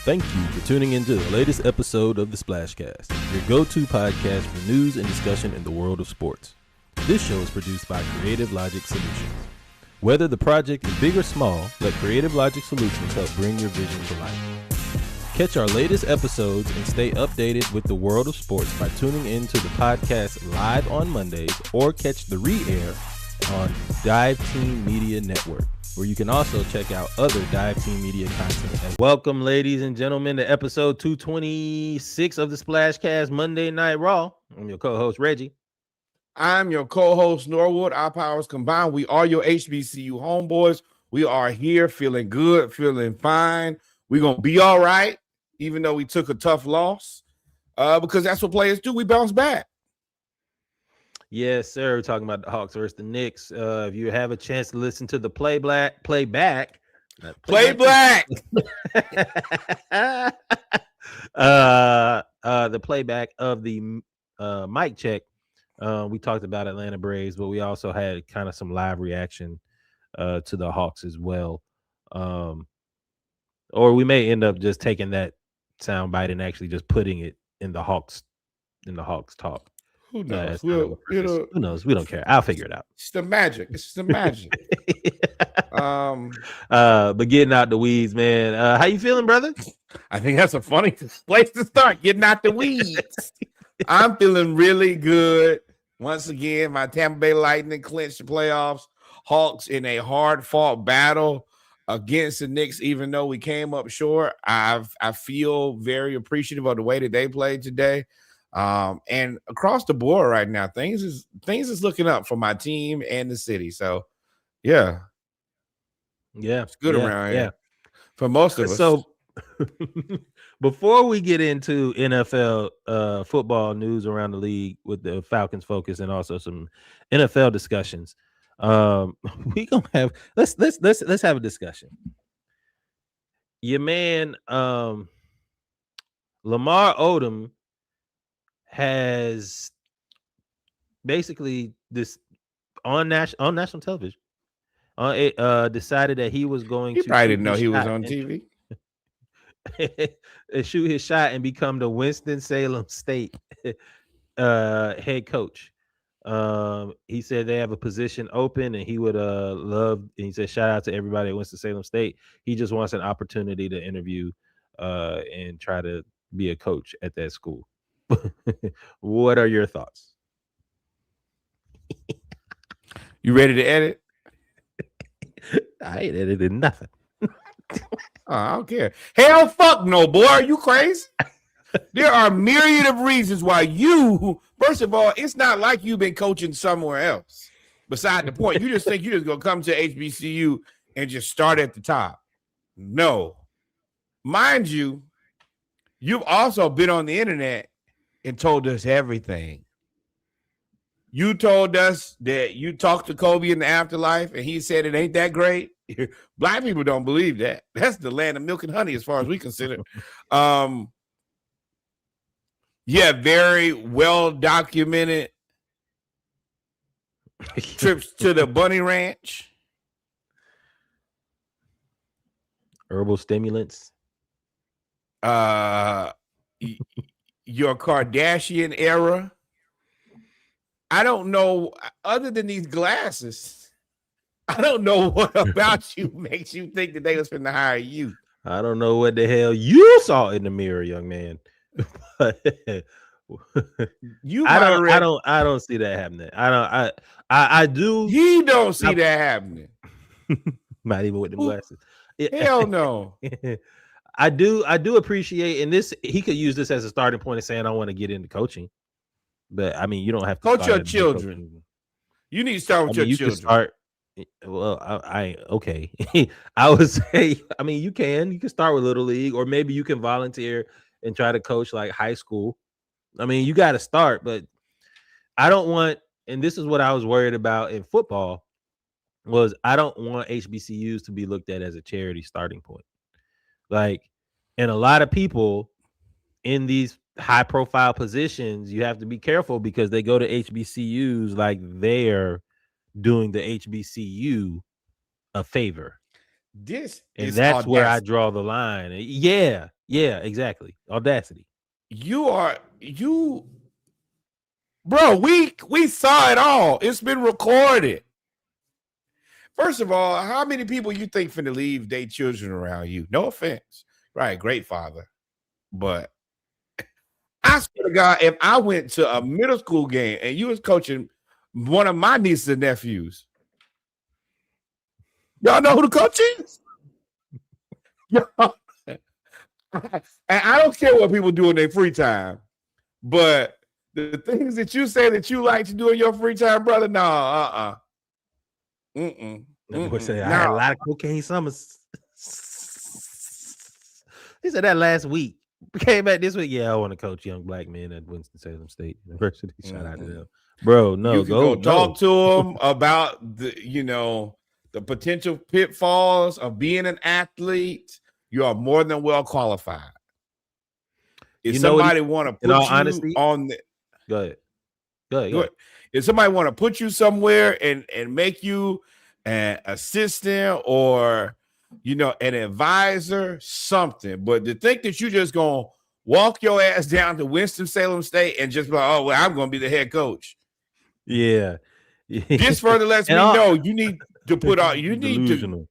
Thank you for tuning into the latest episode of the Splashcast, your go-to podcast for news and discussion in the world of sports. This show is produced by Creative Logic Solutions. Whether the project is big or small, let Creative Logic Solutions help bring your vision to life. Catch our latest episodes and stay updated with the world of sports by tuning into the podcast live on Mondays or catch the re-air on Dive Team Media Network, where you can also check out other Dive Team Media content. Welcome, ladies and gentlemen, to episode 226 of the Splashcast Monday Night Raw. I'm your co-host, Reggie. I'm your co-host, Norwood. Our powers combined. We are your HBCU homeboys. We are here feeling good, feeling fine. We're going to be all right, even though we took a tough loss, because that's what players do. We bounce back. Yes, sir. We're talking about the Hawks versus the Knicks. If you have a chance to listen to the playback, the playback of the mic check, we talked about Atlanta Braves, but we also had kind of some live reaction to the Hawks as well. Or we may end up just taking that soundbite and actually just putting it in the Hawks talk. Who knows? Who knows? We don't care. I'll figure it out. It's the magic. It's the magic. But getting out the weeds, man. How you feeling, brother? I think that's a funny place to start. Getting out the weeds. I'm feeling really good. Once again, my Tampa Bay Lightning clinched the playoffs. Hawks in a hard-fought battle against the Knicks, even though we came up short. I feel very appreciative of the way that they played today. And across the board right now, things is looking up for my team and the city. So, yeah, it's good around here for most of us. So, before we get into NFL football news around the league with the Falcons focus and also some NFL discussions, we gonna have let's have a discussion. Your man, Lamar Odom, has basically this on national television decided that he was going to probably didn't know he was on TV. Shoot his shot and become the Winston-Salem State head coach. He said they have a position open and he would love, and he said shout out to everybody at Winston-Salem State. He just wants an opportunity to interview and try to be a coach at that school. What are your thoughts? You ready to edit? I ain't edited nothing. I don't care. Hell, fuck no, boy. Are you crazy? There are a myriad of reasons why you, first of all, it's not like you've been coaching somewhere else. Beside the point, you just think you're just going to come to HBCU and just start at the top. No. Mind you, you've also been on the internet and told us everything. You told us that you talked to Kobe in the afterlife and he said it ain't that great. Black people don't believe that. That's the land of milk and honey as far as we consider. Very well documented trips to the Bunny Ranch. Herbal stimulants. Your Kardashian era. I don't know, other than these glasses, I don't know what about you makes you think that they was finna hire you. I don't know what the hell you saw in the mirror, young man. I don't see that happening. I do. You don't see that happening. Not even with the glasses. Hell no. I do appreciate, and this he could use this as a starting point of saying I want to get into coaching. But I mean, you don't have to coach your children. You need to start with your children. Okay. I would say, I mean, you can start with Little League, or maybe you can volunteer and try to coach like high school. I mean, you got to start, but I don't want, and this is what I was worried about in football, was I don't want HBCUs to be looked at as a charity starting point. Like, and a lot of people in these high profile positions, you have to be careful because they go to HBCUs like they're doing the HBCU a favor. That's where I draw the line. Yeah. Yeah, exactly. Audacity. You, bro. We saw it all. It's been recorded. First of all, how many people you think finna leave their children around you? No offense, right? Great father, but I swear to God, if I went to a middle school game and you was coaching one of my nieces and nephews, y'all know who the coach is? Y'all- and I don't care what people do in their free time, but the things that you say that you like to do in your free time, brother, no, That boy said I had a no. lot of cocaine summers. He said that last week. Came back this week. Yeah, I want to coach young black men at Winston-Salem State University. Shout out to them. Bro, no, You can go no. talk to them about the potential pitfalls of being an athlete. You are more than well qualified. If somebody want to put you on the go ahead. If somebody want to put you somewhere and make you an assistant or an advisor, something. But to think that you just gonna walk your ass down to Winston-Salem State and just be like, oh well, I'm gonna be the head coach. Yeah. This further lets me know you need to put out. You need delusional.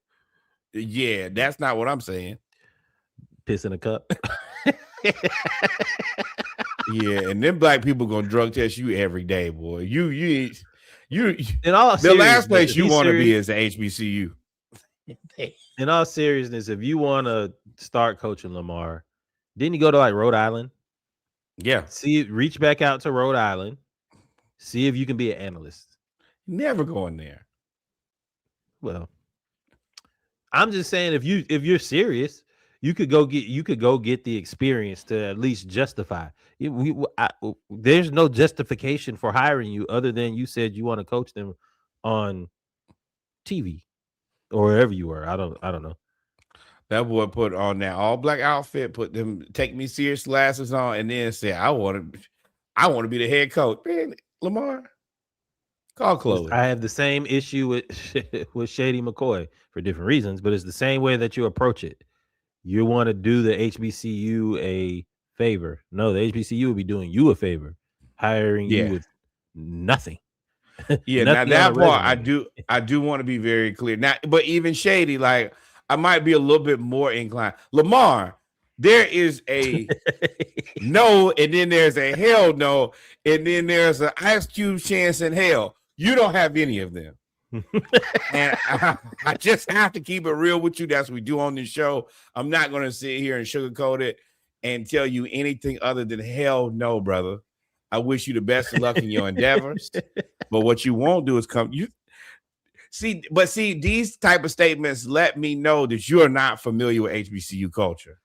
to. Yeah, that's not what I'm saying. Piss in a cup. Yeah, and then black people gonna drug test you every day, boy. You. In all the last place you want to be is the HBCU. In all seriousness, if you want to start coaching Lamar, didn't you go to like Rhode Island? Yeah. Reach back out to Rhode Island. See if you can be an analyst. Never going there. Well, I'm just saying if you're serious, you could go get the experience to at least justify. There's no justification for hiring you other than you said you want to coach them on TV or wherever you were. I don't know. That boy put on that all black outfit, put them take me serious glasses on, and then said, I want to be the head coach. Man, Lamar, call Chloe. I have the same issue with Shady McCoy for different reasons, but it's the same way that you approach it. You want to do the HBCU a favor. No, the HBCU will be doing you a favor, hiring you with nothing. Yeah, nothing now that part I do want to be very clear. Now, but even Shady, like I might be a little bit more inclined. Lamar, there is a no, and then there's a hell no, and then there's an Ice Cube chance in hell. You don't have any of them. And I just have to keep it real with you. That's what we do on this show. I'm not going to sit here and sugarcoat it and tell you anything other than hell no, brother. I wish you the best of luck in your endeavors. But what you won't do is see, these type of statements let me know that you're not familiar with HBCU culture.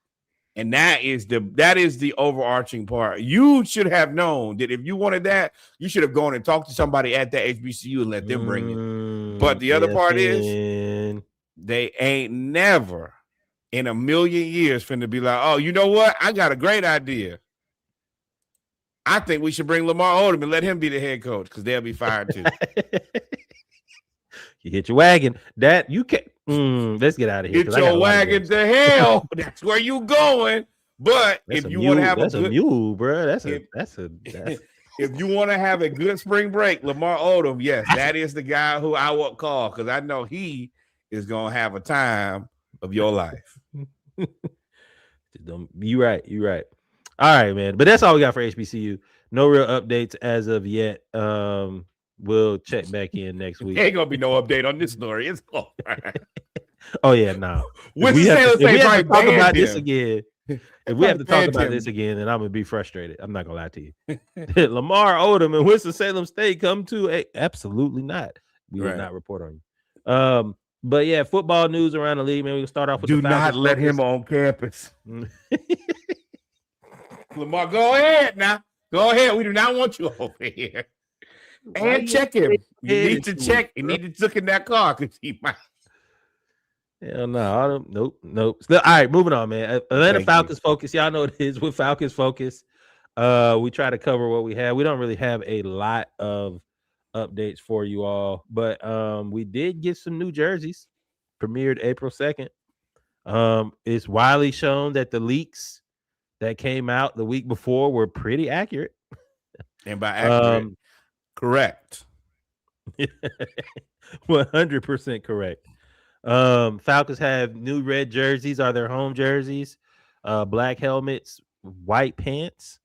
And that is the overarching part. You should have known that if you wanted that, you should have gone and talked to somebody at that HBCU and let them bring it. But the other part is they ain't never in a million years finna be like, oh, you know what? I got a great idea. I think we should bring Lamar Odom and let him be the head coach because they'll be fired too. You hit your wagon. That you can't. Let's get out of here. Get your wagon to hell. That's where you going. But if you want to have a mule, bro. That's if you want to have a good spring break, Lamar Odom, yes, that is the guy who I will call because I know he is gonna have a time of your life. You're right. All right, man. But that's all we got for HBCU. No real updates as of yet. We'll check back in next week. Ain't gonna be no update on this story. It's all right. Oh yeah, no. If we have to talk about this again, then I'm gonna be frustrated. I'm not gonna lie to you. Lamar Odom and Winston-Salem State come to absolutely not. We will not report on you. But yeah, football news around the league, man. We can start off with do not let him on campus. Lamar, go ahead now. Go ahead. We do not want you over here. And check him. You need to check. You need to look in that car because he might. Hell no. Nope. All right, moving on, man. Atlanta Falcons focus. Y'all know what it is with Falcons focus. We try to cover what we have. We don't really have a lot of updates for you all, but we did get some new jerseys premiered April 2nd. It's widely shown that the leaks that came out the week before were pretty accurate. And by accurate, correct. 100% correct. Falcons have new red jerseys, are their home jerseys, black helmets, white pants,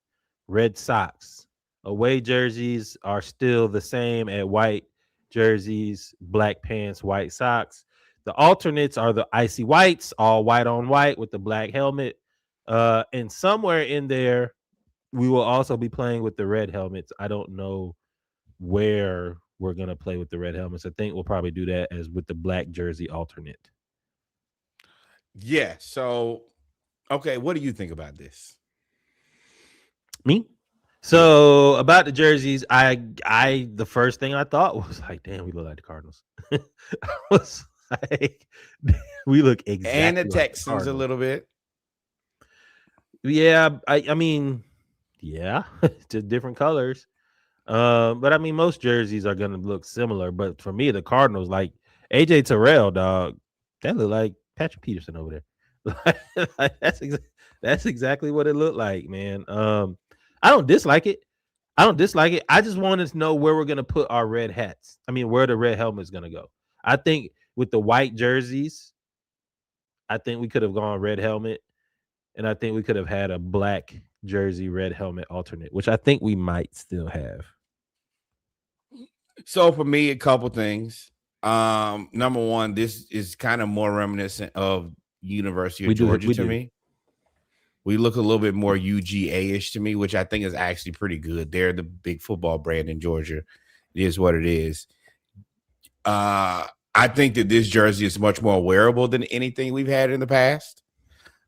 red socks. Away jerseys are still the same at white jerseys, black pants, white socks. The alternates are the icy whites, all white on white with the black helmet. And somewhere in there, we will also be playing with the red helmets. I don't know where we're going to play with the red helmets. I think we'll probably do that as with the black jersey alternate. Yeah. So, okay, what do you think about this? Me? So about the jerseys, I the first thing I thought was like, damn, we look like the Cardinals. I was like, we look exactly And the like Texans the a little bit. Yeah, I mean, yeah, just different colors. But I mean, most jerseys are gonna look similar. But for me, the Cardinals, like AJ Terrell, dog, that look like Patrick Peterson over there. That's exactly what it looked like, man. I don't dislike it. I just wanted to know where we're gonna put our red hats. I mean, where the red helmet's gonna go. I think with the white jerseys, I think we could have gone red helmet, and I think we could have had a black jersey, red helmet alternate, which I think we might still have. So for me, a couple things. Number one, this is kind of more reminiscent of University of Georgia to me. We look a little bit more UGA-ish to me, which I think is actually pretty good. They're the big football brand in Georgia. It is what it is. I think that this jersey is much more wearable than anything we've had in the past.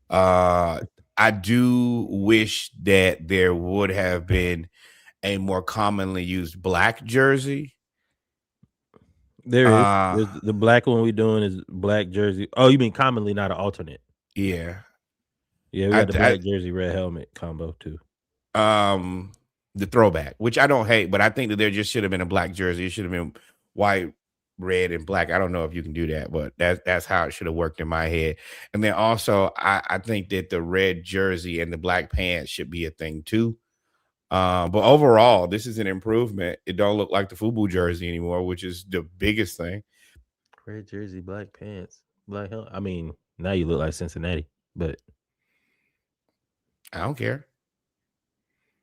I do wish that there would have been a more commonly used black jersey. There is. The black one we're doing is black jersey. Oh, you mean commonly, not an alternate? Yeah. Yeah, we got the black jersey, red helmet combo too. The throwback, which I don't hate, but I think that there just should have been a black jersey. It should have been white, red, and black. I don't know if you can do that, but that's how it should have worked in my head. And then also, I think that the red jersey and the black pants should be a thing too. But overall, this is an improvement. It don't look like the FUBU jersey anymore, which is the biggest thing. Red jersey, black pants, black helmet. I mean, now you look like Cincinnati, but I don't care.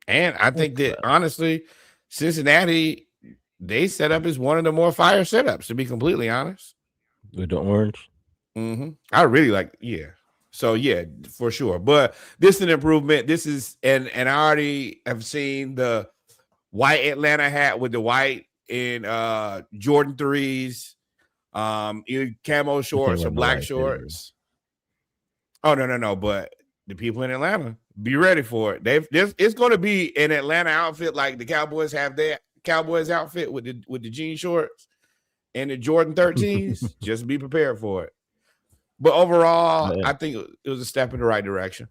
And I think that honestly, Cincinnati, they set up as one of the more fire setups, to be completely honest. With the orange. Mm-hmm. I really like, yeah. So yeah, for sure. But this is an improvement. This is, and I already have seen the white Atlanta hat with the white in Jordan 3s, either camo shorts or black shorts. Oh, no. But the people in Atlanta, be ready for it. It's going to be an Atlanta outfit like the Cowboys have their Cowboys outfit with the jean shorts and the Jordan 13s. Just be prepared for it. But overall, I think it was a step in the right direction.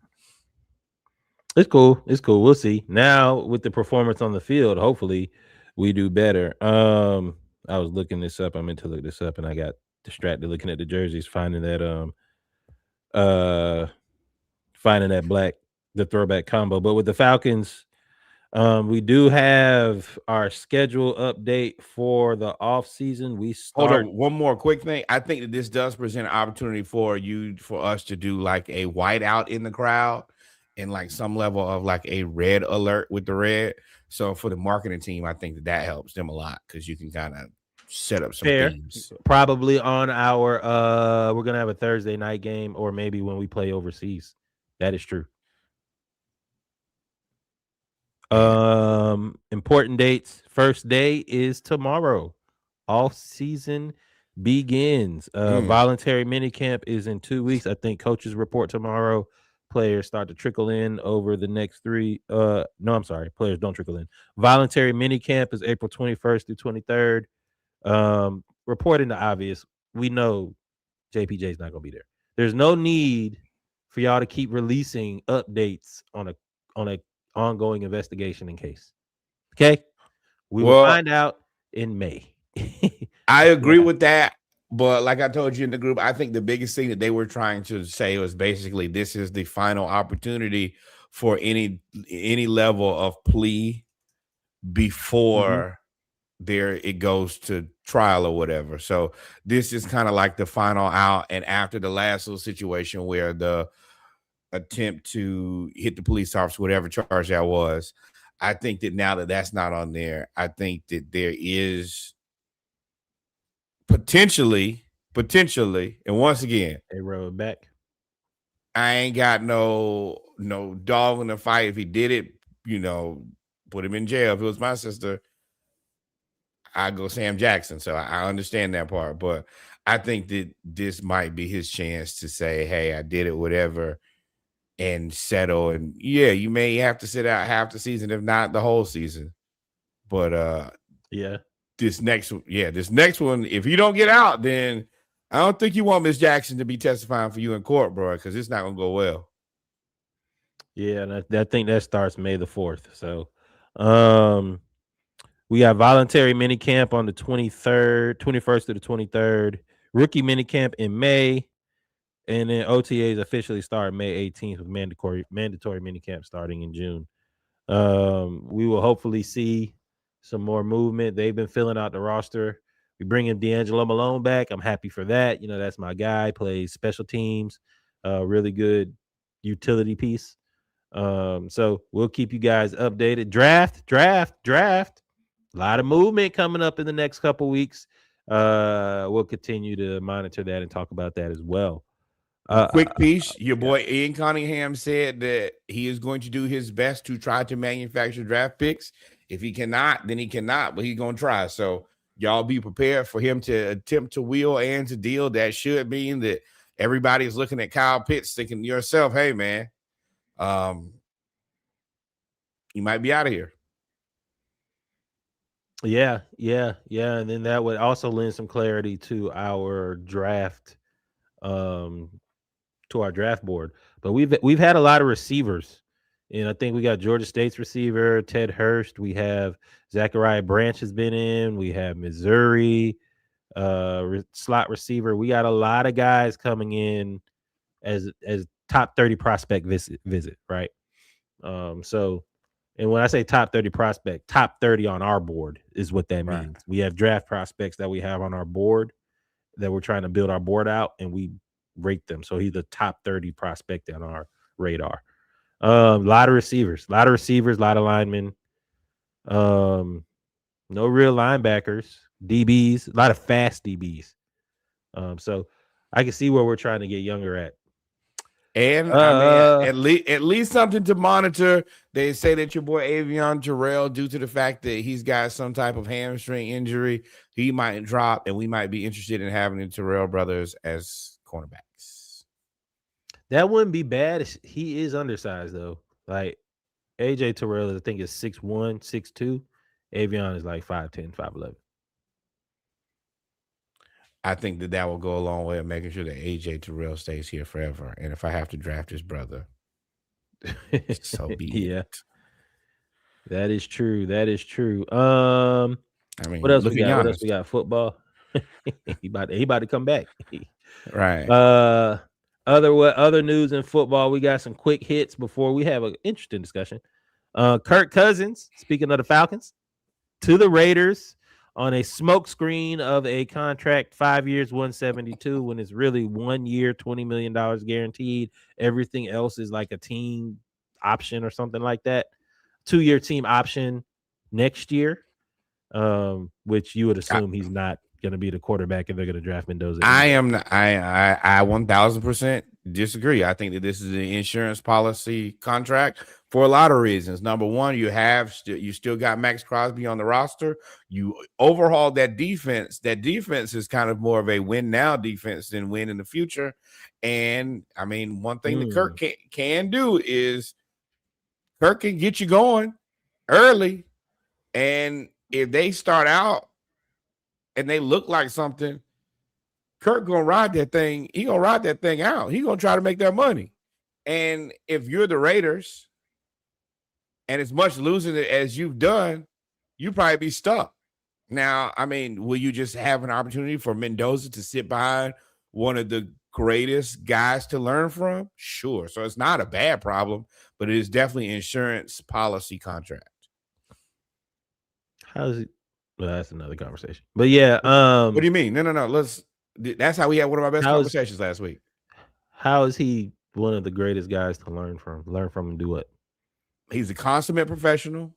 It's cool. We'll see. Now with the performance on the field, hopefully we do better. I was looking this up. I meant to look this up, and I got distracted looking at the jerseys, finding that the throwback combo. But with the Falcons, we do have our schedule update for the off season. We start. Hold on, one more quick thing. I think that this does present an opportunity for us to do like a whiteout in the crowd and like some level of like a red alert with the red. So for the marketing team, I think that helps them a lot because you can kind of set up some themes. Probably on our we're gonna have a Thursday night game, or maybe when we play overseas. That is true. Important dates. First day is tomorrow. Off season begins. Voluntary minicamp is in 2 weeks. I think coaches report tomorrow. Players start to trickle in over the next 3. No, I'm sorry. Players don't trickle in. Voluntary minicamp is April 21st through 23rd. Reporting the obvious. We know JPJ's not gonna be there. There's no need for y'all to keep releasing updates on a ongoing investigation in case. Okay, we will find out in May. I agree with that, but like I told you in the group, I think the biggest thing that they were trying to say was basically this is the final opportunity for any level of plea before there it goes to trial or whatever. So this is kind of like the final out. And after the last little situation where the attempt to hit the police officer, whatever charge that was, I think that now that that's not on there, I think that there is potentially, and once again, they roll it back. I ain't got no dog in the fight. If he did it, put him in jail. If it was my sister, I'd go Sam Jackson. So I understand that part. But I think that this might be his chance to say, hey, I did it, whatever, and settle. And yeah, you may have to sit out half the season, if not the whole season. But this next one, if you don't get out, then I don't think you want Miss Jackson to be testifying for you in court, bro, because it's not gonna go well. Yeah, and I think that starts May the 4th. So we got voluntary mini camp on the 23rd, 21st to the 23rd, rookie mini camp in May, and then OTAs officially start May 18th with mandatory mini camp starting in June. We will hopefully see some more movement. They've been filling out the roster. We bringing D'Angelo Malone back. I'm happy for that. That's my guy. Plays special teams. Really good utility piece. So we'll keep you guys updated. Draft. A lot of movement coming up in the next couple weeks. We'll continue to monitor that and talk about that as well. Quick piece. Your boy Ian Cunningham said that he is going to do his best to try to manufacture draft picks. If he cannot, then he cannot, but he's going to try. So y'all be prepared for him to attempt to wheel and to deal. That should mean that everybody's looking at Kyle Pitts thinking to yourself, hey, man, you might be out of here. Yeah. And then that would also lend some clarity to our draft, to our draft board. But we've had a lot of receivers, and I think we got Georgia State's receiver Ted Hurst. We have Zachariah Branch has been in. We have Missouri slot receiver. We got a lot of guys coming in as top 30 prospect visit, right? So. And when I say top 30 prospect, top 30 on our board is what that means. Right. We have draft prospects that we have on our board that we're trying to build our board out, and we rate them. So he's the top 30 prospect on our radar. A lot of receivers, a lot of linemen. No real linebackers, DBs, a lot of fast DBs. So I can see where we're trying to get younger at. And I mean, at least something to monitor. They say that your boy Avion Terrell, due to the fact that he's got some type of hamstring injury, he might drop, and we might be interested in having the Terrell brothers as cornerbacks. That wouldn't be bad. He is undersized though. Like AJ Terrell, I think is 6'1", 6'2". Avion is like 5'10", 5'11". I think that will go a long way of making sure that AJ Terrell stays here forever. And if I have to draft his brother, so be it. That is true. I mean, what else we got? What else we got? Football. he about to come back. Right. Other news in football, we got some quick hits before we have an interesting discussion. Kirk Cousins, speaking of the Falcons, to the Raiders on a smokescreen of a contract, 5 years, 172, when it's really 1 year, $20 million guaranteed. Everything else is like a team option or something like that. 2-year team option next year, which you would assume he's not going to be the quarterback and they're going to draft Mendoza. I 1000% disagree. I think that this is an insurance policy contract for a lot of reasons. Number one, you still got Max Crosby on the roster. You overhaul that defense. That defense is kind of more of a win now defense than win in the future. And I mean, one thing that Kirk can do is Kirk can get you going early. And if they start out and they look like something, Kirk gonna ride that thing. He gonna ride that thing out. He gonna try to make that money. And if you're the Raiders, and as much losing it as you've done, you probably be stuck. Now, I mean, will you just have an opportunity for Mendoza to sit behind one of the greatest guys to learn from? Sure. So it's not a bad problem, but it is definitely insurance policy contract. How's it? Well, that's another conversation. But yeah, What do you mean? No. That's how we had one of our best how's conversations last week. how is he one of the greatest guys to learn from? Learn from and do what? He's a consummate professional.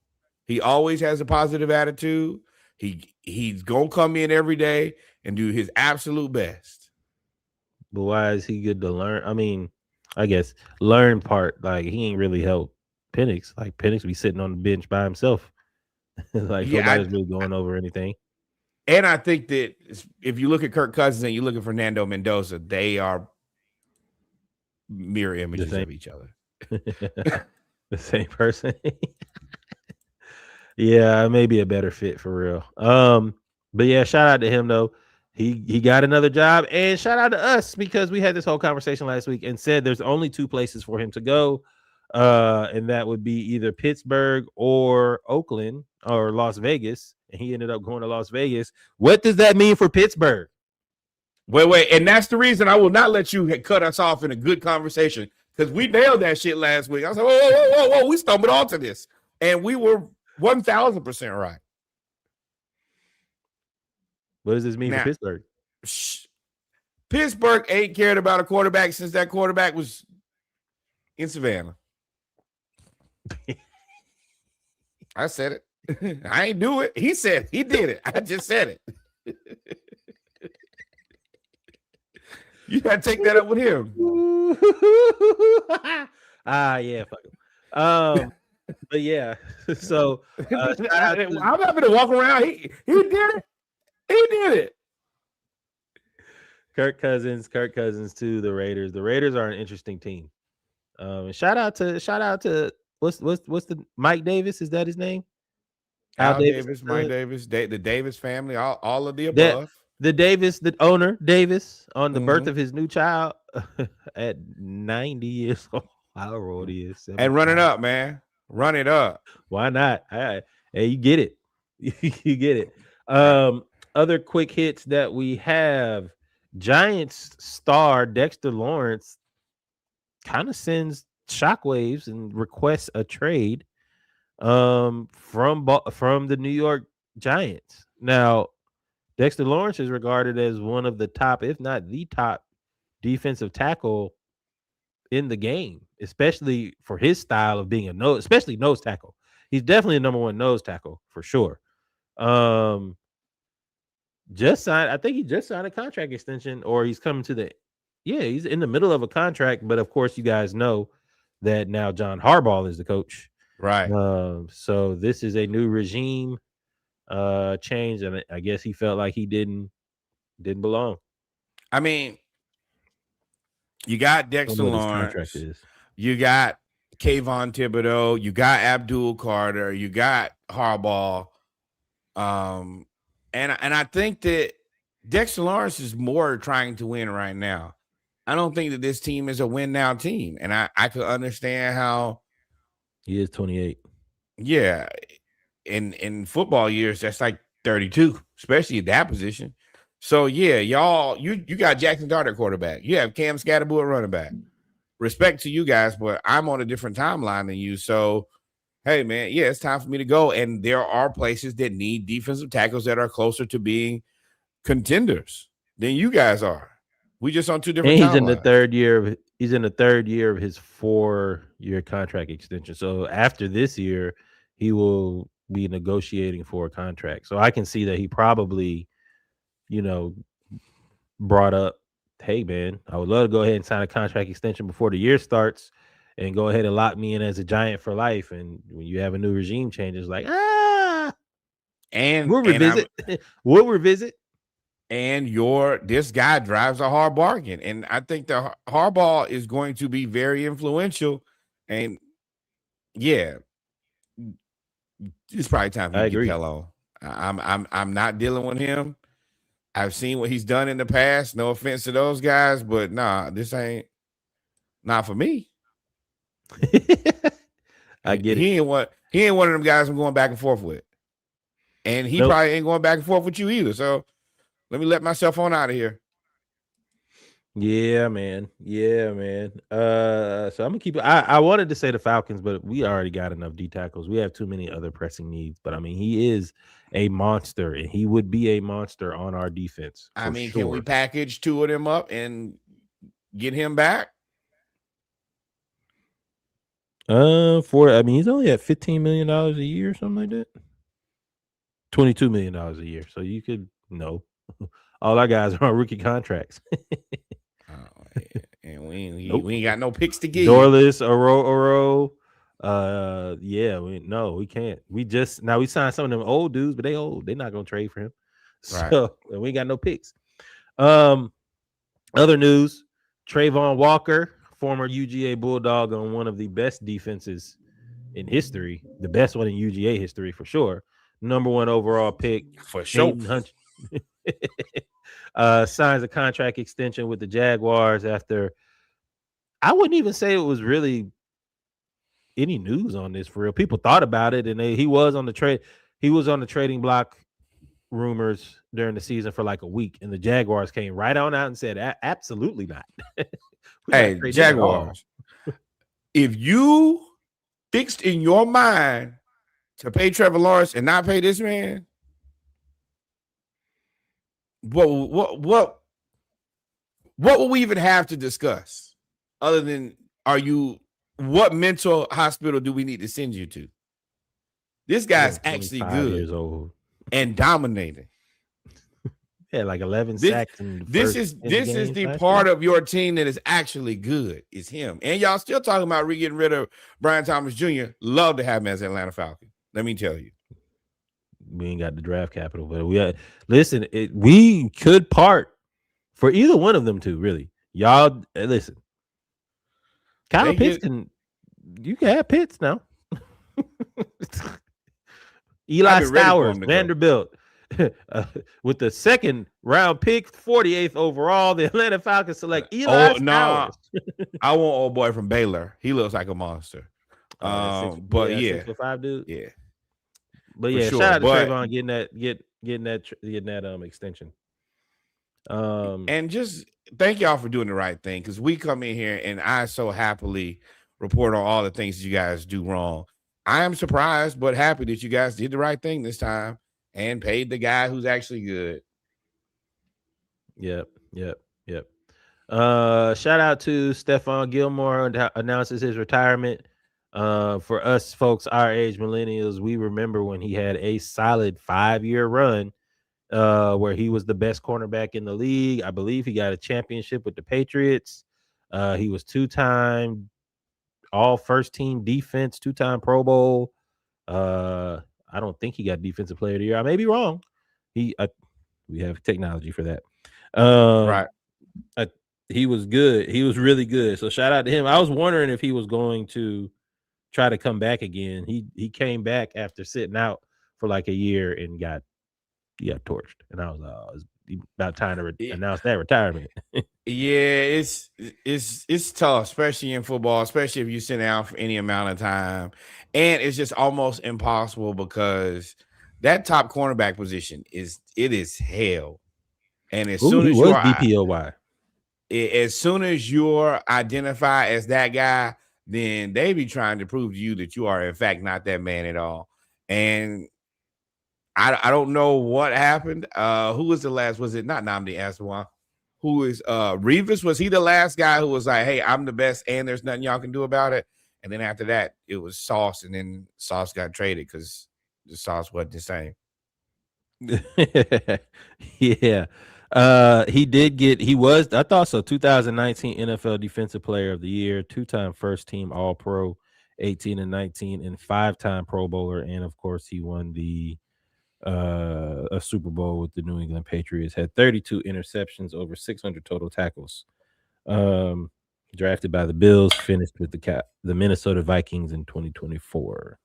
He always has a positive attitude. He's gonna come in every day and do his absolute best. But why is he good to learn? I mean, I guess learn part, like he ain't really help Penix. Like Penix be sitting on the bench by himself. Like Yeah, nobody's really going over anything. and I think that if you look at Kirk Cousins and you look at Fernando Mendoza, they are mirror images of each other. The same person. Yeah, maybe a better fit for real. But yeah, shout out to him though. He got another job, and shout out to us because we had this whole conversation last week and said there's only 2 places for him to go. And that would be either Pittsburgh or Oakland or Las Vegas. And he ended up going to Las Vegas. What does that mean for Pittsburgh? Wait, and that's the reason I will not let you cut us off in a good conversation because we nailed that shit last week. I was like, whoa, we stumbled onto this, and we were 1,000% right. What does this mean for Pittsburgh? Pittsburgh ain't cared about a quarterback since that quarterback was in Savannah. I said it. I ain't do it. He said it. He did it. I just said it. You gotta take that up with him. Yeah, fuck him. But yeah, so I'm happy to walk around. He did it. He did it. Kirk Cousins to the Raiders. The Raiders are an interesting team. And shout out to what's the Mike Davis? Is that his name? Al Davis, Mike Davis, the Davis family, all of the above. The Davis, the owner, Davis, on the birth of his new child at 90 years old. How old he is. And run it up, man. Run it up. Why not? Hey, you get it. You get it. Other quick hits that we have. Giants star Dexter Lawrence kind of sends shockwaves and requests a trade from the New York Giants. Now, Dexter Lawrence is regarded as one of the top, if not the top, defensive tackle in the game, especially for his style of being especially nose tackle. He's definitely a number 1 nose tackle for sure. I think he just signed a contract extension, or he's coming to he's in the middle of a contract. But of course, you guys know that now John Harbaugh is the coach. Right. So this is a new regime change, and I guess he felt like he didn't belong. I mean, you got Dexter Lawrence, you got Kayvon Thibodeau, you got Abdul Carter, you got Harbaugh, and I think that Dexter Lawrence is more trying to win right now. I don't think that this team is a win now team, and I could understand how he is 28. Yeah. In football years, that's like 32, especially at that position. So yeah, y'all, you got Jackson Dart at quarterback. You have Cam Scatterbull at running back. Respect to you guys, but I'm on a different timeline than you. So hey man, yeah, it's time for me to go. And there are places that need defensive tackles that are closer to being contenders than you guys are. We just on 2 different. And he's in the third year of his 4-year contract extension. So after this year, he will be negotiating for a contract. So I can see that he probably, brought up, hey man, I would love to go ahead and sign a contract extension before the year starts and go ahead and lock me in as a Giant for life. And when you have a new regime change, it's like, and we'll revisit. We'll revisit. And this guy drives a hard bargain. And I think the Harbaugh is going to be very influential. And yeah, it's probably time for me to get the hell on. I'm not dealing with him. I've seen what he's done in the past. No offense to those guys, but nah, this ain't not for me. I get it. He ain't one of them guys I'm going back and forth with. And he probably ain't going back and forth with you either. So let me let myself on out of here. Yeah, man. Yeah, man. So I'm gonna keep it. I wanted to say the Falcons, but we already got enough D tackles. We have too many other pressing needs. But I mean, he is a monster, and he would be a monster on our defense I for mean, can we sure. package two of them up and get him back? I mean, he's only at $15 million a year or something like that. $22 million a year. So you could no. All our guys are on rookie contracts. Oh, yeah. And Nope. we ain't got no picks to give you. Dorless, Oro. Yeah, we can't. We signed some of them old dudes, but they old. They're not gonna trade for him. Right. So we ain't got no picks. Other news: Trayvon Walker, former UGA Bulldog, on one of the best defenses in history, the best one in UGA history for sure. Number 1 overall pick For sure. Hayden Hunt signs a contract extension with the Jaguars after. I wouldn't even say it was really any news on this for real. People thought about it, and he was on the trade. He was on the trading block rumors during the season for like a week, and the Jaguars came right on out and said, "Absolutely not." Hey, Jaguars, if you fixed in your mind to pay Trevor Lawrence and not pay this man, what will we even have to discuss other than what mental hospital do we need to send you to? This guy's actually good years old and dominating. Yeah, like 11 sacks. This is the part of your team that is actually good. Is him. And y'all still talking about getting rid of Brian Thomas Jr. Love to have him as Atlanta Falcon. Let me tell you. We ain't got the draft capital, but we could part for either one of them two, really. Y'all, listen. Kyle Pitts you can have Pitts now. Eli Stowers, Vanderbilt. With the second round pick, 48th overall, the Atlanta Falcons select Eli Stowers. I want old boy from Baylor. He looks like a monster. But yeah, 6'5" dude. Yeah. But yeah, sure. Shout out to Trayvon getting that extension. And just thank y'all for doing the right thing, because we come in here and I so happily report on all the things that you guys do wrong. I am surprised but happy that you guys did the right thing this time and paid the guy who's actually good. Yep. Shout out to Stephon Gilmore, announces his retirement. For us folks our age, millennials, we remember when he had a solid 5-year run where he was the best cornerback in the league. I believe he got a championship with the Patriots. He was 2-time all first team defense, 2-time Pro Bowl. I don't think he got defensive player of the year. I may be wrong. We have technology for that. Right. He was good. He was really good. So shout out to him. I was wondering if he was going to try to come back again. He came back after sitting out for like a year and got torched. And I was it's about time to announce that retirement. Yeah, it's tough, especially in football, especially if you sit down for any amount of time. And it's just almost impossible because that top cornerback position is hell. And as soon as you are DPOY. As soon as you're identified as that guy, then they be trying to prove to you that you are in fact not that man at all. And I don't know what happened. Who was the last? Was it not Nnamdi Asomugha? Who is Revis? Was he the last guy who was like, "Hey, I'm the best, and there's nothing y'all can do about it"? And then after that, it was Sauce, and then Sauce got traded because the Sauce wasn't the same. Yeah. He was, I thought so, 2019 NFL Defensive Player of the Year, 2-time first team All Pro, 18 and 19, and 5-time Pro Bowler. And of course, he won a Super Bowl with the New England Patriots, had 32 interceptions, over 600 total tackles. Drafted by the Bills, finished with the Minnesota Vikings in 2024.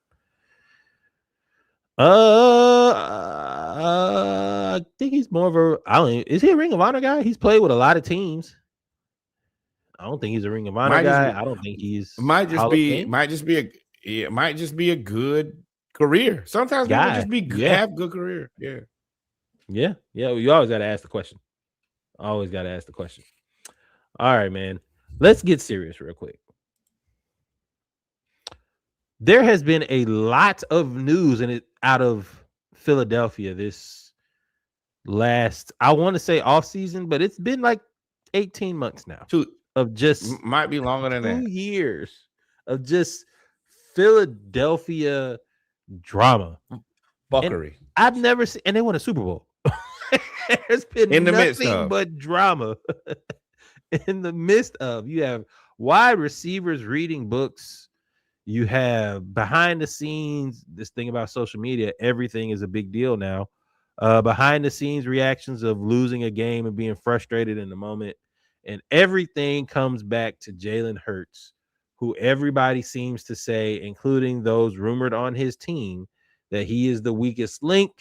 I think he's more of is he a Ring of Honor guy? He's played with a lot of teams. I don't think he's a Ring of Honor guy. I don't think he's might just be a good career. Sometimes people just have good career. Yeah. You always got to ask the question. All right, man. Let's get serious real quick. There has been a lot of news in it out of Philadelphia this last, I want to say off season, but it's been like 18 months now Two of just might be longer than that. 2 years of just Philadelphia drama. And Fuckery I've never seen, and they won a Super Bowl. There's in been the midst nothing of. but drama in the midst of. You have wide receivers reading books. You have behind the scenes, this thing about social media, everything is a big deal now. Behind the scenes reactions of losing a game and being frustrated in the moment. And everything comes back to Jalen Hurts, who everybody seems to say, including those rumored on his team, that he is the weakest link.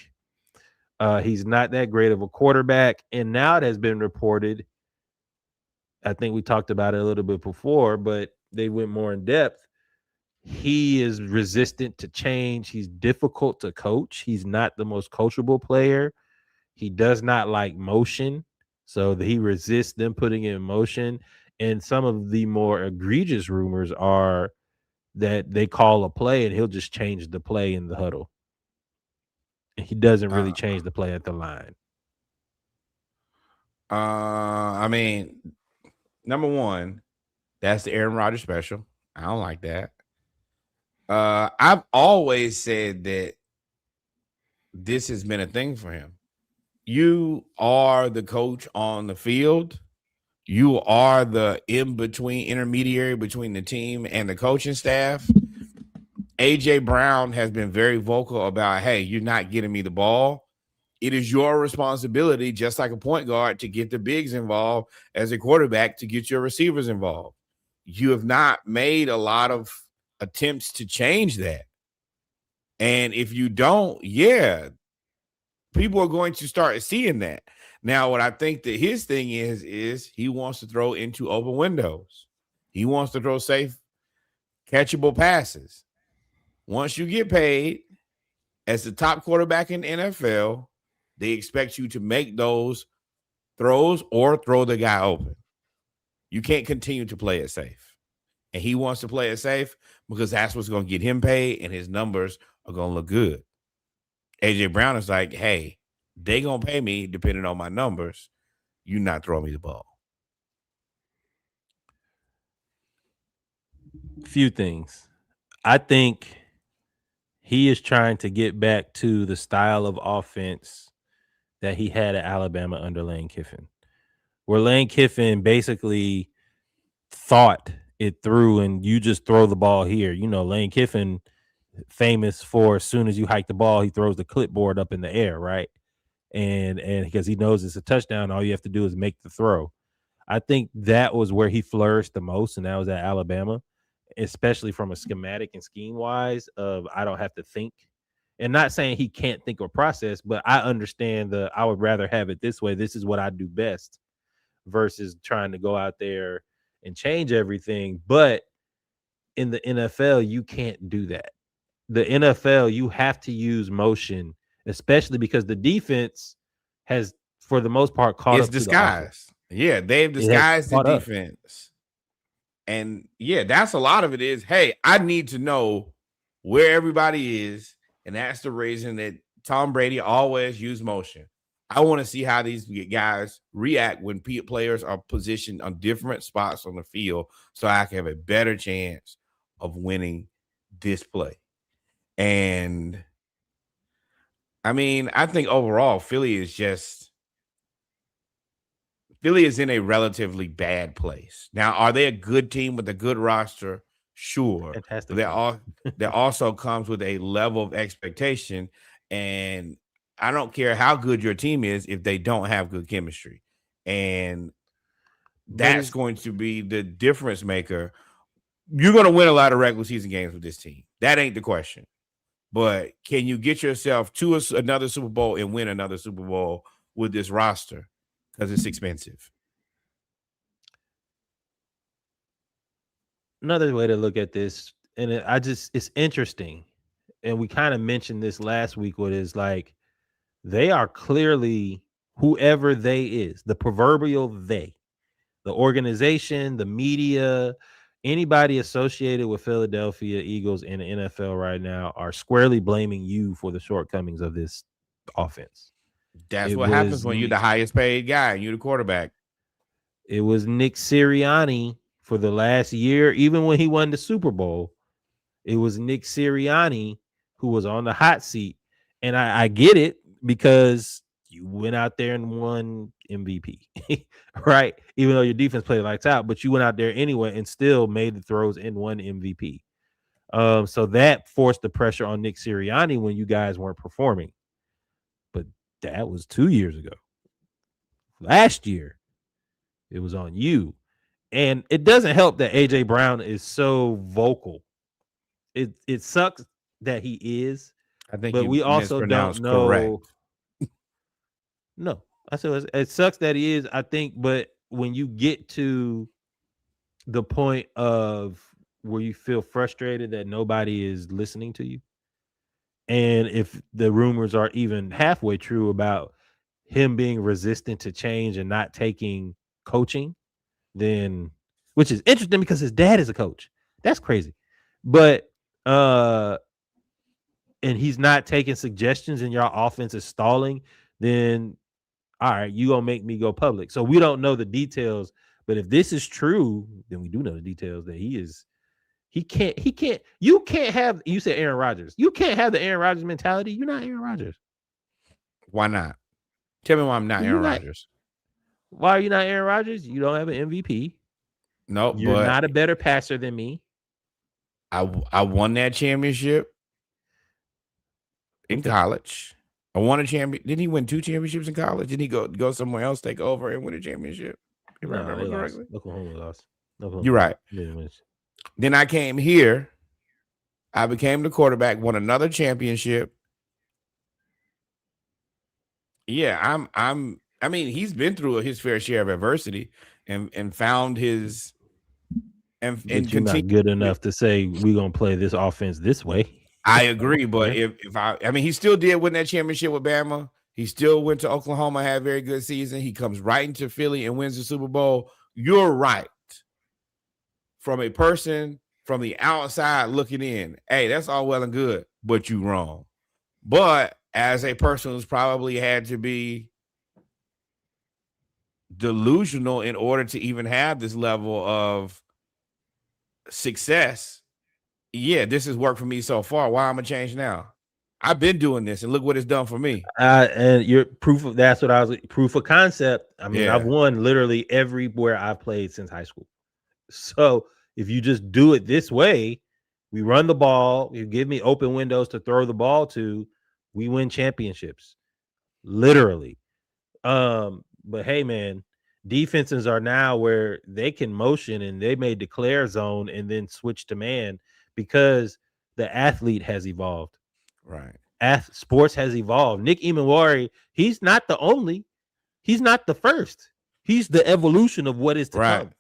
He's not that great of a quarterback. And now it has been reported, I think we talked about it a little bit before, but they went more in depth. He is resistant to change. He's difficult to coach. He's not the most coachable player. He does not like motion. So he resists them putting it in motion. And some of the more egregious rumors are that they call a play and he'll just change the play in the huddle. He doesn't really Uh, change the play at the line. I mean, number one, that's the Aaron Rodgers special. I don't like that. I've always said that this has been a thing for him. You are the coach on the field. You are the in-between intermediary between the team and the coaching staff. AJ Brown has been very vocal about, hey, you're not getting me the ball. It is your responsibility, just like a point guard, to get the bigs involved, as a quarterback to get your receivers involved. You have not made a lot of attempts to change that. And if you don't, yeah, people are going to start seeing that. Now, what I think that his thing is he wants to throw into open windows. He wants to throw safe, catchable passes. Once you get paid as the top quarterback in the NFL, they expect you to make those throws or throw the guy open. You can't continue to play it safe. And he wants to play it safe because that's what's going to get him paid and his numbers are going to look good. AJ Brown is like, hey, they going to pay me depending on my numbers. You not throw me the ball. Few things. I think he is trying to get back to the style of offense that he had at Alabama under Lane Kiffin, where Lane Kiffin basically thought it through and you just throw the ball here. You know, Lane Kiffin, famous for as soon as you hike the ball, he throws the clipboard up in the air, right? And because he knows it's a touchdown, all you have to do is make the throw. I think that was where he flourished the most, and that was at Alabama, especially from a schematic and scheme wise of I don't have to think. And not saying he can't think or process, but I understand I would rather have it this way. This is what I do best versus trying to go out there and change everything. But in the NFL, you can't do that. The NFL, you have to use motion, especially because the defense has, for the most part, caught It's up to the offense. disguised. Yeah, they've It has disguised the caught up. defense. And yeah, that's a lot of it is, hey, I need to know where everybody is. And that's the reason that Tom Brady always used motion. I want to see how these guys react when players are positioned on different spots on the field so I can have a better chance of winning this play. And I mean, I think overall, Philly is in a relatively bad place. Now, are they a good team with a good roster? Sure. Fantastic. But that also comes with a level of expectation. And I don't care how good your team is if they don't have good chemistry. And that's going to be the difference maker. You're going to win a lot of regular season games with this team. That ain't the question. But can you get yourself to another Super Bowl and win another Super Bowl with this roster? Because it's expensive. Another way to look at this, and it's interesting, and we kind of mentioned this last week, what is like, they are clearly, whoever they is, the proverbial they The organization, the media, anybody associated with Philadelphia Eagles in the NFL right now are squarely blaming you for the shortcomings of this offense. That's It what happens was when you're the highest paid guy and you're the quarterback. it was Nick Sirianni for the last year, even when he won the Super Bowl. It was Nick Sirianni who was on the hot seat. And I get it because you went out there and won MVP, right? Even though your defense played lights out, but you went out there anyway and still made the throws and won MVP. So that forced the pressure on Nick Sirianni when you guys weren't performing. But that was 2 years ago. Last year, it was on you. And it doesn't help that AJ Brown is so vocal. It sucks that he is, I think but you we also don't mispronounced know. correct. No, I said it sucks that he is. I think, but when you get to the point of where you feel frustrated that nobody is listening to you, and if the rumors are even halfway true about him being resistant to change and not taking coaching, then which is interesting because his dad is a coach. That's crazy. But and he's not taking suggestions and your offense is stalling, then all right, you gonna make me go public. So we don't know the details, but if this is true, then we do know the details that he can't you can't have, you said Aaron Rodgers. You can't have the Aaron Rodgers mentality. You're not Aaron Rodgers. Why not? Tell me why I'm not Aaron Rodgers. Why are you not Aaron Rodgers? You don't have an MVP. No, You're but not a better passer than me. I won that championship in college. I won a champion. Didn't he win 2 championships in college? Didn't he go somewhere else, take over, and win a championship? If I remember correctly. Oklahoma lost. Oklahoma. You're right. Then I came here. I became the quarterback, won another championship. Yeah, I mean, he's been through his fair share of adversity and found his and you're not good enough to say we're gonna play this offense this way. I agree, but if I mean, he still did win that championship with Bama. He still went to Oklahoma, had a very good season. He comes right into Philly and wins the Super Bowl. You're right. From a person from the outside looking in, hey, that's all well and good, but you wrong. But as a person who's probably had to be delusional in order to even have this level of success, yeah, this has worked for me so far. Why am I change now? I've been doing this, and look what it's done for me. And you're proof of that's what I was proof of concept. I mean, Yeah. I've won literally everywhere I've played since high school. So if you just do it this way, we run the ball, you give me open windows to throw the ball to, we win championships. Literally. But hey, man, defenses are now where they can motion and they may declare zone and then switch to man because the athlete has evolved. Right. Sports has evolved. Nick Imawari, he's not the only, he's not the first. He's the evolution of what is to come.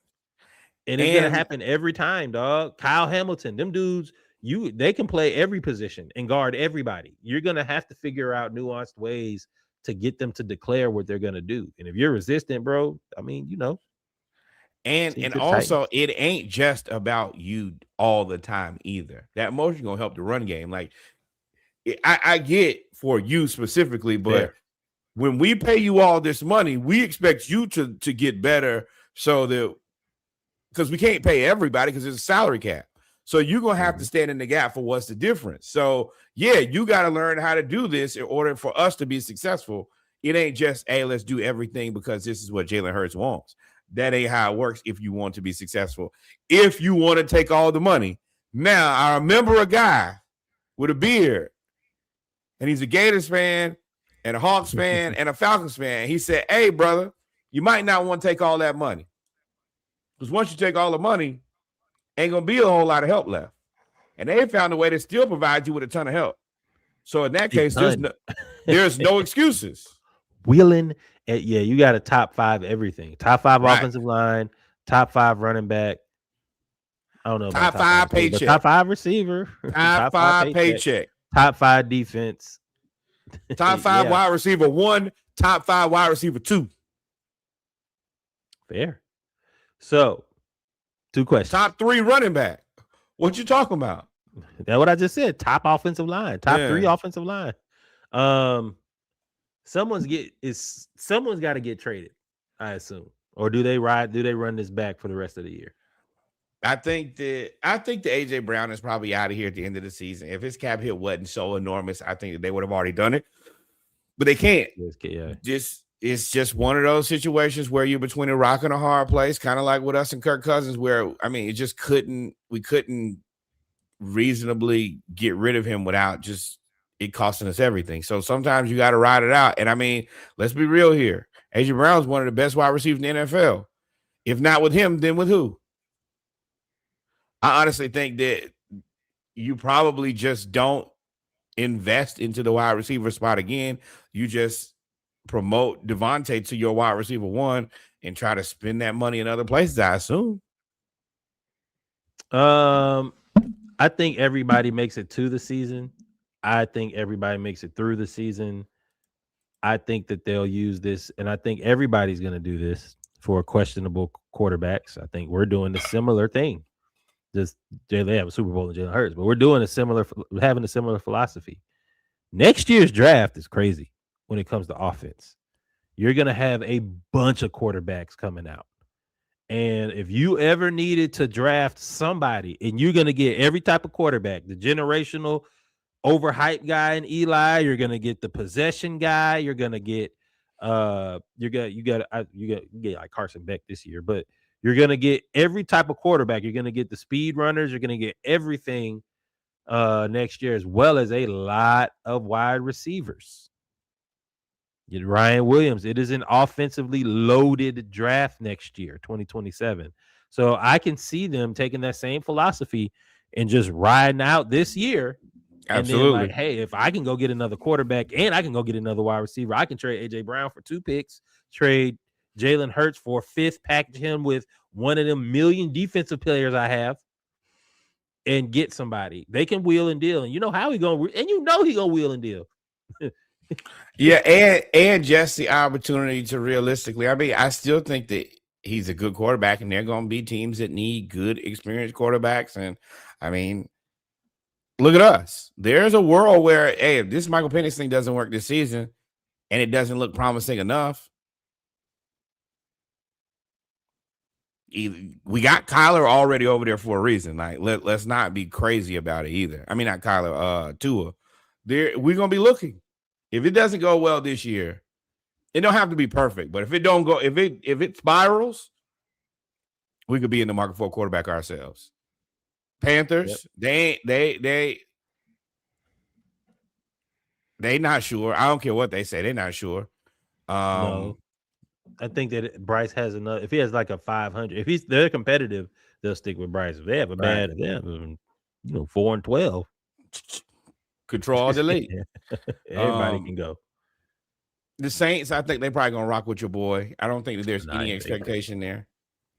And it's gonna happen every time, dog. Kyle Hamilton, them dudes, they can play every position and guard everybody. You're gonna have to figure out nuanced ways to get them to declare what they're gonna do. And if you're resistant, bro, I mean, you know. And also, it ain't just about you all the time either. That motion gonna help the run game. Like, I get for you specifically, but when we pay you all this money, we expect you to get better so that because we can't pay everybody because there's a salary cap. So you're going to have to stand in the gap for what's the difference. So, yeah, you got to learn how to do this in order for us to be successful. It ain't just, hey, let's do everything because this is what Jalen Hurts wants. That ain't how it works if you want to be successful. If you want to take all the money. Now, I remember a guy with a beard, and he's a Gators fan and a Hawks fan and a Falcons fan. He said, hey, brother, you might not want to take all that money. Because once you take all the money, ain't going to be a whole lot of help left. And they found a way to still provide you with a ton of help. So in that case, there's no excuses. Wheeling, yeah, you got a top 5 everything. Top 5 offensive line, top 5 running back. I don't know about top 5 paycheck. Top 5 receiver. Top 5 paycheck. Top 5 defense. Top 5 wide receiver 1, top 5 wide receiver 2. Fair. So, two questions. Top 3 running back. What you talking about? That's what I just said. Top offensive line. Top 3 Yeah. offensive line. Someone's got to get traded, I assume. Or do they run this back for the rest of the year? I think the AJ Brown is probably out of here at the end of the season. If his cap hit wasn't so enormous, I think that they would have already done it. But they can't. Yeah. It's just one of those situations where you're between a rock and a hard place, kind of like with us and Kirk Cousins, where we couldn't reasonably get rid of him without just it costing us everything. So sometimes you got to ride it out. And I mean, let's be real here. AJ Brown is one of the best wide receivers in the NFL. If not with him, then with who? I honestly think that you probably just don't invest into the wide receiver spot again. You just promote Devontae to your wide receiver 1 and try to spend that money in other places, I assume. I think everybody makes it to the season. I think everybody makes it through the season. I think that they'll use this, and I think everybody's going to do this for questionable quarterbacks. I think we're doing a similar thing. Just they have a Super Bowl and Jalen Hurts, but we're having a similar philosophy. Next year's draft is crazy when it comes to offense. You're going to have a bunch of quarterbacks coming out. And if you ever needed to draft somebody, and you're going to get every type of quarterback, the generational overhyped guy in Eli, you're going to get the possession guy, you're going to get you get like Carson Beck this year, but you're going to get every type of quarterback. You're going to get the speed runners, you're going to get everything next year, as well as a lot of wide receivers. Get Ryan Williams. It is an offensively loaded draft next year, 2027. So I can see them taking that same philosophy and just riding out this year. Absolutely. And then, like, hey, if I can go get another quarterback and I can go get another wide receiver, I can trade AJ Brown for 2 picks, trade Jalen Hurts for a 5th, package him with one of them million defensive players I have, and get somebody. They can wheel and deal. And you know how he gonna wheel and deal. Yeah, and just the opportunity to realistically, I mean, I still think that he's a good quarterback, and they're going to be teams that need good, experienced quarterbacks. And I mean, look at us. There's a world where, hey, if this Michael Penix thing doesn't work this season, and it doesn't look promising enough, we got Kyler already over there for a reason. Like, let's not be crazy about it either. I mean, not Kyler, Tua. We're going to be looking. If it doesn't go well this year, it don't have to be perfect, but if it spirals, we could be in the market for a quarterback ourselves. Panthers, yep. they not sure. I don't care what they say, they're not sure. No, I think that Bryce has enough. If he has like a 500, if they're competitive, they'll stick with Bryce. If they have a bad, they have 4-12. Control delete. Everybody can go. The Saints, I think they're probably gonna rock with your boy. I don't think that there's any expectation there.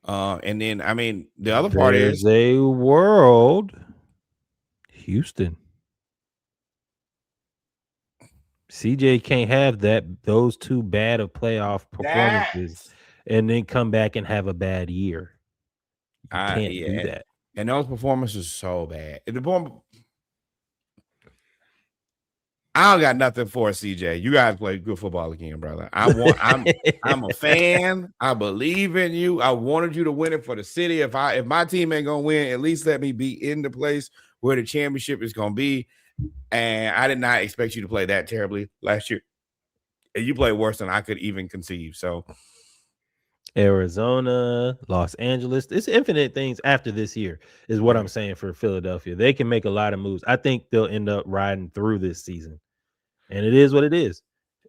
And then I mean the other part is a world. Houston. CJ can't have those 2 bad of playoff performances and then come back and have a bad year. You can't do that. And those performances are so bad. I don't got nothing for CJ. You guys play good football again, brother. I'm a fan. I believe in you. I wanted you to win it for the city. If my team ain't gonna win, at least let me be in the place where the championship is gonna be. And I did not expect you to play that terribly last year. And you played worse than I could even conceive. So Arizona, Los Angeles, it's infinite things after this year is what I'm saying for Philadelphia. They can make a lot of moves. I think they'll end up riding through this season. And it is what it is.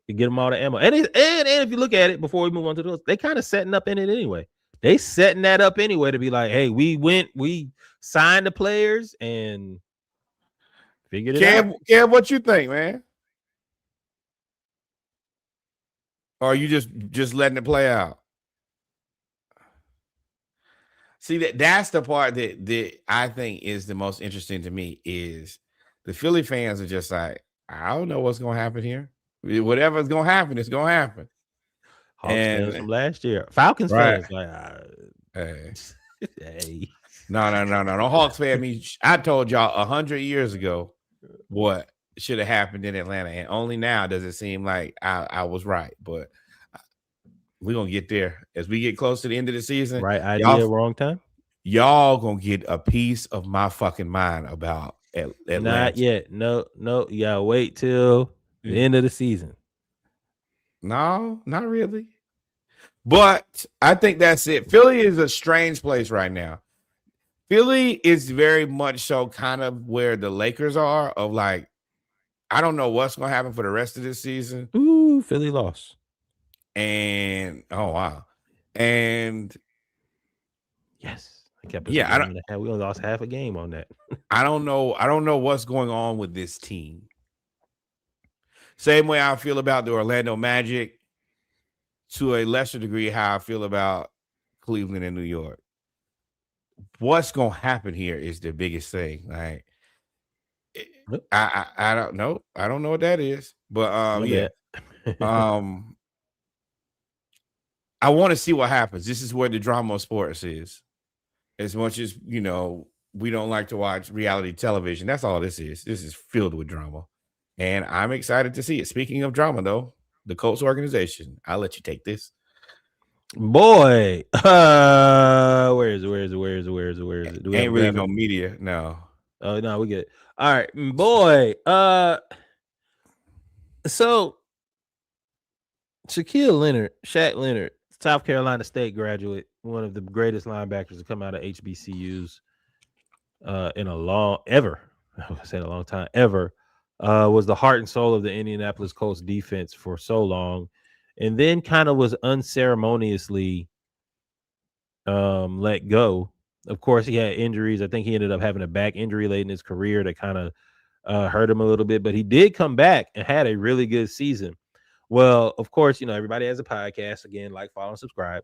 You get them all the ammo. And if you look at it before we move on to those, they kind of setting up in it anyway. They setting that up anyway to be like, hey, we signed the players and figured it out. Kev, what you think, man? Or are you just letting it play out? See, that's the part that I think is the most interesting to me is the Philly fans are just like, I don't know what's going to happen here. Whatever's going to happen, it's going to happen. Hawks fans from last year. Falcons fans, like, Hey. Hey. No. No Hawks fan me. I told y'all 100 years ago what should have happened in Atlanta, and only now does it seem like I was right. But we're gonna get there as we get close to the end of the season. Right idea, wrong time? Y'all gonna get a piece of my fucking mind about Not Atlanta. yet. No. You gotta wait till the end of the season. No, not really. But I think that's it. Philly is a strange place right now. Philly is very much so kind of where the Lakers are, of like, I don't know what's going to happen for the rest of this season. Ooh, Philly lost. And oh wow. And Yes. I kept us a yeah, game and a half. We only lost half a game on that. I don't know what's going on with this team. Same way I feel about the Orlando Magic, to a lesser degree how I feel about Cleveland and New York. What's going to happen here is the biggest thing. Like, I don't know. I don't know what that is. But yeah. I want to see what happens. This is where the drama of sports is. As much as, we don't like to watch reality television. That's all this is. This is filled with drama. And I'm excited to see it. Speaking of drama, though, the Colts organization. I'll let you take this. Boy. Where is it? Do we Ain't really no media. No. Oh, no, we get it. All right. Boy. So Shaq Leonard, South Carolina State graduate, one of the greatest linebackers to come out of HBCUs in a long time ever, was the heart and soul of the Indianapolis Colts defense for so long, and then kind of was unceremoniously let go. Of course, he had injuries. I think he ended up having a back injury late in his career that kind of hurt him a little bit, but he did come back and had a really good season. Well, of course, everybody has a podcast. Again, like, follow, and subscribe.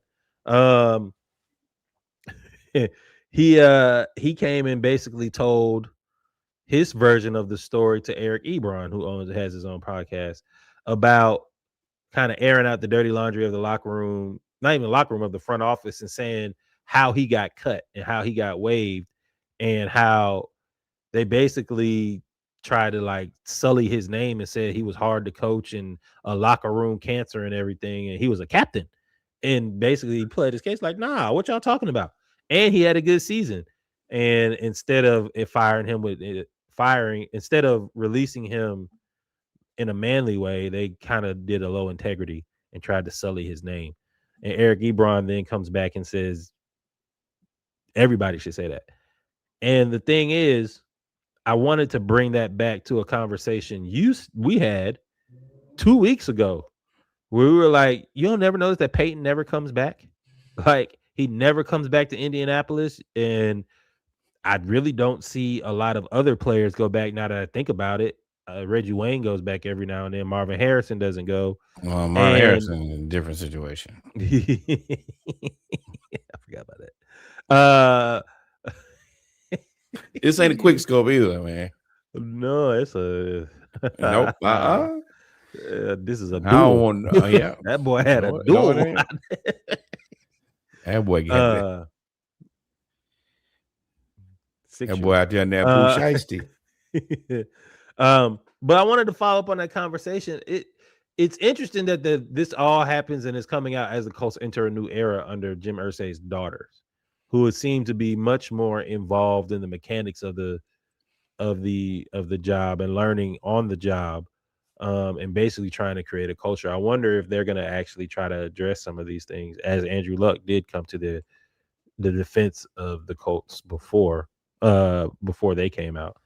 He came and basically told his version of the story to Eric Ebron, who has his own podcast, about kind of airing out the dirty laundry of the locker room, not even the locker room, of the front office, and saying how he got cut and how he got waived and how they basically tried to like sully his name and said he was hard to coach and a locker room cancer and everything. And he was a captain. And basically he played his case like, nah, what y'all talking about? And he had a good season. And instead of instead of releasing him in a manly way, they kind of did a low integrity and tried to sully his name. And Eric Ebron then comes back and says, everybody should say that. And the thing is, I wanted to bring that back to a conversation we had 2 weeks ago, where we were like, you'll never notice that Peyton never comes back. Like, he never comes back to Indianapolis. And I really don't see a lot of other players go back now that I think about it. Reggie Wayne goes back every now and then. Marvin Harrison doesn't go. Well, Marvin Harrison is a different situation. I forgot about that. This ain't a quick scope either, man. No, it's a nope. This is a duel. I don't want. Yeah, that boy had a duel. That boy got that boy out there in that Pooh Shiesty. But I wanted to follow up on that conversation. It's interesting that this all happens and is coming out as the Colts enter a new era under Jim Irsay's daughters, who would seem to be much more involved in the mechanics of the job and learning on the job, and basically trying to create a culture. I wonder if they're going to actually try to address some of these things, as Andrew Luck did come to the defense of the Colts before they came out.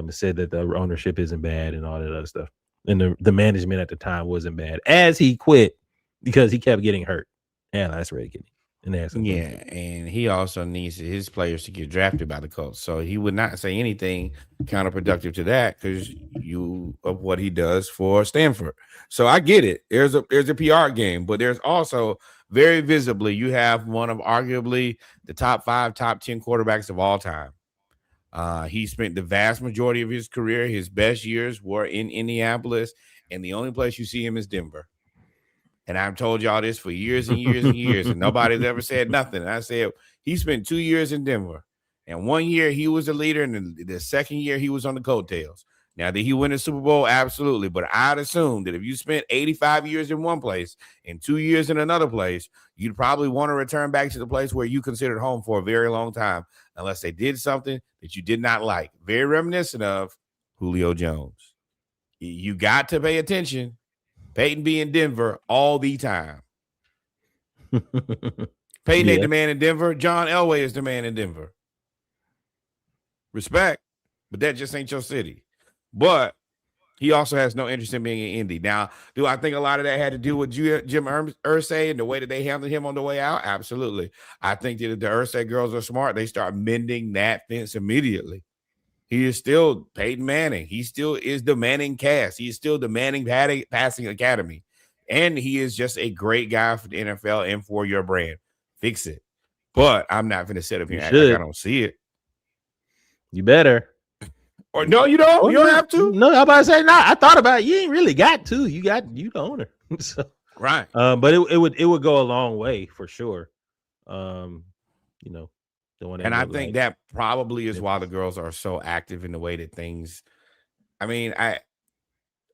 Said that the ownership isn't bad and all that other stuff, and the management at the time wasn't bad, as he quit because he kept getting hurt. And that's really getting. And he also needs his players to get drafted by the Colts, so he would not say anything counterproductive to that because of what he does for Stanford. So I get it. There's a PR game, but there's also very visibly you have one of arguably the top 5, top 10 quarterbacks of all time. He spent the vast majority of his career, his best years were in Indianapolis, and the only place you see him is Denver. And I've told y'all this for years and years and years, and nobody's ever said nothing. And I said he spent 2 years in Denver, and 1 year he was a leader, and the second year he was on the coattails. Now, did he win the Super Bowl? Absolutely. But I'd assume that if you spent 85 years in one place and 2 years in another place, you'd probably want to return back to the place where you considered home for a very long time, unless they did something that you did not like. Very reminiscent of Julio Jones. You got to pay attention. Peyton be in Denver all the time. Peyton ain't the man in Denver. John Elway is the man in Denver. Respect, but that just ain't your city. But he also has no interest in being in Indy. Now, do I think a lot of that had to do with Jim Irsay and the way that they handled him on the way out? Absolutely. I think that if the Irsay girls are smart, they start mending that fence immediately. He is still Peyton Manning. He still is the Manning cast. He is still the Manning passing academy. And he is just a great guy for the NFL and for your brand. Fix it. But I'm not going to sit up here and act like I don't see it. You better. Or no, you don't. You don't have to. No, I'm about to say, I thought about it. You ain't really got to. You the owner. So, right. But it would go a long way for sure. And I think that probably is why the girls are so active in the way that things. I mean, I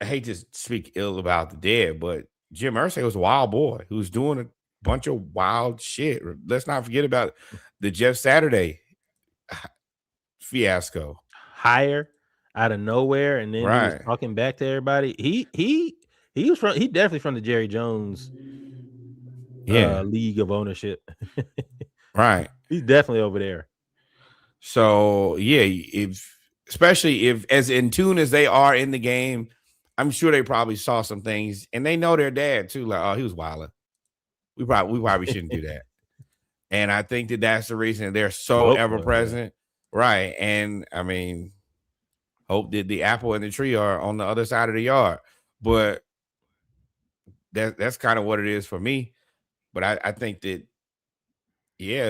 hate to speak ill about the dead, but Jim Irsay was a wild boy who was doing a bunch of wild shit. Let's not forget about the Jeff Saturday fiasco. Hire out of nowhere, and then he was talking back to everybody. He definitely from the Jerry Jones league of ownership. Right. He's definitely over there. So especially if as in tune as they are in the game, I'm sure they probably saw some things, and they know their dad too. Like, oh, he was wilding. We probably shouldn't do that. And I think that that's the reason they're so ever present. Right. And I mean, hope that the apple and the tree are on the other side of the yard. But that's kind of what it is for me. But I think that,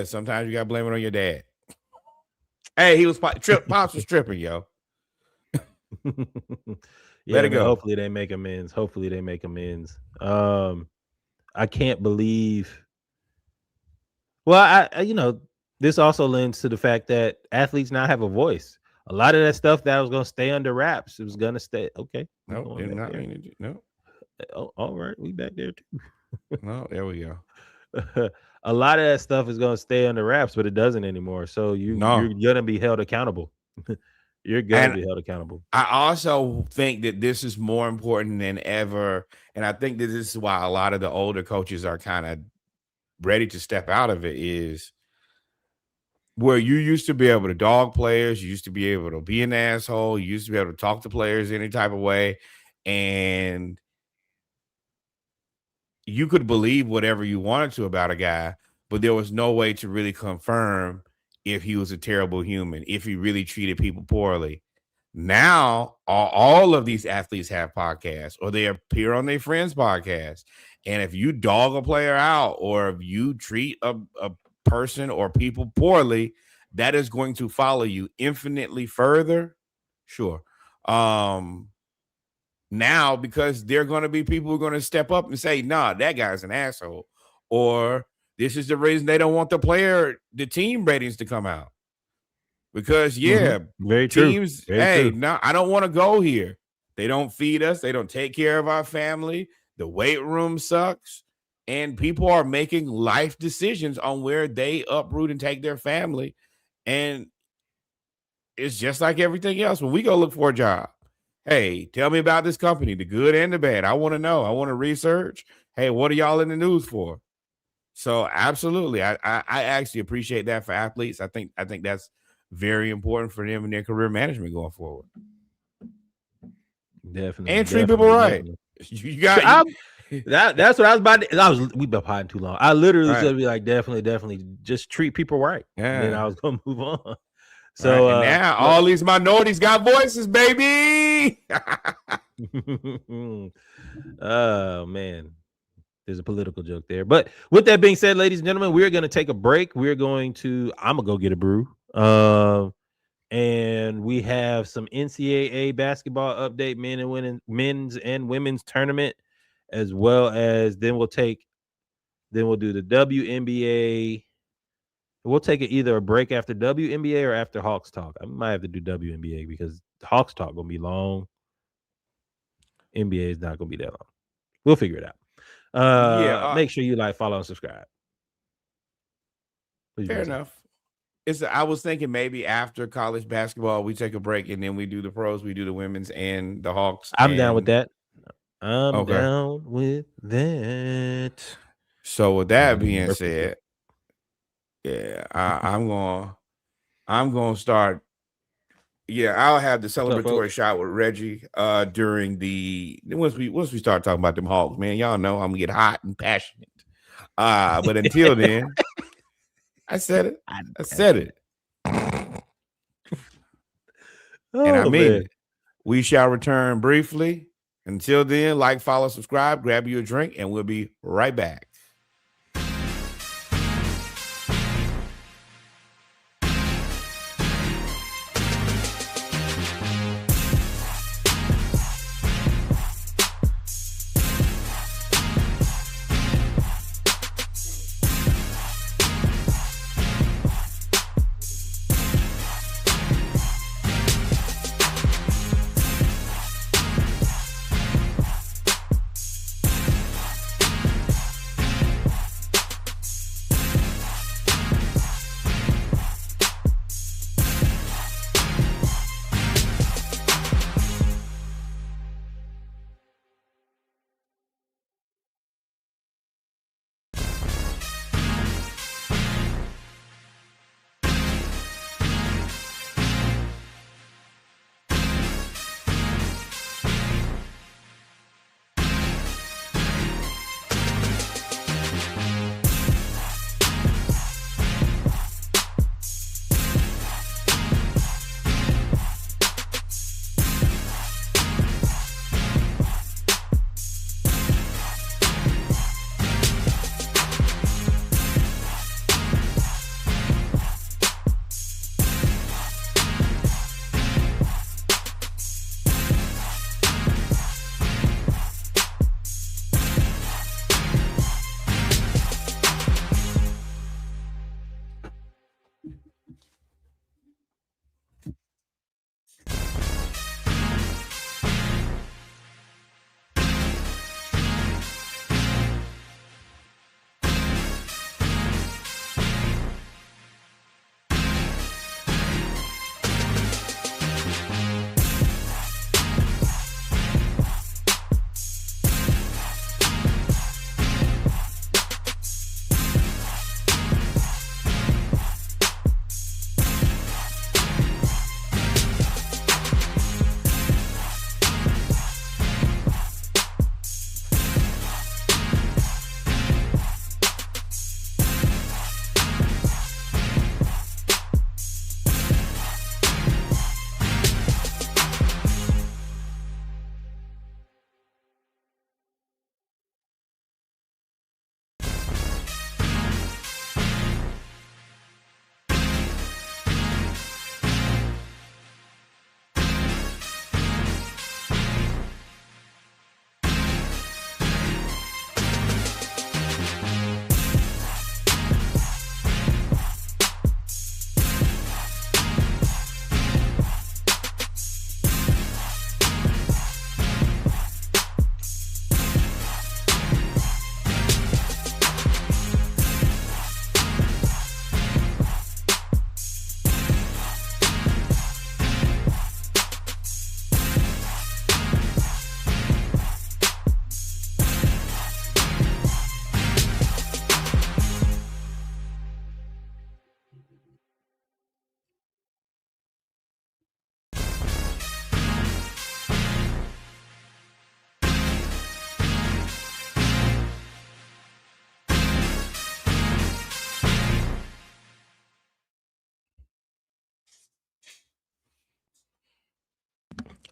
sometimes you got to blame it on your dad. Hey, he was Pops was tripping, yo. Let it go. Hopefully they make amends. I can't believe. Well, this also lends to the fact that athletes now have a voice. A lot of that stuff that was going to stay under wraps, it was going to stay. Okay. No, did not mean to. No. Oh, all right. We back there too. No, there we go. A lot of that stuff is going to stay under wraps, but it doesn't anymore. So you're going to be held accountable. You're going to be held accountable. I also think that this is more important than ever. And I think that this is why a lot of the older coaches are kind of ready to step out of it, is where you used to be able to dog players. You used to be able to be an asshole. You used to be able to talk to players any type of way. And you could believe whatever you wanted to about a guy, but there was no way to really confirm if he was a terrible human, if he really treated people poorly. Now, all of these athletes have podcasts, or they appear on their friends' podcasts. And if you dog a player out, or if you treat a person or people poorly, that is going to follow you infinitely further. Sure. Now, because there are going to be people who are going to step up and say, nah, that guy's an asshole. Or this is the reason they don't want the team ratings to come out. Because, very teams, true. Very true. No, I don't want to go here. They don't feed us. They don't take care of our family. The weight room sucks. And people are making life decisions on where they uproot and take their family. And it's just like everything else. When we go look for a job, hey, tell me about this company, the good and the bad. I want to know. I want to research. Hey, what are y'all in the news for? So absolutely. I actually appreciate that for athletes. I think that's very important for them in their career management going forward. Definitely. And treat people right. You got that's what I was about to. We've been potting too long. I literally said, be like, definitely just treat people right. Yeah. And then I was gonna move on. So now all these minorities got voices, baby. Oh man, there's a political joke there. But with that being said, ladies and gentlemen, we're gonna take a break. I'm gonna go get a brew. And we have some NCAA basketball update, men's and women's tournament, as well as then we'll do the WNBA. We'll take it either a break after WNBA or after Hawks talk. I might have to do WNBA because Hawks talk gonna be long. NBA is not gonna be that long. We'll figure it out. Yeah, Make sure you like, follow, and subscribe. fair enough. I was thinking maybe after college basketball, we take a break and then we do the pros, we do the women's and the Hawks. I'm down with that. I'm Okay. down with that. So with that being Perfect. said, yeah, I'm gonna start. Yeah, I'll have the celebratory shot with Reggie during the once we start talking about them Hawks, man. Y'all know I'm gonna get hot and passionate. But until then, I said it. I said it. And I mean it. We shall return briefly. Until then, like, follow, subscribe, grab you a drink, and we'll be right back.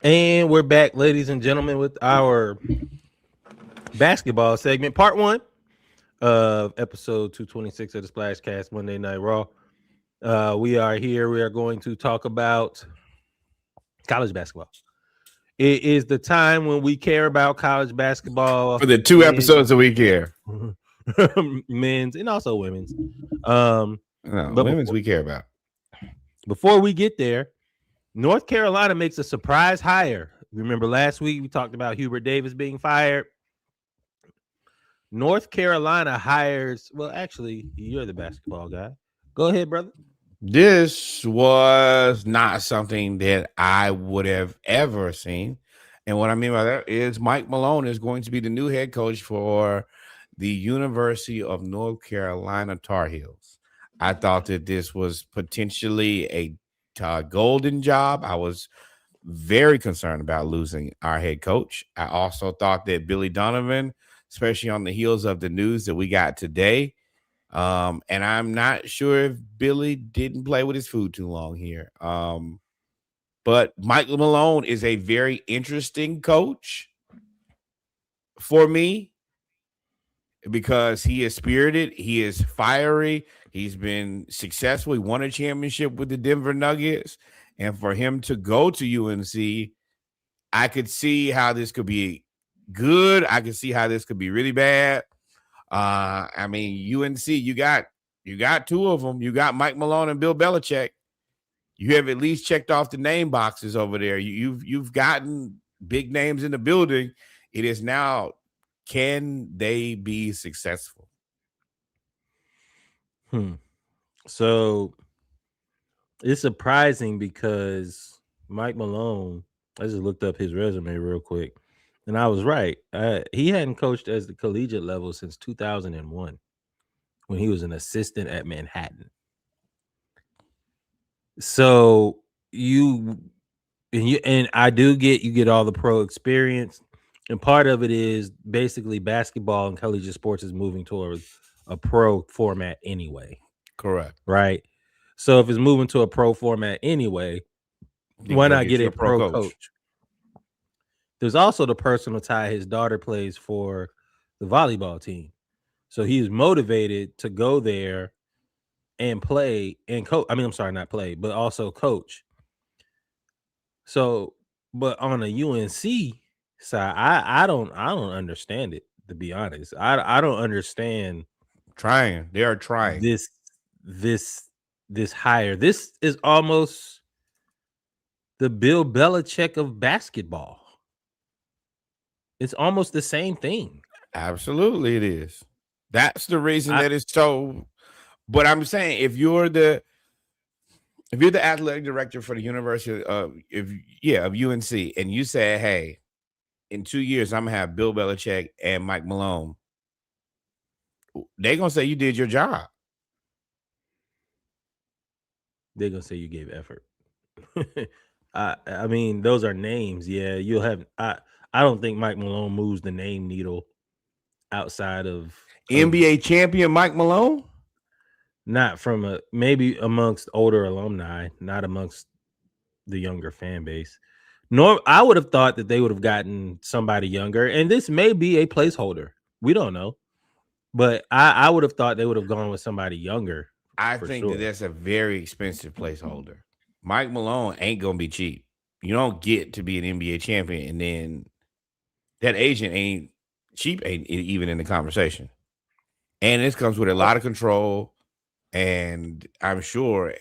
And we're back, ladies and gentlemen, with our basketball segment, part one of episode 226 of the Splashcast Monday Night Raw. We are here. We are going to talk about college basketball. It is the time when we care about college basketball, For the 2 episodes that we care. men's and also women's. Um, No, but women's we care about. before we get there, North Carolina makes a surprise hire. Remember last week we talked about Hubert Davis being fired. North Carolina hires. Well, actually, you're the basketball guy. Go ahead, brother. This was not something that I would have ever seen. And what I mean by that is Mike Malone is going to be the new head coach for the University of North Carolina Tar Heels. I thought that this was potentially a golden job. I was very concerned about losing our head coach. I also thought that Billy Donovan, especially on the heels of the news that we got today, and I'm not sure if Billy didn't play with his food too long here. But Michael Malone is a very interesting coach for me because he is spirited, he is fiery, he's been successful. He won a championship with the Denver Nuggets, and for him to go to UNC, I could see how this could be good. I could see how this could be really bad. I mean, UNC, you got two of them. You got Mike Malone and Bill Belichick. You have at least checked off the name boxes over there. You've gotten big names in the building. It is now, can they be successful? So it's surprising because Mike Malone, I just looked up his resume real quick, and I was right. He hadn't coached as the collegiate level since 2001 when he was an assistant at Manhattan. So and I do get, you get all the pro experience, and part of it is basically basketball and collegiate sports is moving towards a pro format anyway. Correct. Right. So if it's moving to a pro format anyway, why not get a pro coach? There's also the personal tie. His daughter plays for the volleyball team. So he's motivated to go there and play and coach. I mean, I'm sorry, not play, but also coach. So, but on a UNC side, I don't understand it, to be honest. I don't understand. They are trying this hire. This is almost the Bill Belichick of basketball. It's almost the same thing. Absolutely, it is. That's the reason that it's so. But I'm saying, if you're the athletic director for the University of UNC, and you say, hey, in 2 years I'm gonna have Bill Belichick and Mike Malone, they're gonna say you did your job. They're gonna say you gave effort. I mean, those are names. Yeah, you'll have. I don't think Mike Malone moves the name needle outside of NBA champion Mike Malone. Not from maybe amongst older alumni, not amongst the younger fan base. Nor I would have thought that they would have gotten somebody younger, and this may be a placeholder. We don't know, but I would have thought they would have gone with somebody younger. I think that that's a very expensive placeholder. Mike Malone ain't gonna be cheap. You don't get to be an NBA champion and then that agent ain't cheap, ain't even in the conversation. And this comes with a lot of control, and I'm sure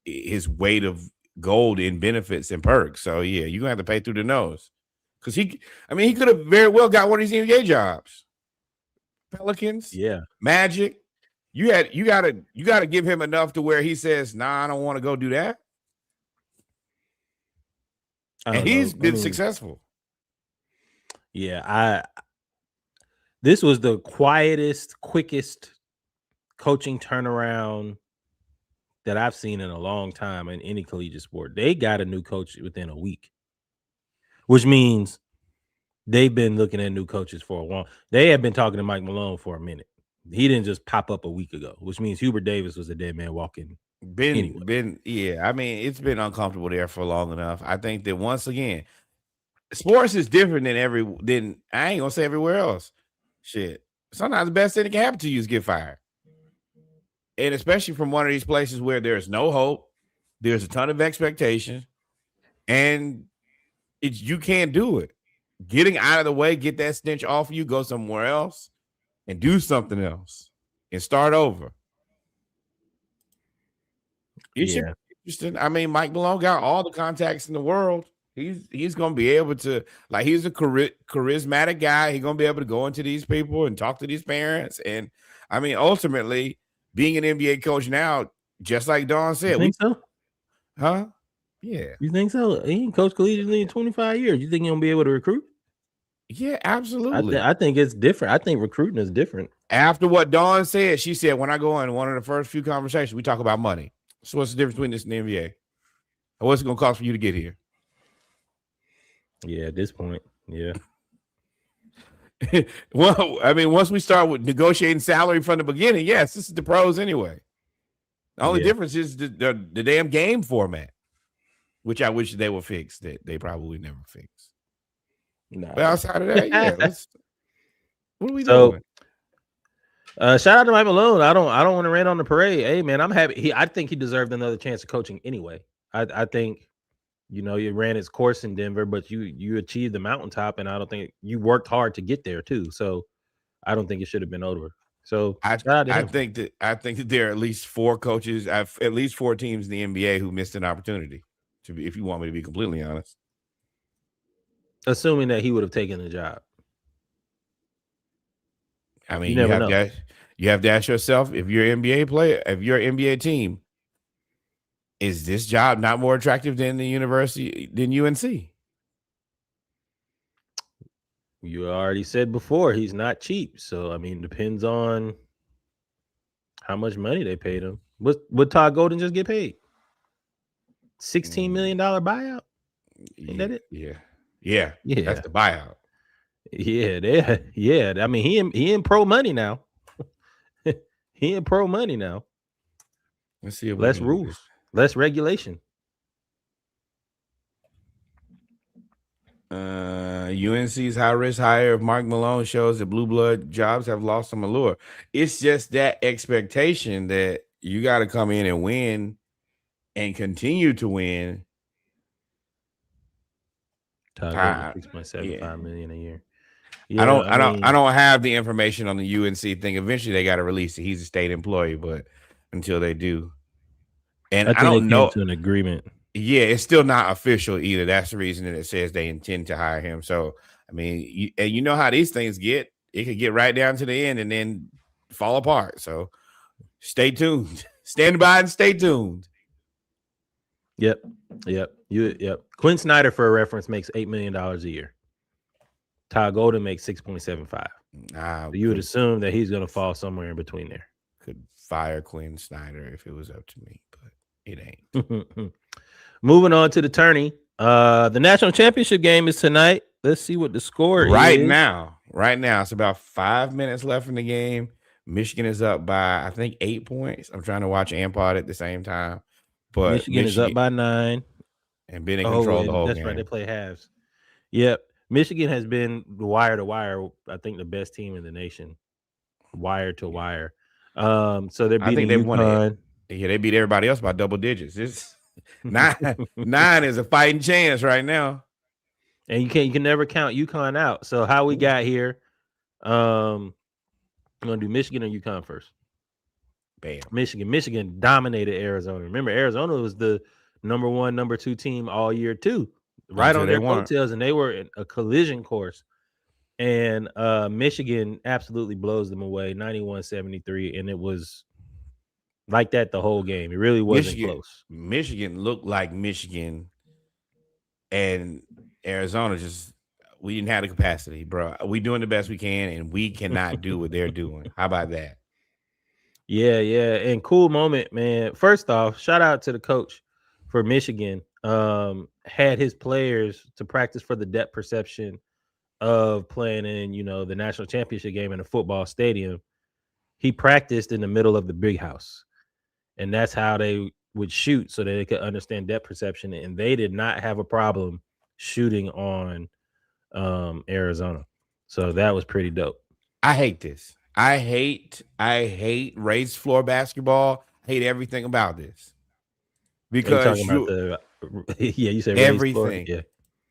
his weight of gold in benefits and perks. So yeah, you're gonna have to pay through the nose. Because he could have very well got one of these NBA jobs. Pelicans, yeah, Magic. You gotta give him enough to where he says, nah, I don't want to go do that. And he's been successful. Yeah, this was the quietest, quickest coaching turnaround that I've seen in a long time in any collegiate sport. They got a new coach within a week, which means they've been looking at new coaches for a while. They have been talking to Mike Malone for a minute. He didn't just pop up a week ago, which means Hubert Davis was a dead man walking. Yeah. I mean, it's been uncomfortable there for long enough. I think that once again, sports is different than I ain't gonna say everywhere else. Shit. Sometimes the best thing that can happen to you is get fired. And especially from one of these places where there's no hope, there's a ton of expectation, and You can't do it. Getting out of the way, get that stench off of you, go somewhere else, and do something else, and start over. It should be interesting. I mean, Mike Malone got all the contacts in the world. He's gonna be able to, like, he's a charismatic guy. He's gonna be able to go into these people and talk to these parents. And I mean, ultimately, being an NBA coach now, just like Dawn said, You think so? Huh? Yeah. You think so? He ain't coached collegiately in 25 years. You think he'll be able to recruit? Yeah, absolutely. I think it's different. I think recruiting is different. After what Dawn said, she said, when I go in one of the first few conversations, we talk about money. So what's the difference between this and the NBA? What's it gonna cost for you to get here? Yeah, at this point, yeah. Well, I mean, once we start with negotiating salary from the beginning, yes, this is the pros anyway. The only difference is the damn game format, which I wish they would fix. That they probably never fix. Nah. But outside of that, yeah, what are we doing? Shout out to Mike Malone. I don't want to rant on the parade. Hey man, I'm happy. I think he deserved another chance of coaching anyway. I think, you know, you ran its course in Denver, but you achieved the mountaintop, and I don't think you worked hard to get there too. So I don't think it should have been over. So I think that there are at least 4 coaches, at least 4 teams in the NBA who missed an opportunity. If you want me to be completely honest, assuming that he would have taken the job. I mean, you have to ask yourself, if you're an NBA player, if you're an NBA team, is this job not more attractive than the university, than UNC? You already said before he's not cheap. So I mean, depends on how much money they paid him. What Todd Golden just get paid? $16 million buyout? Ain't that it? Yeah. That's the buyout. Yeah. I mean, he in pro money now. He in pro money now. Let's see. Less rules, less regulation. UNC's high risk hire of Mark Malone shows that blue blood jobs have lost some allure. It's just that expectation that you got to come in and win and continue to win. $6.75 million a year. Yeah, I don't have the information on the UNC thing. Eventually they got to release it. He's a state employee, but until they do, and I don't know to an agreement. Yeah, it's still not official either. That's the reason that it says they intend to hire him. So, I mean, you know how these things get. It could get right down to the end and then fall apart. So, stay tuned. Stand by and stay tuned. Yep. Quinn Snyder, for a reference, makes $8 million a year. Todd Golden makes 6.75. You would assume that he's going to fall somewhere in between there. Could fire Quinn Snyder if it was up to me, but it ain't. Moving on to the tourney. The national championship game is tonight. Let's see what the score is. Right now, it's about 5 minutes left in the game. Michigan is up by, I think, 8 points. I'm trying to watch Ampod at the same time. But Michigan is up by 9. And been in control the whole game. That's right. They play halves. Yep. Michigan has been wire to wire, I think, the best team in the nation. Wire to wire. So they're beating UConn. They beat everybody else by double digits. It's 9 is a fighting chance right now. And you can never count UConn out. So how we got here, I'm gonna do Michigan or UConn first. Bam. Michigan dominated Arizona. Remember, Arizona was the number 1, number 2 team all year too, right on their coattails, and they were in a collision course. And Michigan absolutely blows them away, 91-73, and it was like that the whole game. It really wasn't close. Michigan looked like Michigan, and Arizona we didn't have the capacity, bro. We doing the best we can, and we cannot do what they're doing. How about that? Yeah, and cool moment, man. First off, shout out to the coach for Michigan. Had his players to practice for the depth perception of playing in, the national championship game in a football stadium. He practiced in the middle of the big house, and that's how they would shoot so that they could understand depth perception. And they did not have a problem shooting on Arizona. So that was pretty dope. I hate this. I hate raised floor basketball. I hate everything about this. Because you said everything. Yeah.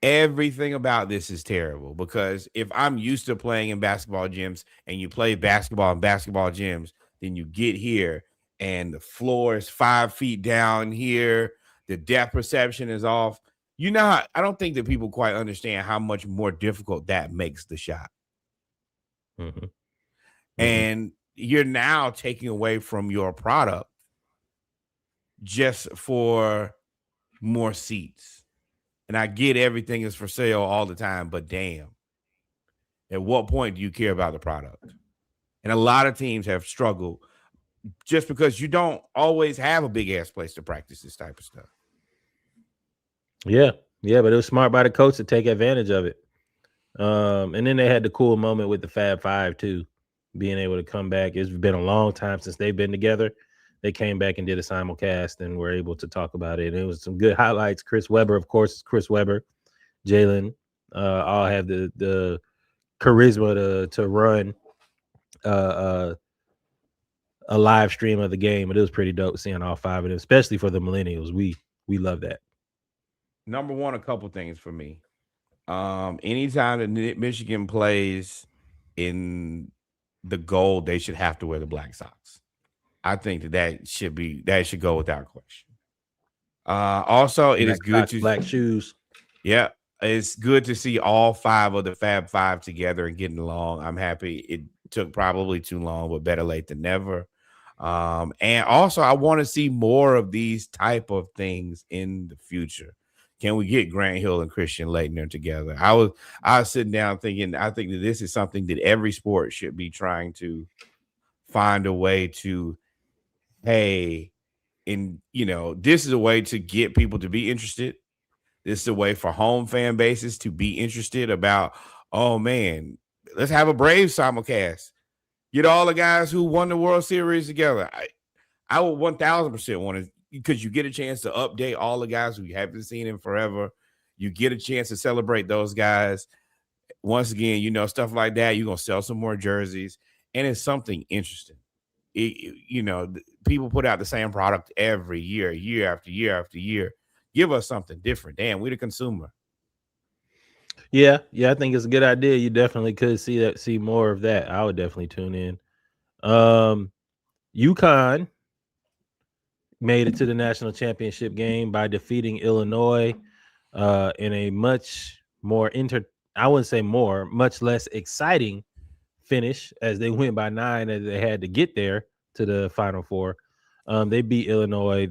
Everything about this is terrible because if I'm used to playing in basketball gyms and you play basketball in basketball gyms, then you get here and the floor is 5 feet down here, the depth perception is off. I don't think that people quite understand how much more difficult that makes the shot. Mm-hmm. Mm-hmm. And you're now taking away from your product just for more seats. And I get everything is for sale all the time, but damn, at what point do you care about the product? And a lot of teams have struggled just because you don't always have a big ass place to practice this type of stuff. Yeah, yeah, but it was smart by the coach to take advantage of it. And then they had the cool moment with the Fab Five too, being able to come back. It's been a long time since they've been together. They came back and did a simulcast and were able to talk about it. And it was some good highlights. Chris Webber, of course, Chris Webber, Jalen, all have the charisma to run uh, uh, a live stream of the game. But it was pretty dope seeing all five of them, especially for the millennials. We love that. Number one, a couple things for me. Anytime that Michigan plays in the gold, they should have to wear the black socks. I think that should go without question. Also, it Black is good socks, to black shoes. yeah, it's good to see all five of the Fab Five together and getting along. I'm happy. It took probably too long, but better late than never. And also, I want to see more of these type of things in the future. Can we get Grant Hill and Christian Laettner together? I was sitting down thinking. I think that this is something that every sport should be trying to find a way to. Hey, and this is a way to get people to be interested. This is a way for home fan bases to be interested about, oh man, let's have a Braves simulcast. Get all the guys who won the World Series together. I would 1000% want to, because you get a chance to update all the guys who you haven't seen in forever. You get a chance to celebrate those guys. Once again, stuff like that. You're gonna sell some more jerseys, and it's something interesting. People put out the same product every year, year after year after year. Give us something different. Damn, we the consumer. Yeah, I think it's a good idea. You definitely could see more of that. I would definitely tune in. UConn made it to the national championship game by defeating Illinois in a much more I wouldn't say more, much less exciting finish, as they went by 9 as they had to get there to the Final Four. They beat Illinois.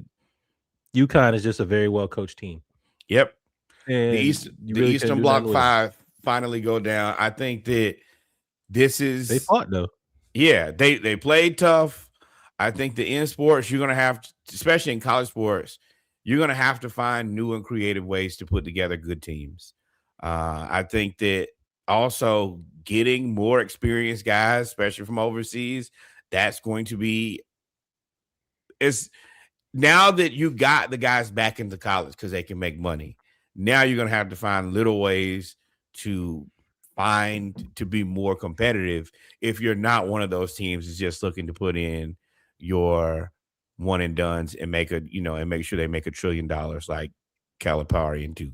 UConn is just a very well coached team. Yep. And the Eastern Bloc 5 finally go down. I think that they fought though. Yeah, they played tough. I think that in sports, you're gonna have to, especially in college sports, you're gonna have to find new and creative ways to put together good teams. I think that also getting more experienced guys, especially from overseas, that's going to be now that you got the guys back into college because they can make money. Now you're going to have to find little ways to be more competitive if you're not one of those teams that's just looking to put in your one and dones and make sure they make $1 trillion like Calipari and Duke.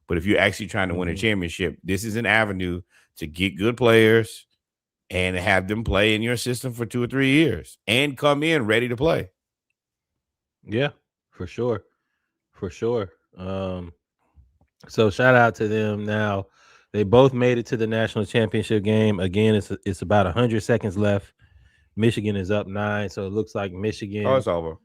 But if you're actually trying to win a championship, this is an avenue to get good players and have them play in your system for 2 or 3 years and come in ready to play. Yeah, for sure. For sure. So shout out to them. Now they both made it to the national championship game. Again, it's about 100 seconds left. Michigan is up 9, so it looks like Michigan it's over.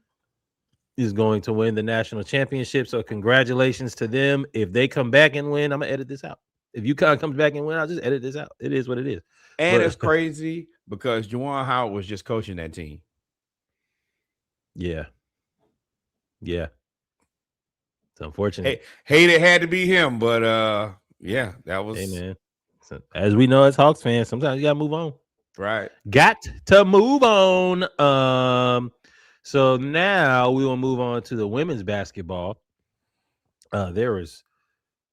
Is going to win the national championship. So congratulations to them. If they come back and win, I'm gonna edit this out. If UConn comes back and win, I'll just edit this out. It is what it is. And it's crazy because Juwan Howard was just coaching that team. Yeah. It's unfortunate. Hate it had to be him, but yeah, that was. Hey man, so, as we know as Hawks fans, sometimes you gotta move on. Right. Got to move on. So now we will move on to the women's basketball. There was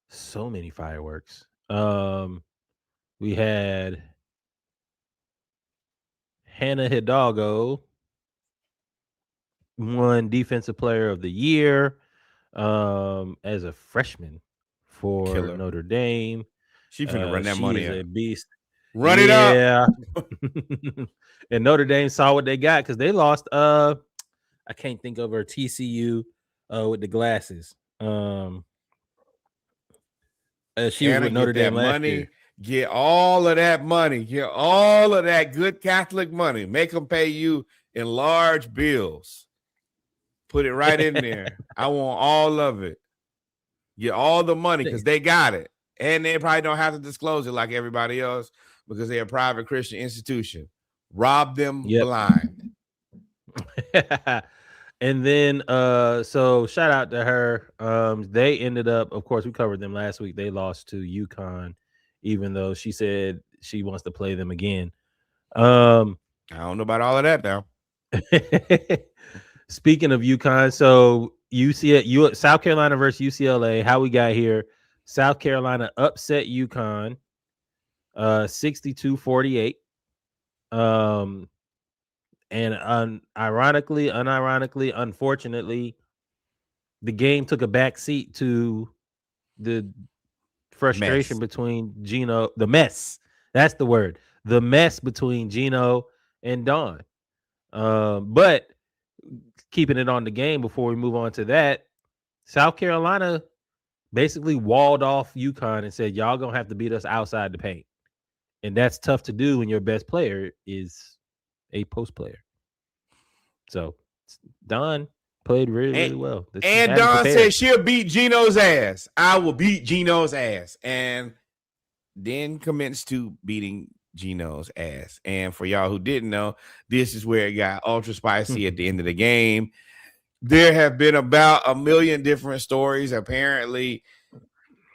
so many fireworks. We had Hannah Hidalgo won Defensive Player of the Year as a freshman for Killer. Notre Dame. She finna run that She money is a up. beast. Run it up. Yeah. And Notre Dame saw what they got because they lost. I can't think of her, TCU with the glasses. She was Anna, with Notre get that Dame last year. money. Get all of that money. Get all of that good Catholic money. Make them pay you in large bills. Put it right in there. I want all of it. Get all the money because they got it. And they probably don't have to disclose it like everybody else because they're a private Christian institution. Rob them blind. And then so shout out to her. They ended up, of course, we covered them last week. They lost to UConn, even though she said she wants to play them again. I don't know about all of that now. Speaking of UConn, so South Carolina versus UCLA, how we got here. South Carolina upset UConn 62-48. And unironically, unfortunately, the game took a back seat to the frustration between Gino, the mess. That's the word. The mess between Gino and Dawn. But keeping it on the game before we move on to that, South Carolina basically walled off UConn and said, y'all gonna have to beat us outside the paint. And that's tough to do when your best player is a post player. So Dawn played really well. And Dawn said she'll beat Gino's ass. I will beat Gino's ass. And then commenced to beating Gino's ass. And for y'all who didn't know, this is where it got ultra spicy at the end of the game. There have been about a million different stories. Apparently,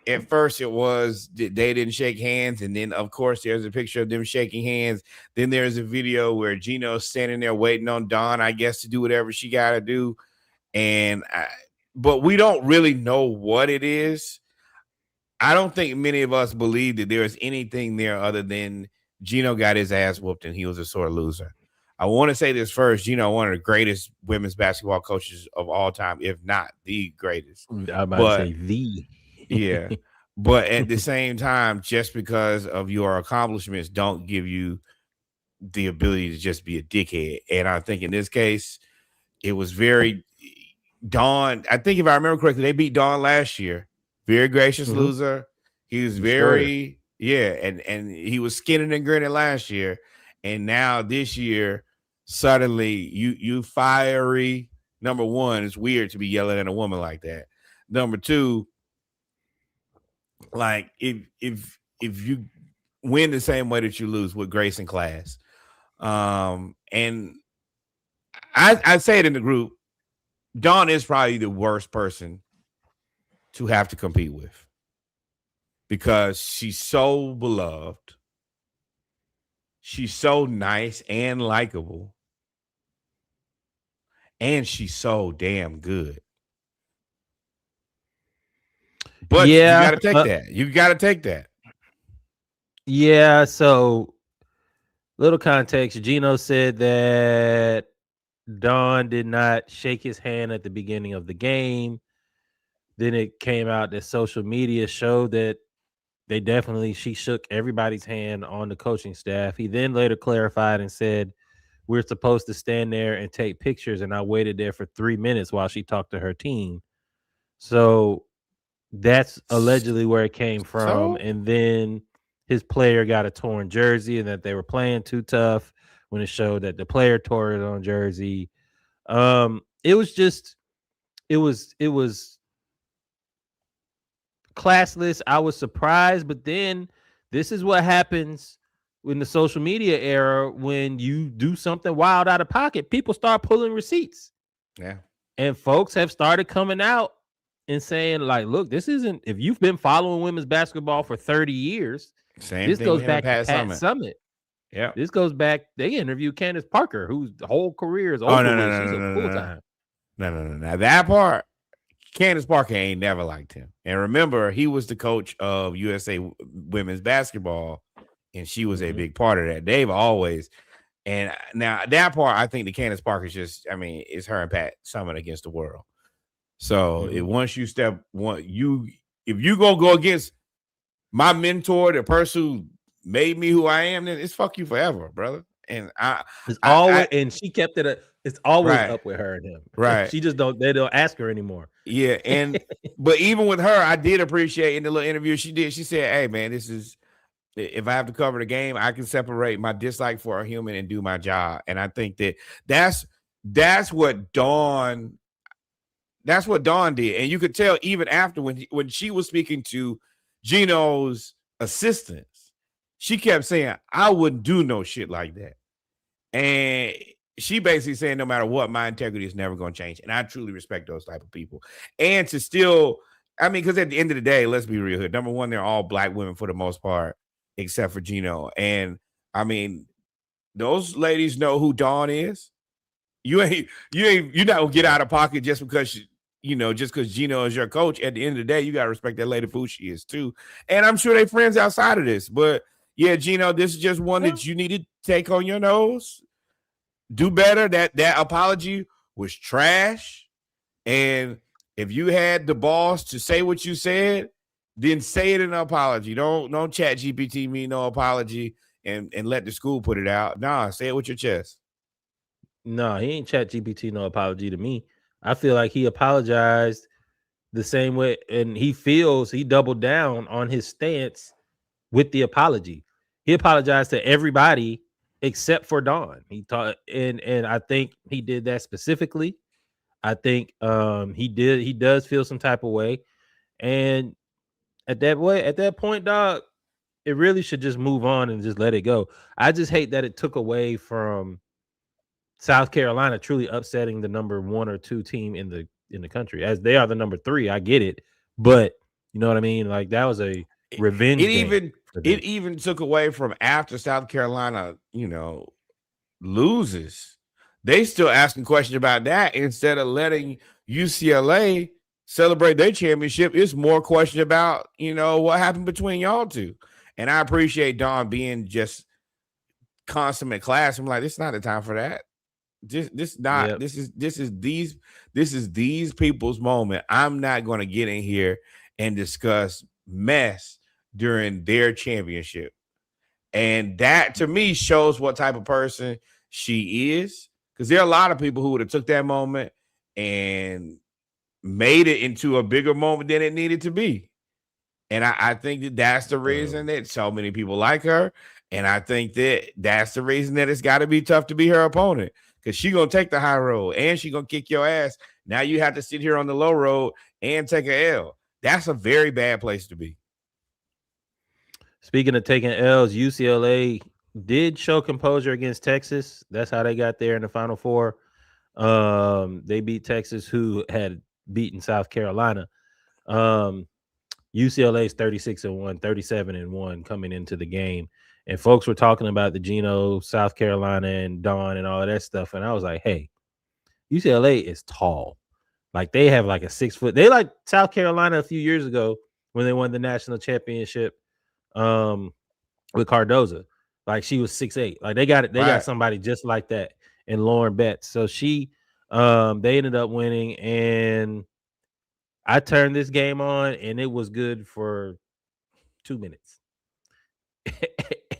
at first it was they didn't shake hands. And then, of course, there's a picture of them shaking hands. Then there's a video where Gino's standing there waiting on Dawn, I guess, to do whatever she got to do. But we don't really know what it is. I don't think many of us believe that there is anything there other than Gino got his ass whooped and he was a sore loser. I want to say this first. Gino, one of the greatest women's basketball coaches of all time, if not the greatest. I'm about to say the. Yeah. But at the same time, just because of your accomplishments don't give you the ability to just be a dickhead. And I think in this case, it was very Dawn. I think if I remember correctly, they beat Dawn last year. Very gracious loser. He was very, and he was skinning and grinning last year. And now this year, suddenly you fiery. Number one, it's weird to be yelling at a woman like that. Number two, like if you win the same way that you lose with grace and class. And I say it in the group, Dawn is probably the worst person to have to compete with because she's so beloved. She's so nice and likable. And she's so damn good. But you got to take that. You got to take that. Yeah, so little context. Gino said that Dawn did not shake his hand at the beginning of the game. Then it came out that social media showed that she shook everybody's hand on the coaching staff. He then later clarified and said, we're supposed to stand there and take pictures, and I waited there for 3 minutes while she talked to her team. So that's allegedly where it came from. And then his player got a torn jersey and that they were playing too tough when it showed that the player tore his own jersey. It was classless. I was surprised, but then this is what happens in the social media era when you do something wild out of pocket. People start pulling receipts. Yeah. And folks have started coming out and saying, like, look, this isn't, if you've been following women's basketball for 30 years, this goes back to Pat Summit. Yeah. This goes back, they interviewed Candace Parker, whose whole career is over with. She's a full-time. No. That part, Candace Parker ain't never liked him. And remember, he was the coach of USA women's basketball, and she was a big part of that. They've always, and now that part, I think the Candace Parker is just, it's her and Pat Summit against the world. So once you if you gonna go against my mentor, the person who made me who I am, then it's fuck you forever, brother. And It's always, I and she kept it. It's always right, up with her and him. right, She just don't. They don't ask her anymore. yeah. And but even with her, I did appreciate in the little interview she did. She said, "Hey, man, this is if I have to cover the game, I can separate my dislike for a human and do my job." And I think that that's what Dawn did. And you could tell even after when she was speaking to Gino's assistants, she kept saying, "I wouldn't do no shit like that." And she basically saying, no matter what, my integrity is never going to change. And I truly respect those type of people. And to still, I mean, because at the end of the day, let's be real here. Number one, they're all black women for the most part, except for Gino. And I mean, those ladies know who Dawn is. You're not gonna get out of pocket just because just because Gino is your coach. At the end of the day, you gotta respect that lady for who she is too. And I'm sure they're friends outside of this, but yeah, Gino, this is just one that you need to take on your nose. Do better. That apology was trash. And if you had the balls to say what you said, then say it in an apology. Don't chat GPT me no apology and let the school put it out. Nah, say it with your chest. No, he ain't chat GPT no apology to me. I feel like he apologized the same way, and he feels he doubled down on his stance with the apology. He apologized to everybody except for Dawn. He taught, and I think he did that specifically. I think he does feel some type of way. And at that point, dog, it really should just move on and just let it go. I just hate that it took away from South Carolina truly upsetting the number 1 or 2 team in the country, as they are the number 3. I get it, but you know what I mean? Like, that was a revenge game. It even took away from after South Carolina, loses. They still asking questions about that instead of letting UCLA celebrate their championship. It's more question about, what happened between y'all two. And I appreciate Dawn being just consummate class. I'm like, this is not the time for that. This is these people's moment. I'm not going to get in here and discuss mess during their championship. And that to me shows what type of person she is. Because there are a lot of people who would have took that moment and made it into a bigger moment than it needed to be. And I think that's the reason that so many people like her. And I think that's the reason that it's got to be tough to be her opponent. Because she's going to take the high road and she's going to kick your ass. Now you have to sit here on the low road and take an L. That's a very bad place to be. Speaking of taking L's, UCLA did show composure against Texas. That's how they got there in the Final Four. They beat Texas, who had beaten South Carolina. UCLA's 36-1, 37-1 coming into the game. And folks were talking about the Gino, South Carolina, and Dawn and all of that stuff. And I was like, hey, UCLA is tall. Like, they have like a 6 foot. They like South Carolina a few years ago when they won the national championship with Cardoza. Like, she was 6'8". Like, they got it. They got somebody just like that in Lauren Betts. So they ended up winning. And I turned this game on and it was good for 2 minutes.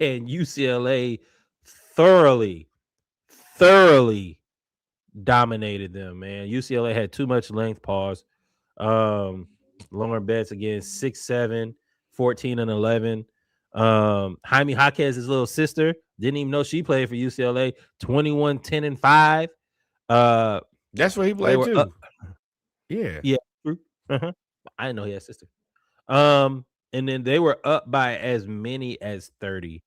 And UCLA thoroughly dominated them, man. UCLA had too much length. Pause. Lauren Betts again, 6'7", 14-11. Jaime Jaquez's little sister, didn't even know she played for UCLA, 21, 10-5. That's where he played too. Yeah. Uh-huh. I didn't know he had a sister. And then they were up by as many as 30.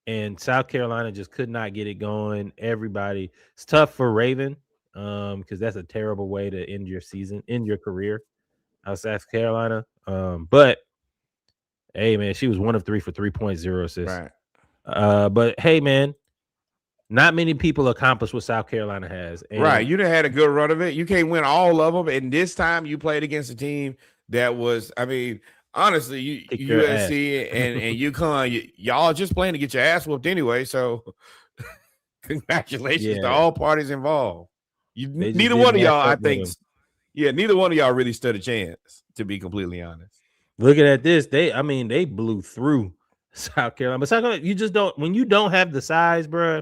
And South Carolina just could not get it going. Everybody, it's tough for Raven, because that's a terrible way to end your season, end your career out of South Carolina. But hey, man, she was 1 of 3 for 3.0 assists. Right. But hey, man, not many people accomplished what South Carolina has. And right. You done had a good run of it. You can't win all of them. And this time you played against a team that was, I mean, honestly, USC and UConn, y'all just playing to get your ass whooped anyway. So congratulations to all parties involved. Neither one of y'all, I think, neither one of y'all really stood a chance, to be completely honest. Looking at this, they blew through South Carolina. But South Carolina, you just don't. When you don't have the size, bro,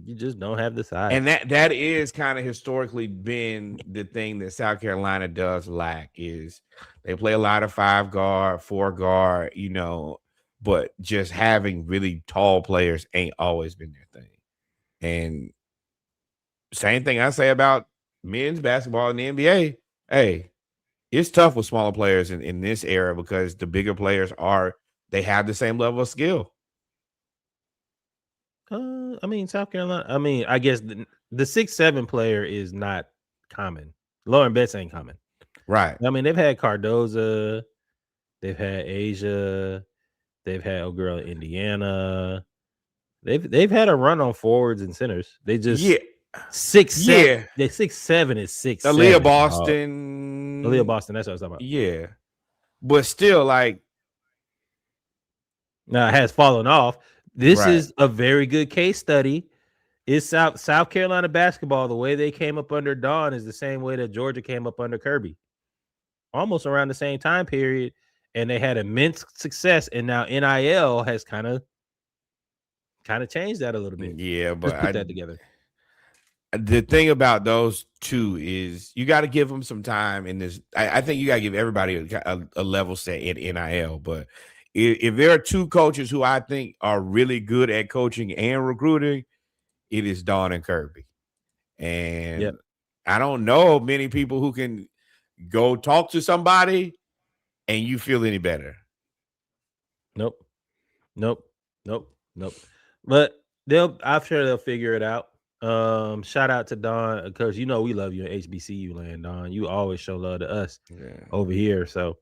you just don't have the size. And that is kind of historically been the thing that South Carolina does lack is they play a lot of 5 guard, 4 guard, but just having really tall players ain't always been their thing. And same thing I say about men's basketball in the NBA. Hey, it's tough with smaller players in this era because the bigger players they have the same level of skill. South Carolina. I guess the 6'7" player is not common. Lauren Betts ain't common, right? They've had Cardoza, they've had Asia, they've had a girl in Indiana. They've had a run on forwards and centers. They just 6'7". Yeah, they 6'7" is 6'7". Aaliyah Boston. Aaliyah Boston. That's what I was talking about. Yeah, but still, like, now it has fallen off. This is a very good case study. Is South Carolina basketball, the way they came up under Dawn is the same way that Georgia came up under Kirby. Almost around the same time period, and they had immense success, and now NIL has kind of changed that a little bit. Yeah, but let's put that together. The thing about those two is you got to give them some time in this. I think you got to give everybody a level set in NIL, but if there are two coaches who I think are really good at coaching and recruiting, it is Dawn and Kirby. And I don't know many people who can go talk to somebody and you feel any better. Nope. But I'm sure they'll figure it out. Shout out to Dawn, because we love you in HBCU land, Dawn. You always show love to us over here. So,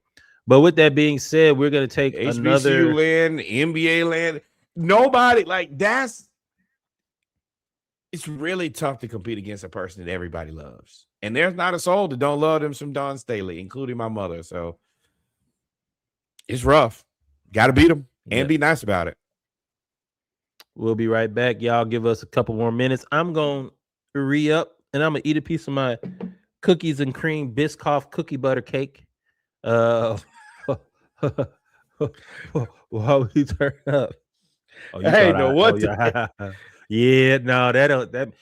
but with that being said, we're gonna take another HBCU land, NBA land. Nobody it's really tough to compete against a person that everybody loves. And there's not a soul that don't love them some Dawn Staley, including my mother. So it's rough. Got to beat them and be nice about it. We'll be right back. Y'all give us a couple more minutes. I'm going to re-up, and I'm going to eat a piece of my cookies and cream Biscoff cookie butter cake. While we turn up. Hey, no, what? Yeah, no, that don't. That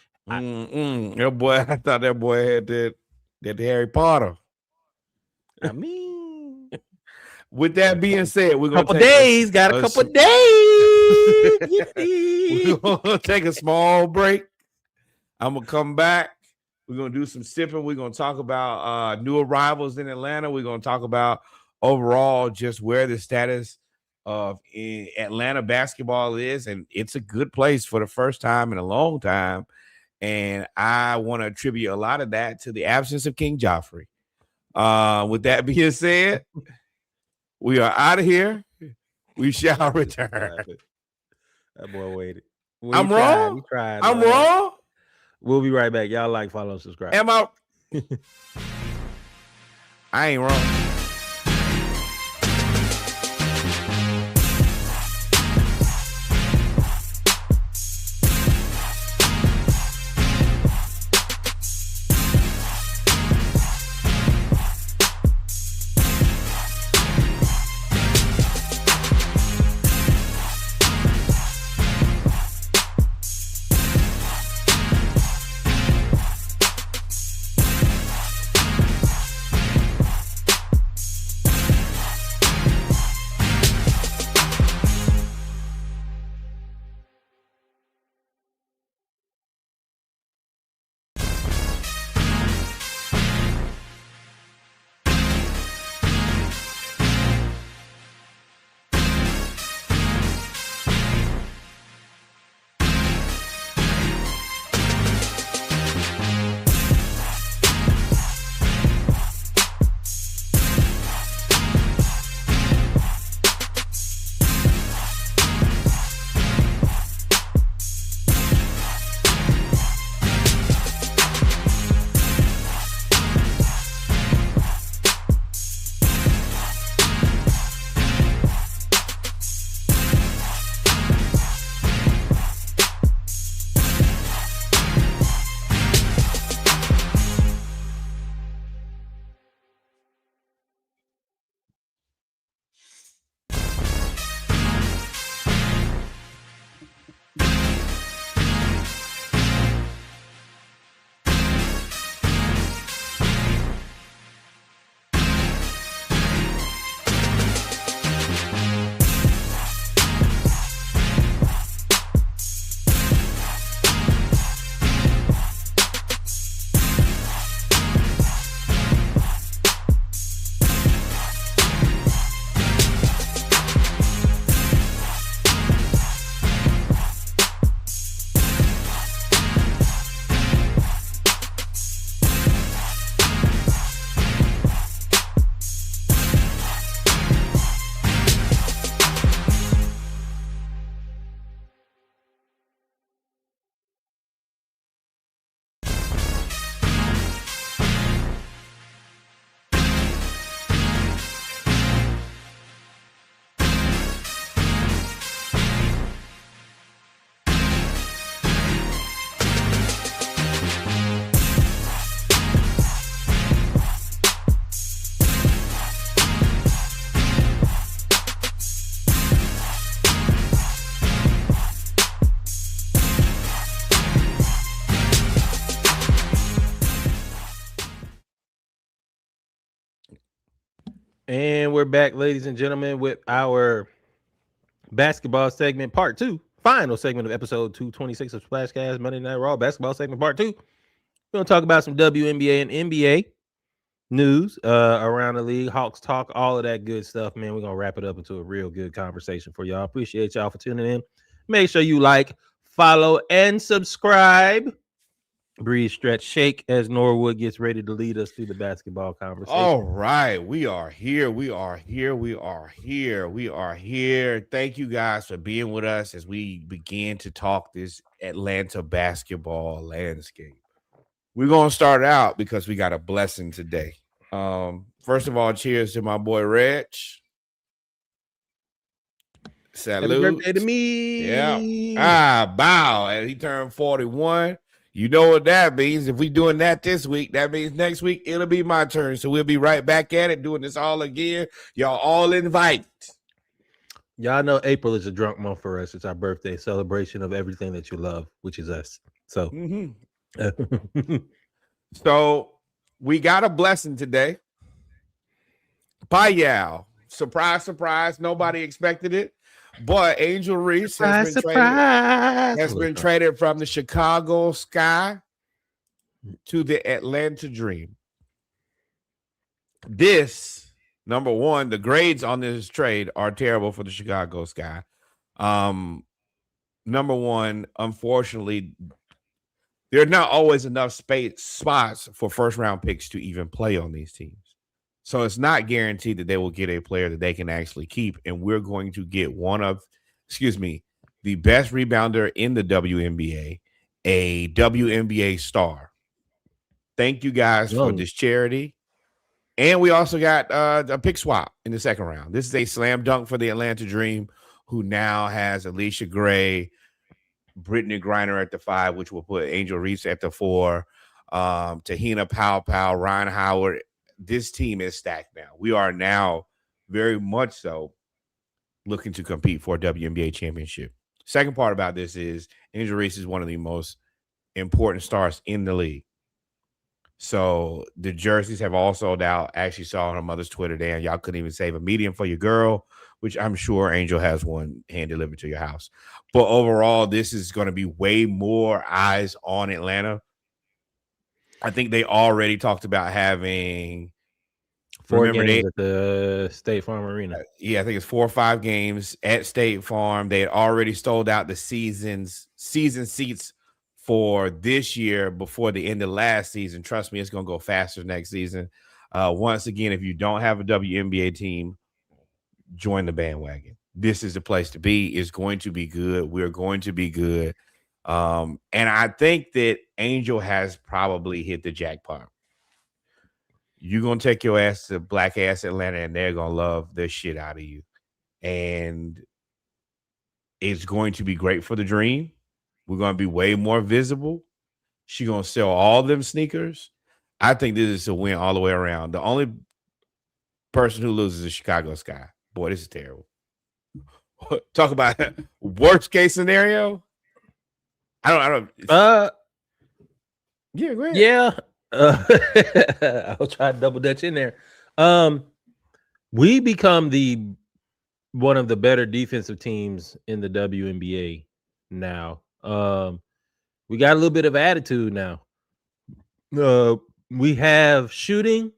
boy, I thought that boy had that Harry Potter. With that being said, we're gonna got a couple days. We're gonna take a small break. I'm gonna come back. We're gonna do some sipping. We're gonna talk about new arrivals in Atlanta. We're gonna talk about overall just where the status of Atlanta basketball is, and it's a good place for the first time in a long time. And I want to attribute a lot of that to the absence of King Joffrey. With that being said, we are out of here. We shall return. That boy waited. I'm wrong. He tried. I'm wrong. We'll be right back. Y'all like, follow, subscribe. Am I? I ain't wrong. And we're back, ladies and gentlemen, with our basketball segment part two, final segment of episode 226 of Splashcast Monday Night Raw basketball segment part two. We're going to talk about some WNBA and NBA news around the league, Hawks talk, all of that good stuff, man. We're going to wrap it up into a real good conversation for y'all. Appreciate y'all for tuning in. Make sure you like, follow, and subscribe. Breathe, stretch, shake as Norwood gets ready to lead us through the basketball conversation. All right, we are here. We are here. We are here. We are here. Thank you guys for being with us as we begin to talk this Atlanta basketball landscape. We're gonna start out because we got a blessing today. First of all, cheers to my boy Reg. Salute. Happy birthday to me. Yeah. Bow. And he turned 41. You know what that means. If we doing that this week, that means next week it'll be my turn. So we'll be right back at it, doing this all again. Y'all all invite. Y'all know April is a drunk month for us. It's our birthday celebration of everything that you love, which is us. So, so we got a blessing today. Payal. Surprise, surprise. Nobody expected it. But Angel Reese has been traded from the Chicago Sky to the Atlanta Dream. This, number one, the grades on this trade are terrible for the Chicago Sky. Number one, unfortunately, there are not always enough spots for first-round picks to even play on these teams. So it's not guaranteed that they will get a player that they can actually keep. And we're going to get the best rebounder in the WNBA, a WNBA star. Thank you guys for this charity. And we also got a pick swap in the second round. This is a slam dunk for the Atlanta Dream, who now has Alicia Gray, Brittany Griner at the 5, which will put Angel Reese at the 4, Tahina Powell, Ryan Howard. This team is stacked now. We are now very much so looking to compete for a WNBA championship. Second part about this is Angel Reese is one of the most important stars in the league. So the jerseys have all sold out. I actually saw on her mother's Twitter today, and y'all couldn't even save a medium for your girl, which I'm sure Angel has one hand delivered to your house. But overall, this is going to be way more eyes on Atlanta. I think they already talked about having 4 games at the State Farm Arena. Yeah, I think it's 4 or 5 games at State Farm. They had already sold out the season seats for this year before the end of last season. Trust me, it's going to go faster next season. Once again, if you don't have a WNBA team, join the bandwagon. This is the place to be. It's going to be good. We're going to be good. And I think that Angel has probably hit the jackpot. You're going to take your ass to black ass Atlanta, and they're going to love the shit out of you. And it's going to be great for the Dream. We're going to be way more visible. She's going to sell all them sneakers. I think this is a win all the way around. The only person who loses is Chicago Sky. Boy, this is terrible. Talk about worst case scenario. I don't. Yeah, go ahead. Yeah. I'll try to double dutch in there. We become one of the better defensive teams in the WNBA now. We got a little bit of attitude now. We have shooting,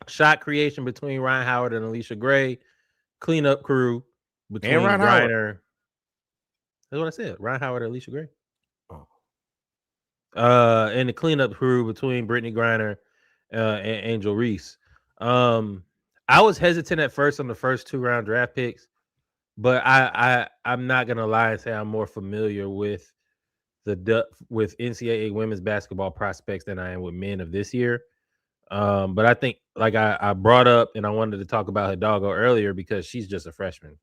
shot creation between Ryan Howard and Alicia Gray, cleanup crew between Griner. That's what I said. Ryan Howard and Alicia Gray. And the cleanup crew between Brittany Griner and Angel Reese. I was hesitant at first on the first 2-round draft picks, but I'm not gonna lie and say I'm more familiar with with NCAA women's basketball prospects than I am with men of this year. But I think, like I brought up, and I wanted to talk about Hidalgo earlier because she's just a freshman.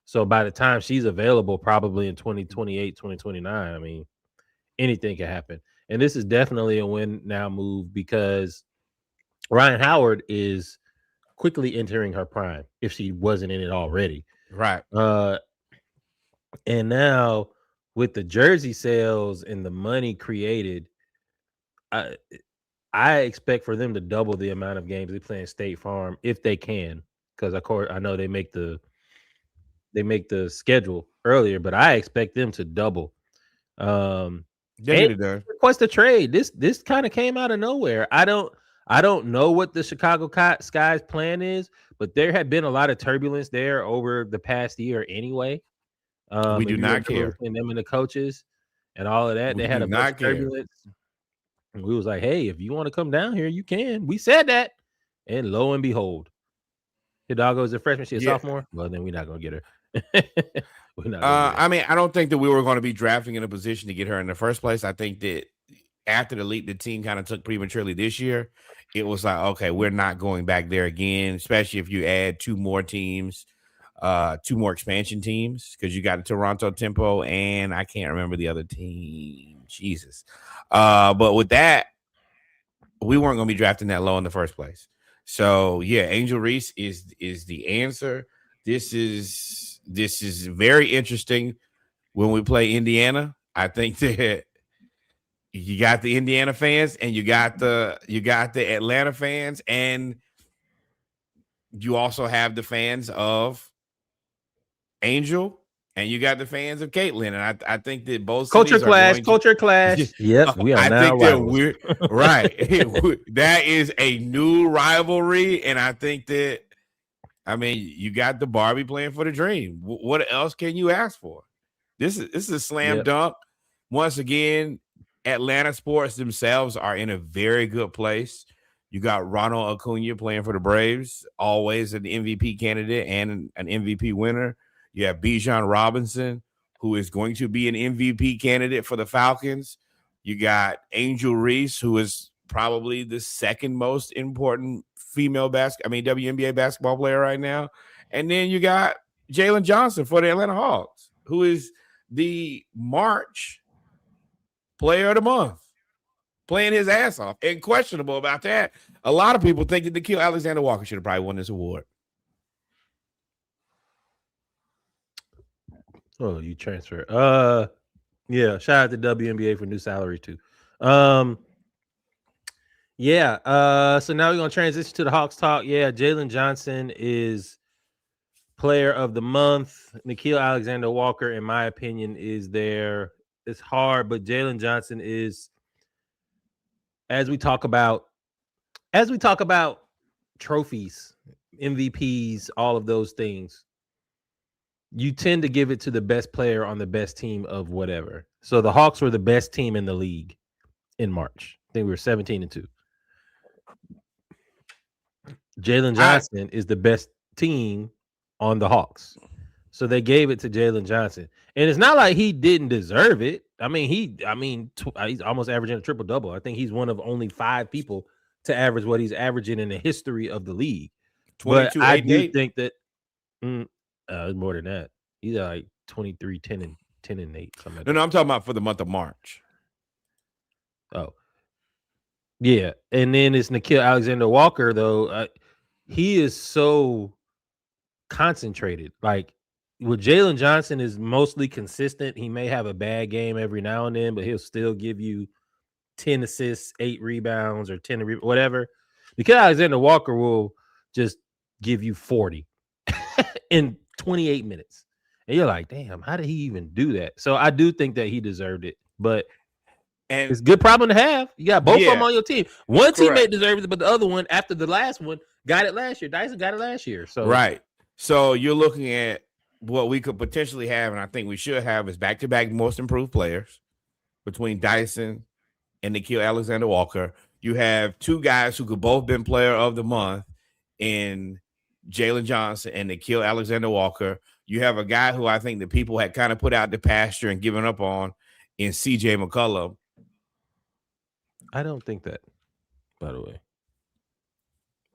So by the time she's available, probably in 2028, 2029, I mean, anything can happen. And this is definitely a win now move because Ryan Howard is quickly entering her prime if she wasn't in it already. Right. And now with the jersey sales and the money created, I expect for them to double the amount of games they play in State Farm if they can, because of course I know they make the schedule earlier, but I expect them to double. They'll And get it done. request a trade. This kind of came out of nowhere. I don't know what the Chicago Sky's plan is, but there had been a lot of turbulence there over the past year anyway. We do If you not remember care. between them and the coaches and all of that, We they had do a bunch not of care. turbulence. And we was like, hey, if you want to come down here, you can. We said that. And lo and behold, Hidalgo is a freshman. She's a Yeah. sophomore. Well, then we're not gonna get her. We're not gonna get her. I mean, I don't think that we were going to be drafting in a position to get her in the first place. I think that after the team kind of took prematurely this year, it was like, okay, we're not going back there again, especially if you add two more teams, two more expansion teams, because you got a Toronto Tempo and I can't remember the other team. Jesus. But with that, we weren't going to be drafting that low in the first place. So yeah, Angel Reese is the answer. This is very interesting when we play Indiana. I think that you got the Indiana fans and you got the Atlanta fans, and you also have the fans of Angel, and you got the fans of Caitlin. And I think that both Culture cities are clash, going to. culture clash. Yep, we are I now think that rivals. we're right. That is a new rivalry, and I think that, I mean, you got the Barbie playing for the dream. What else can you ask for? This is a slam dunk. Once again, Atlanta sports themselves are in a very good place. You got Ronald Acuna playing for the Braves, always an MVP candidate and an MVP winner. You have Bijan Robinson, who is going to be an MVP candidate for the Falcons. You got Angel Reese, who is probably the second most important female WNBA basketball player right now. And then you got Jalen Johnson for the Atlanta Hawks, who is the March player of the month, playing his ass off. And questionable about that. A lot of people think that Nickeil Alexander-Walker should have probably won this award. Oh, you transfer. Yeah, shout out to WNBA for new salary too. Yeah. So now we're gonna transition to the Hawks talk. Yeah, Jalen Johnson is player of the month. Nickeil Alexander-Walker, in my opinion, is there. It's hard, but Jalen Johnson is, as we talk about trophies, MVPs, all of those things, you tend to give it to the best player on the best team of whatever. So the Hawks were the best team in the league in March. I think we were 17-2. Jalen Johnson is the best team on the Hawks. So they gave it to Jalen Johnson. And it's not like he didn't deserve it. I mean, he's almost averaging a triple-double. I think he's one of only 5 people to average what he's averaging in the history of the league. 22, but I 8, do 8. think that more than that. He's like 23, 10 and 8. Something like No, I'm talking about for the month of March. Oh, yeah. And then it's Nickeil Alexander-Walker, though. He is so concentrated. Like, with Jalen Johnson is mostly consistent. He may have a bad game every now and then, but he'll still give you 10 assists, 8 rebounds, or 10 whatever. Nickeil Alexander-Walker will just give you 40 in 28 minutes. And you're like, damn, how did he even do that? So I do think that he deserved it, but it's a good problem to have. You got both of them on your team. One teammate deserves it, but the other one, after the last one, got it last year. Dyson got it last year. So right. So you're looking at what we could potentially have, and I think we should have, is back-to-back most improved players between Dyson and Nickeil Alexander-Walker. You have 2 guys who could both been player of the month in Jalen Johnson and Nickeil Alexander-Walker. You have a guy who I think the people had kind of put out the pasture and given up on in CJ McCollum. I don't think that, by the way.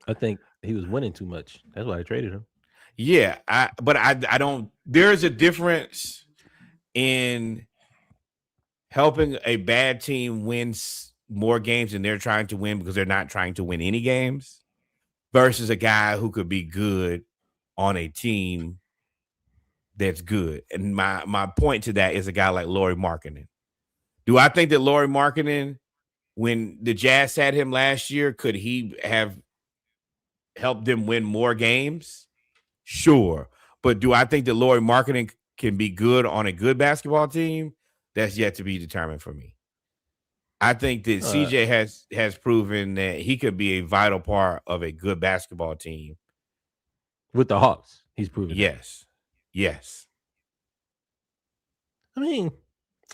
I think he was winning too much. That's why I traded him. Yeah, but I don't. There's a difference in helping a bad team win more games than they're trying to win because they're not trying to win any games, versus a guy who could be good on a team that's good. And my point to that is a guy like Lauri Markkanen. Do I think that Lauri Markkanen when the Jazz had him last year, could he have helped them win more games? Sure. But do I think that Lauri Markkanen can be good on a good basketball team? That's yet to be determined for me. I think that CJ has proven that he could be a vital part of a good basketball team. With the Hawks, he's proven yes. That. Yes. I mean,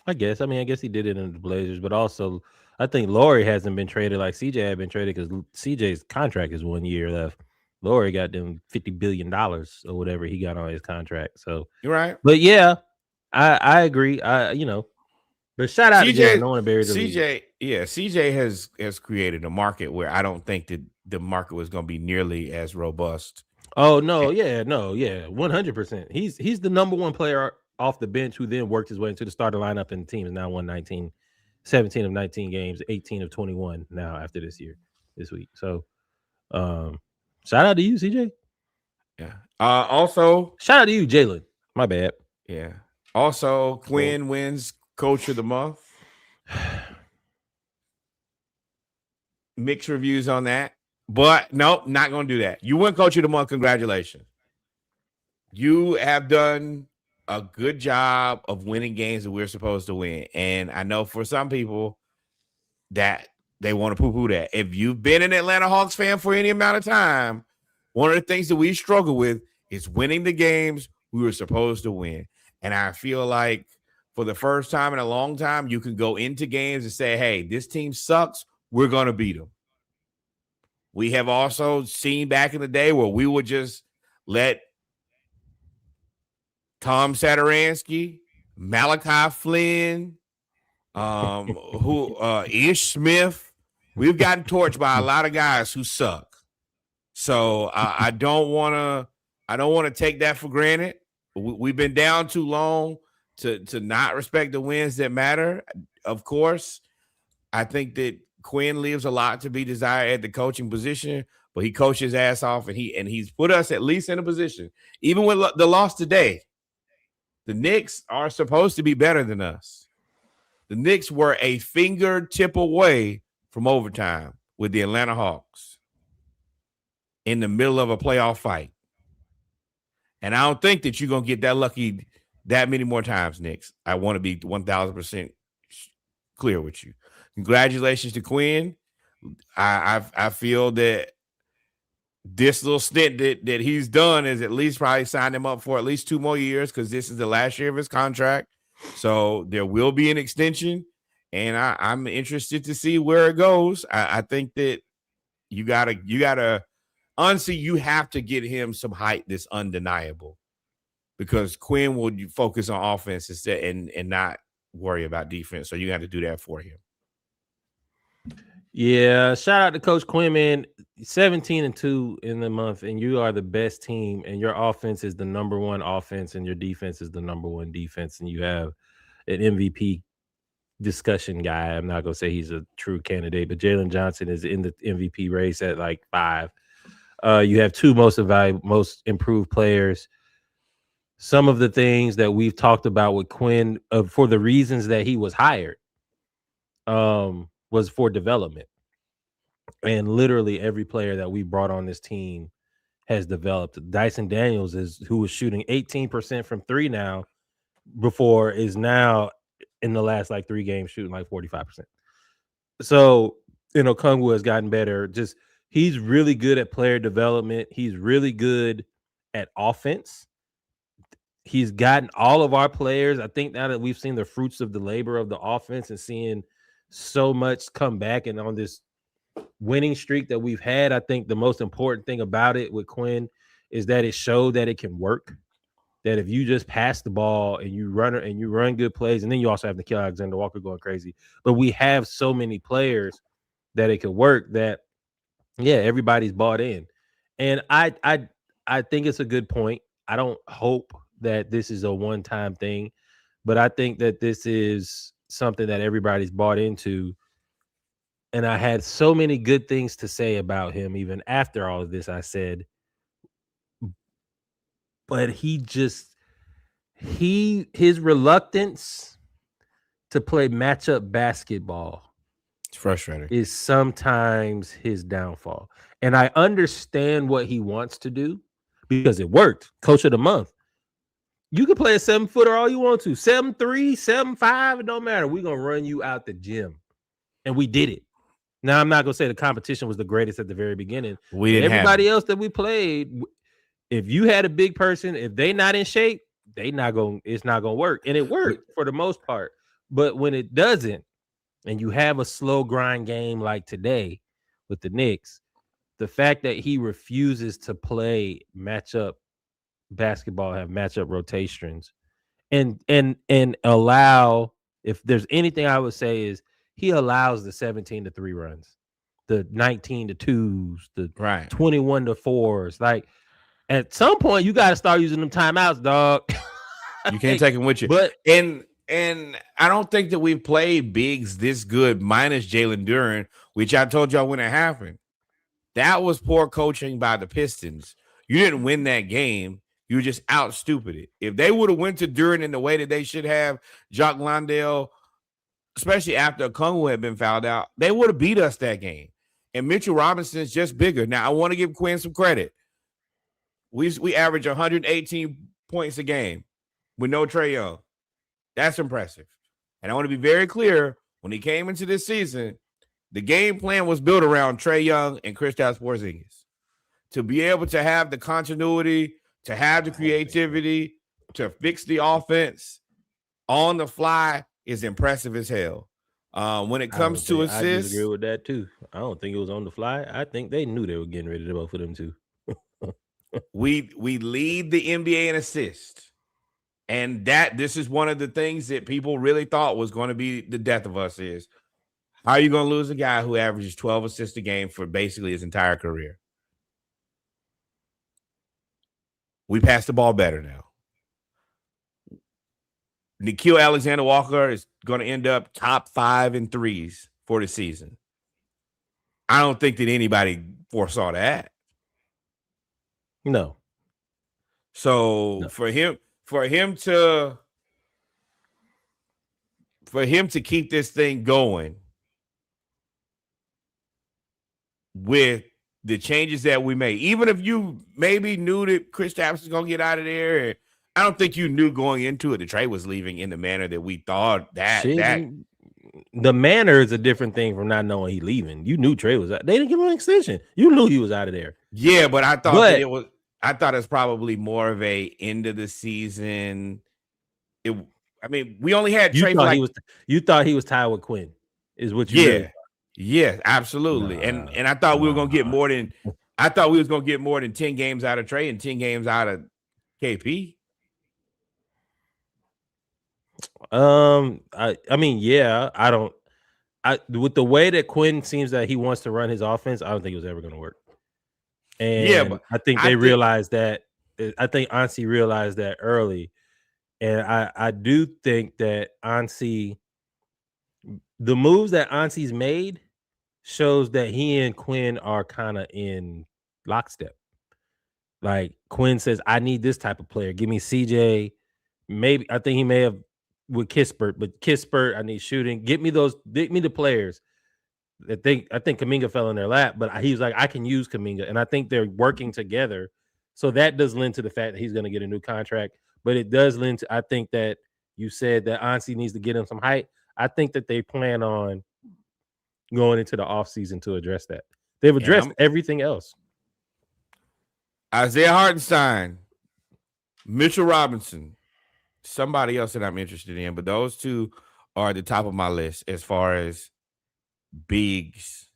I guess he did it in the Blazers, but also I think Lauri hasn't been traded like CJ had been traded because CJ's contract is 1 year left. Lauri got them $50 billion or whatever he got on his contract. So you're right. But yeah, I agree. But shout out CJ, to Jalen. I want to bury the lead. CJ has created a market where I don't think that the market was going to be nearly as robust. Oh no, 100%. He's the number one player off the bench who then worked his way into the starting lineup, and the team has now won 17 of 19 games, 18 of 21 now after this week. So shout out to you, CJ. Yeah. Also, shout out to you, Jalen. My bad. Yeah. Also, Quinn wins Coach of the Month. Mixed reviews on that. But nope, not going to do that. You win Coach of the Month. Congratulations. You have done a good job of winning games that we're supposed to win. And I know for some people that they want to poo-poo that. If you've been an Atlanta Hawks fan for any amount of time, one of the things that we struggle with is winning the games we were supposed to win. And I feel like for the first time in a long time, you can go into games and say, hey, this team sucks. We're going to beat them. We have also seen back in the day where we would just let Tom Saturansky, Malachi Flynn, Ish Smith. We've gotten torched by a lot of guys who suck. So I don't want to take that for granted. We've been down too long to not respect the wins that matter. Of course, I think that Quinn leaves a lot to be desired at the coaching position, but he coached his ass off, and he's put us at least in a position. Even with the loss today, the Knicks are supposed to be better than us. The Knicks were a fingertip away from overtime with the Atlanta Hawks in the middle of a playoff fight. And I don't think that you're going to get that lucky that many more times, Knicks. I want to be 1,000% clear with you. Congratulations to Quinn. I feel that this little stint that he's done is at least probably signed him up for at least 2 more years because this is the last year of his contract. So there will be an extension, and I'm interested to see where it goes. I think that you gotta honestly, you have to get him some height that's undeniable because Quinn will focus on offense instead and not worry about defense. So you got to do that for him. Yeah, shout out to Coach Quinn, man. 17-2 in the month, and you are the best team, and your offense is the number one offense, and your defense is the number one defense, and you have an MVP discussion guy. I'm not gonna say he's a true candidate, but Jalen Johnson is in the MVP race at like 5. You have 2 most improved players. Some of the things that we've talked about with Quinn for the reasons that he was hired was for development. And literally every player that we brought on this team has developed. Dyson Daniels who was shooting 18% from 3 now before is now in the last like 3 games shooting like 45%. So, Okongwu has gotten better. Just he's really good at player development. He's really good at offense. He's gotten all of our players. I think now that we've seen the fruits of the labor of the offense and seeing so much come back and on this winning streak that we've had, I think the most important thing about it with Quinn is that it showed that it can work. That if you just pass the ball and you run good plays, and then you also have Nickeil Alexander-Walker going crazy. But we have so many players that it could work that, yeah, everybody's bought in. And I think it's a good point. I don't hope that this is a one-time thing, but I think that this is something that everybody's bought into. And I had so many good things to say about him, even after all of this, I said, but his reluctance to play matchup basketball It's frustrating. is sometimes his downfall. And I understand what he wants to do because it worked. Coach of the month. You can play a 7-footer all you want to. 7'3", 7'5", it don't matter. We're gonna run you out the gym. And we did it. Now I'm not gonna say the competition was the greatest at the very beginning. We didn't have everybody else that we played, if you had a big person, if they not in shape, it's not gonna work. And it worked for the most part. But when it doesn't, and you have a slow grind game like today with the Knicks, the fact that he refuses to play matchup basketball, have matchup rotations, and allow, if there's anything I would say is he allows the 17-3 runs, the 19-2s, the 21-4s. Like at some point you got to start using them timeouts, dog. You can't take them with you. But and I don't think that we've played bigs this good minus Jalen Duren, which I told y'all when it happened. That was poor coaching by the Pistons. You didn't win that game. You just out stupided. If they would have went to Duren in the way that they should have, Jock Landale, especially after Okongwu had been fouled out, they would have beat us that game. And Mitchell Robinson's just bigger. Now, I want to give Quinn some credit. We average 118 points a game with no Trae Young. That's impressive. And I want to be very clear, when he came into this season, the game plan was built around Trae Young and Kristaps Porzingis. To be able to have the continuity, to have the creativity, to fix the offense on the fly is impressive as hell. When it comes to assists, I disagree with that too. I don't think it was on the fly. I think they knew they were getting ready to both of them too. we lead the NBA in assists. And this is one of the things that people really thought was going to be the death of us is, how are you going to lose a guy who averages 12 assists a game for basically his entire career? We pass the ball better now. Nickeil Alexander-Walker is going to end up top 5 in threes for the season. I don't think that anybody foresaw that. No. So for him to keep this thing going with the changes that we made, even if you maybe knew that Kristaps was going to get out of there, and I don't think you knew going into it that Trae was leaving in the manner that we thought the manner is a different thing from not knowing he leaving. You knew Trae was out. They didn't give him an extension. You knew he was out of there. Yeah, but I thought I thought it's probably more of a end of the season. We only had Trae. You thought he was tied with Quinn, is what you really thought. Yeah, absolutely. And I thought we were gonna get more than 10 games out of Trae and 10 games out of KP. With the way that Quinn seems that he wants to run his offense, I don't think it was ever going to work. And but I think realized that. I think Ansi realized that early, and I do think that Ansi, the moves that Ansi's made, shows that he and Quinn are kind of in lockstep. Like Quinn says, I need this type of player. Give me CJ. Maybe I think he may have with Kispert, but Kispert, I need shooting. Get me the players. I think Kuminga fell in their lap, but he was like, I can use Kuminga, and I think they're working together. So that does lend to the fact that he's going to get a new contract, but it does lend to, I think that you said that Ansi needs to get him some height. I think that they plan on going into the offseason to address that. They've addressed everything else. Isaiah Hartenstein, Mitchell Robinson, somebody else that I'm interested in, but those two are at the top of my list as far as bigs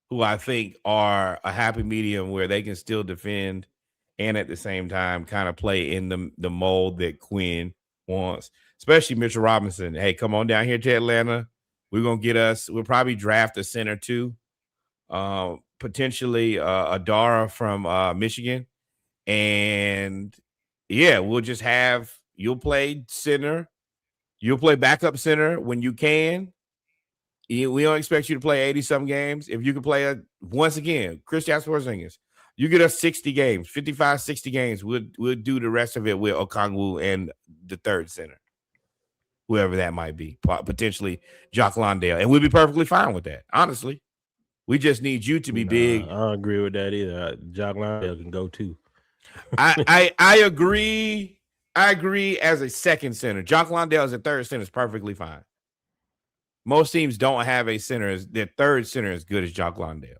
who I think are a happy medium where they can still defend and at the same time kind of play in the mold that Quinn wants, especially Mitchell Robinson. Hey, come on down here to Atlanta. We'll probably draft a center too. Potentially Adara from Michigan. And yeah, you'll play center. You'll play backup center when you can. We don't expect you to play 80-some games. If you can play once again, Kristaps Porzingis, you get us 60 games, 55, 60 games. We'll do the rest of it with Okongwu and the third center. whoever that might be, potentially Jock Londale, and we'll be perfectly fine with that. Honestly, we just need you to be big. I don't agree with that either. Jock Londale can go too. I agree. I agree as a second center. Jock Londale as a third center is perfectly fine. Most teams don't have a center. Their third center as good as Jock Londale.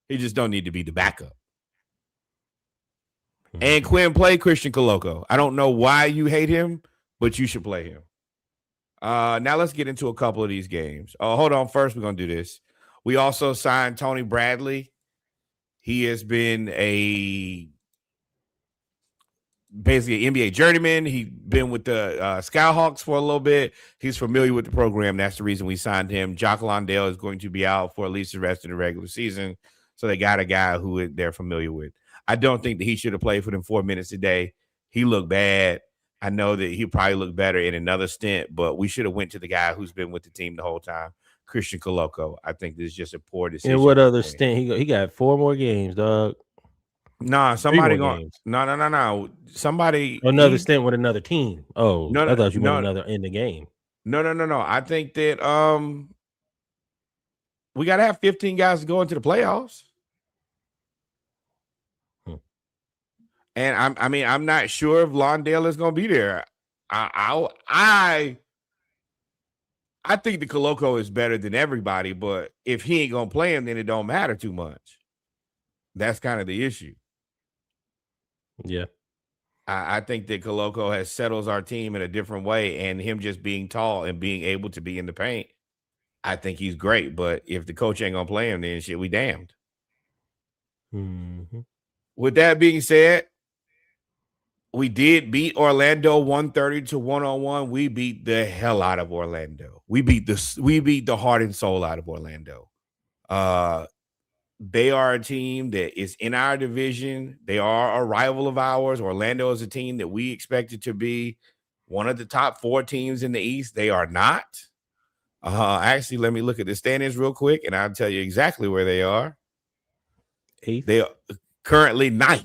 He just don't need to be the backup. Mm-hmm. And Quinn, play Christian Coloco. I don't know why you hate him, but you should play him. Now let's get into a couple of these games. Oh, hold on. First, we're going to do this. We also signed Tony Bradley. He has been basically an NBA journeyman. He's been with the Skyhawks for a little bit. He's familiar with the program. That's the reason we signed him. Jock Londale is going to be out for at least the rest of the regular season. So they got a guy who they're familiar with. I don't think that he should have played for them 4 minutes a day. He looked bad. I know that he probably looked better in another stint, but we should have went to the guy who's been with the team the whole time, Christian Coloco. I think this is just a poor decision. And what other stint? He got 4 more games, dog. Nah, somebody going. No. Somebody another stint with another team. Oh, no, I thought you meant another in the game. No. I think that we got to have 15 guys to go into the playoffs. And I'm not sure if Londale is going to be there. I think the Coloco is better than everybody, but if he ain't going to play him, then it don't matter too much. That's kind of the issue. Yeah. I think that Coloco has settles our team in a different way, and him just being tall and being able to be in the paint, I think he's great. But if the coach ain't going to play him, then shit, we damned. Mm-hmm. With that being said, we did beat Orlando 130 to 101. We beat the hell out of Orlando. We beat the heart and soul out of Orlando. They are a team that is in our division. They are a rival of ours. Orlando is a team that we expected to be one of the top 4 teams in the East. They are not. Actually, let me look at the standings real quick, and I'll tell you exactly where they are. 8th? They are currently 9th.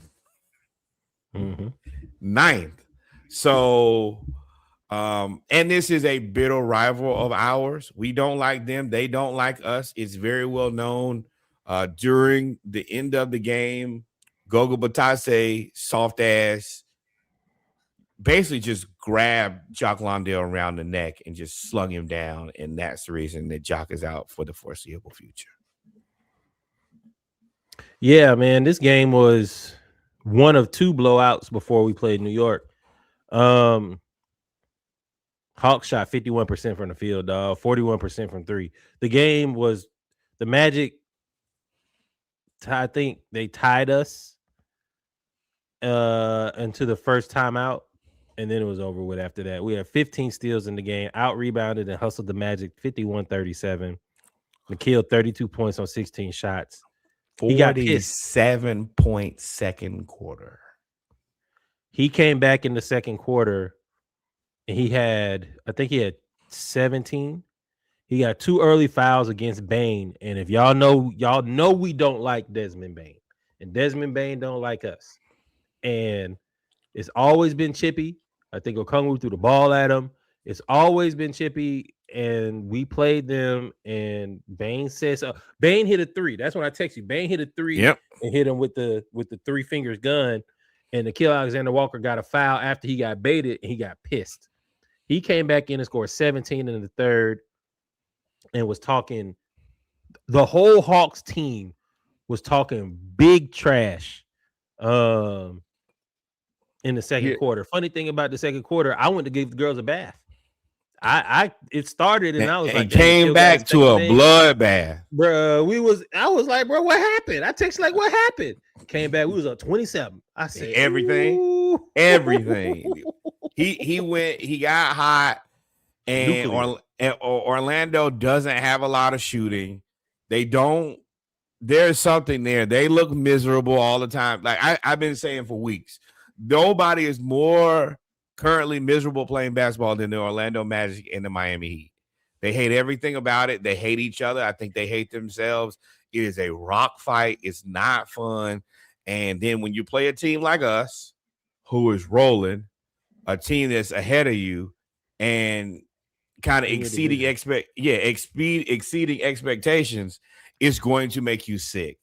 Mm-hmm. 9th. So, and this is a bitter rival of ours. We don't like them. They don't like us. It's very well known. During the end of the game, Goga Batase, soft ass, basically just grabbed Jock Londale around the neck and just slung him down. And that's the reason that Jock is out for the foreseeable future. Yeah, man, this game was one of 2 blowouts before we played New York. Hawks shot 51% from the field, dog, 41% from 3. The game was the Magic. I think they tied us into the first timeout, and then it was over with after that. We had 15 steals in the game, out-rebounded and hustled the Magic 51-37. Nikhil, 32 points on 16 shots. He got 47-point second quarter. He came back in the second quarter, and I think he had 17. He got 2 early fouls against Bane, and if y'all know we don't like Desmond Bane, and Desmond Bane don't like us, and it's always been chippy. I think Okongwu threw the ball at him. It's always been chippy, and we played them, and Bane says Bane hit a 3. That's when I text you. Bane hit a 3 and hit him with the 3 fingers gun, and Nikhil Alexander-Walker got a foul after he got baited, and he got pissed. He came back in and scored 17 in the third. And was talking, the whole Hawks team was talking big trash in the second quarter. Funny thing about the second quarter, I went to give the girls a bath. It started and I was like, came back to a bloodbath, bro. I was like, bro, what happened? I texted like, what happened? Came back, we was up 27. I said everything. He got hot, and Orlando doesn't have a lot of shooting. There's something there. They look miserable all the time. Like I've been saying for weeks, nobody is more currently miserable playing basketball than the Orlando Magic and the Miami Heat. They hate everything about it. They hate each other. I think they hate themselves. It is a rock fight. It's not fun. And then when you play a team like us, who is rolling, a team that's ahead of you, and kind of In your division. exceeding expectations, it's going to make you sick.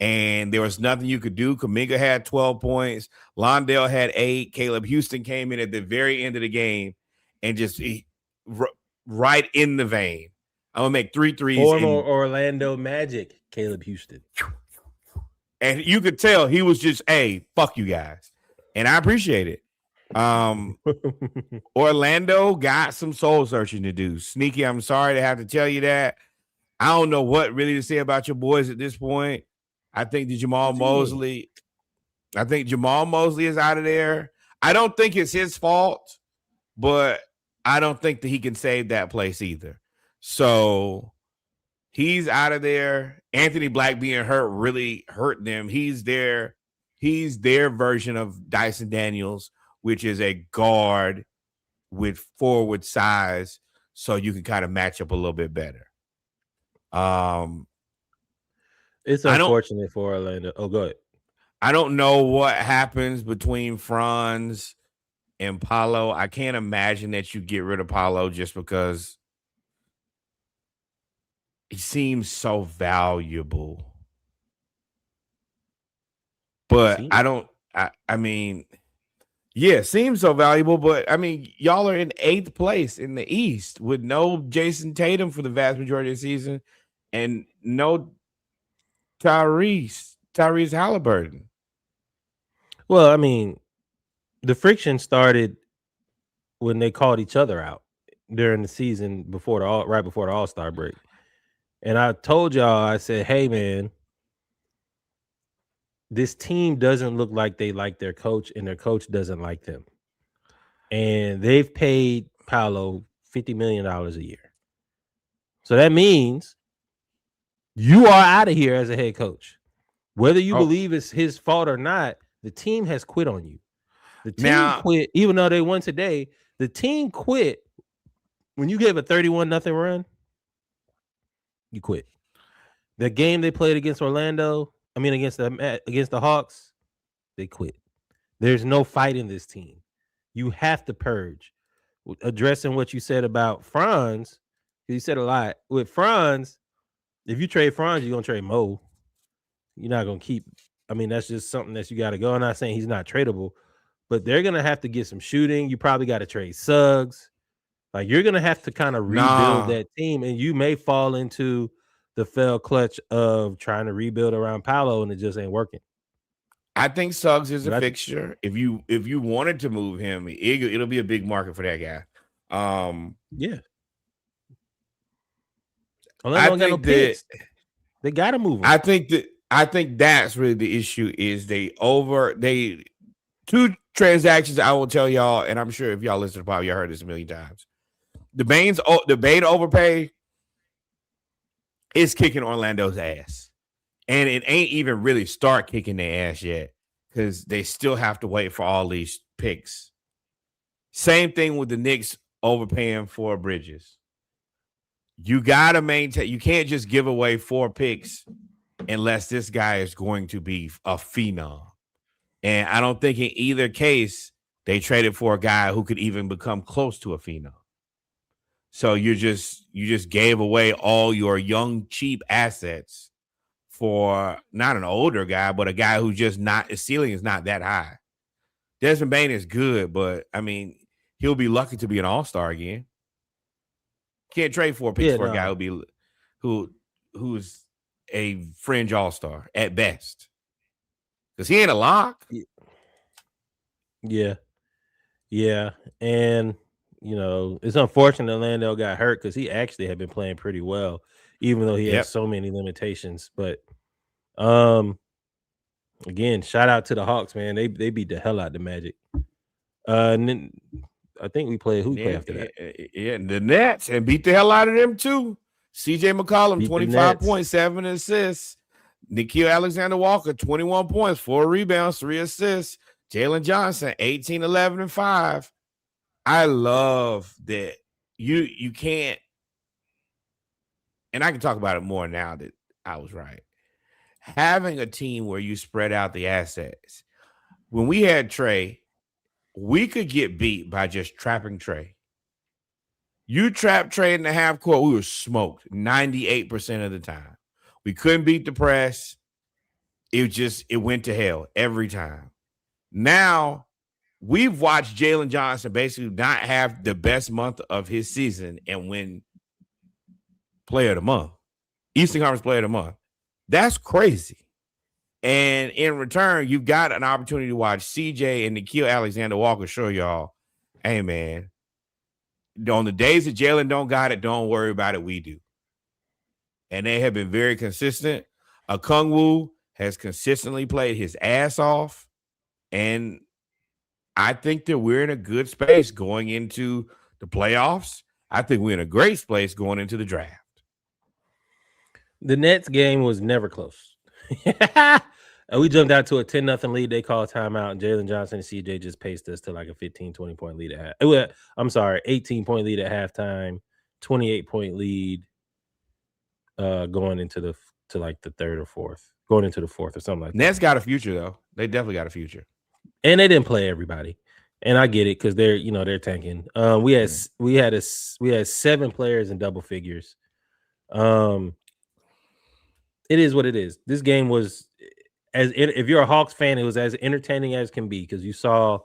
And there was nothing you could do. Kuminga had 12 points. Londale had 8. Caleb Houston came in at the very end of the game and just right in the vein. I'm gonna make 3 threes Former Orlando Magic, Caleb Houston. and you could tell he was just, hey, fuck you guys. And I appreciate it. Orlando got some soul searching to do. Sneaky, I'm sorry to have to tell you that. I don't know what really to say about your boys at this point. I think Jamal Mosley is out of there. I don't think it's his fault, but I don't think that he can save that place either. So he's out of there. Anthony Black being hurt really hurt them. He's their version of Dyson Daniels, which is a guard with forward size, so you can kind of match up a little bit better. It's unfortunate for Orlando. Oh, go ahead. I don't know what happens between Franz and Paolo. I can't imagine that you get rid of Paolo just because he seems so valuable. But I mean, yeah, seems so valuable. But I mean, y'all are in 8th place in the East with no Jason Tatum for the vast majority of the season and no Tyrese Halliburton. Well, I mean, the friction started when they called each other out during the season right before the All-Star break. And I told y'all, I said, hey, man, this team doesn't look like they like their coach, and their coach doesn't like them. And they've paid Paolo $50 million a year. So that means you are out of here as a head coach. Whether you believe it's his fault or not, the team has quit on you. The team quit, even though they won today. The team quit when you gave a 31-0 run. You quit. The game they played against Orlando, against the Hawks, they quit. There's no fight in this team. You have to purge. Addressing what you said about Franz, you said a lot. With Franz, if you trade Franz, you're going to trade Mo. You're not going to keep. That's just something that you got to go. I'm not saying he's not tradable, but they're going to have to get some shooting. You probably got to trade Suggs. Like, you're going to have to kind of rebuild that team, and you may fall into the fell clutch of trying to rebuild around Paolo, and it just ain't working. I think Suggs is a fixture. If you wanted to move him, it'll be a big market for that guy. Yeah. I think that they got to move him. I think that's really the issue. Is two transactions I will tell y'all, and I'm sure if y'all listen to Pop, y'all heard this a million times. The Bane overpay is kicking Orlando's ass. And it ain't even really start kicking their ass yet because they still have to wait for all these picks. Same thing with the Knicks overpaying for Bridges. You got to maintain. You can't just give away 4 picks unless this guy is going to be a phenom. And I don't think in either case they traded for a guy who could even become close to a phenom. So you just gave away all your young, cheap assets for not an older guy, but a guy who just his ceiling is not that high. Desmond Bane is good, but he'll be lucky to be an all-star again. Can't trade 4 picks for a guy who's a fringe all-star at best. Because he ain't a lock. Yeah. Yeah. And it's unfortunate Orlando got hurt because he actually had been playing pretty well, even though he has so many limitations. But again, shout out to the Hawks, man. They beat the hell out of the Magic. And then I think we played after that. Yeah, the Nets, and beat the hell out of them too. CJ McCollum, 25 points, 7 assists. Nickeil Alexander-Walker, 21 points, 4 rebounds, 3 assists. Jalen Johnson, 18, 11, and 5. I love that you can't, and I can talk about it more now that I was right. Having a team where you spread out the assets. When we had Trey, we could get beat by just trapping Trey. You trap trade in the half court, we were smoked 98% of the time. We couldn't beat the press. It went to hell every time. Now we've watched Jalen Johnson basically not have the best month of his season and win Player of the Month, Eastern Conference Player of the Month. That's crazy. And in return, you've got an opportunity to watch CJ and Nickeil Alexander-Walker show y'all, hey, man, on the days that Jalen don't got it, don't worry about it. We do. And they have been very consistent. Okongwu has consistently played his ass off. And I think that we're in a good space going into the playoffs. I think we're in a great place going into the draft. The Nets game was never close. We jumped out to a 10-0 lead. They called timeout, and Jalen Johnson and CJ just paced us to like a 15, 20-point lead at half. I'm sorry, 18-point lead at halftime, 28-point lead going into the third or fourth, going into the fourth or something like that. Nets got a future, though. They definitely got a future. And they didn't play everybody. And I get it because they're tanking. We had 7 players in double figures. It is what it is. This game was, if you're a Hawks fan, it was as entertaining as can be because you saw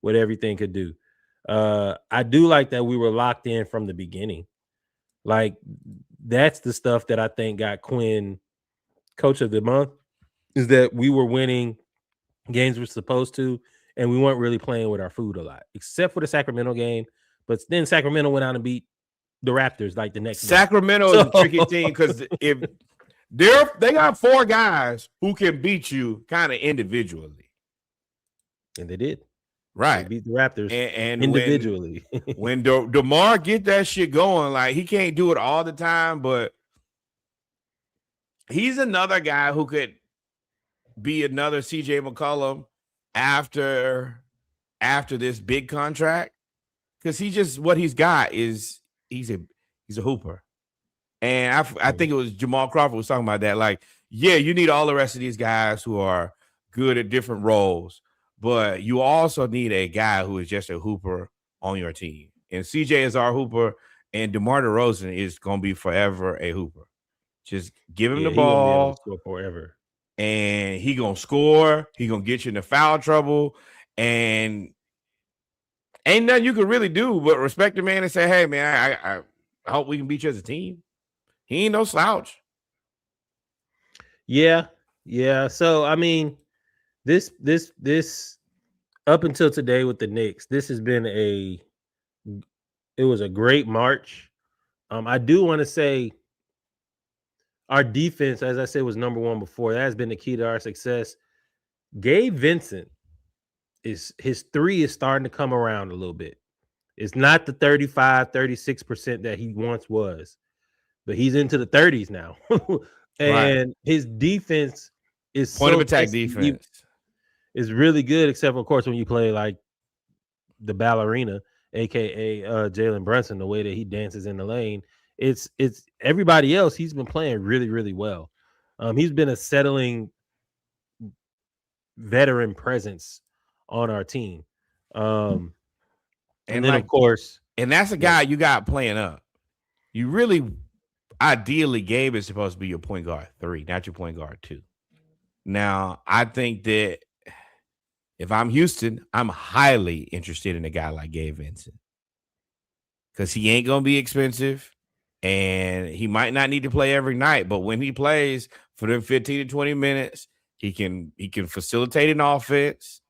what everything could do. I do like that we were locked in from the beginning. Like that's the stuff that I think got Quinn Coach of the Month, is that we were winning games we're supposed to, and we weren't really playing with our food a lot, except for the Sacramento game. But then Sacramento went out and beat the Raptors like the next Sacramento game. Is a tricky team because if they got 4 guys who can beat you kind of individually. And they did. Right. They beat the Raptors and individually. When DeMar get that shit going, like he can't do it all the time, but he's another guy who could be another CJ McCollum after this big contract, because he just, what he's got is he's a hooper. And I think it was Jamal Crawford was talking about that. Like, yeah, you need all the rest of these guys who are good at different roles, but you also need a guy who is just a hooper on your team. And CJ is our hooper, and DeMar DeRozan is going to be forever a hooper. Just give him the ball forever. And he gonna score. He gonna get you into foul trouble, and ain't nothing you can really do but respect the man and say, "Hey, man, I hope we can beat you as a team." He ain't no slouch. Yeah. So I mean, this up until today with the Knicks, this has been it was a great March. I do want to say, our defense, as I said, was number 1 before. That has been the key to our success. Gabe Vincent, his 3 is starting to come around a little bit. It's not the 35, 36% that he once was, but he's into the 30s now. And his defense is point of attack defense is really good, except for, of course, when you play like the ballerina, aka Jalen Brunson, the way that he dances in the lane. It's everybody else. He's been playing really, really well. He's been a settling veteran presence on our team. And then, like, of course, and that's a guy you got playing up. You really, ideally, Gabe is supposed to be your point guard 3, not your point guard 2. Now, I think that if I'm Houston, I'm highly interested in a guy like Gabe Vincent, because he ain't gonna be expensive. And he might not need to play every night, but when he plays for them 15 to 20 minutes, he can facilitate an offense.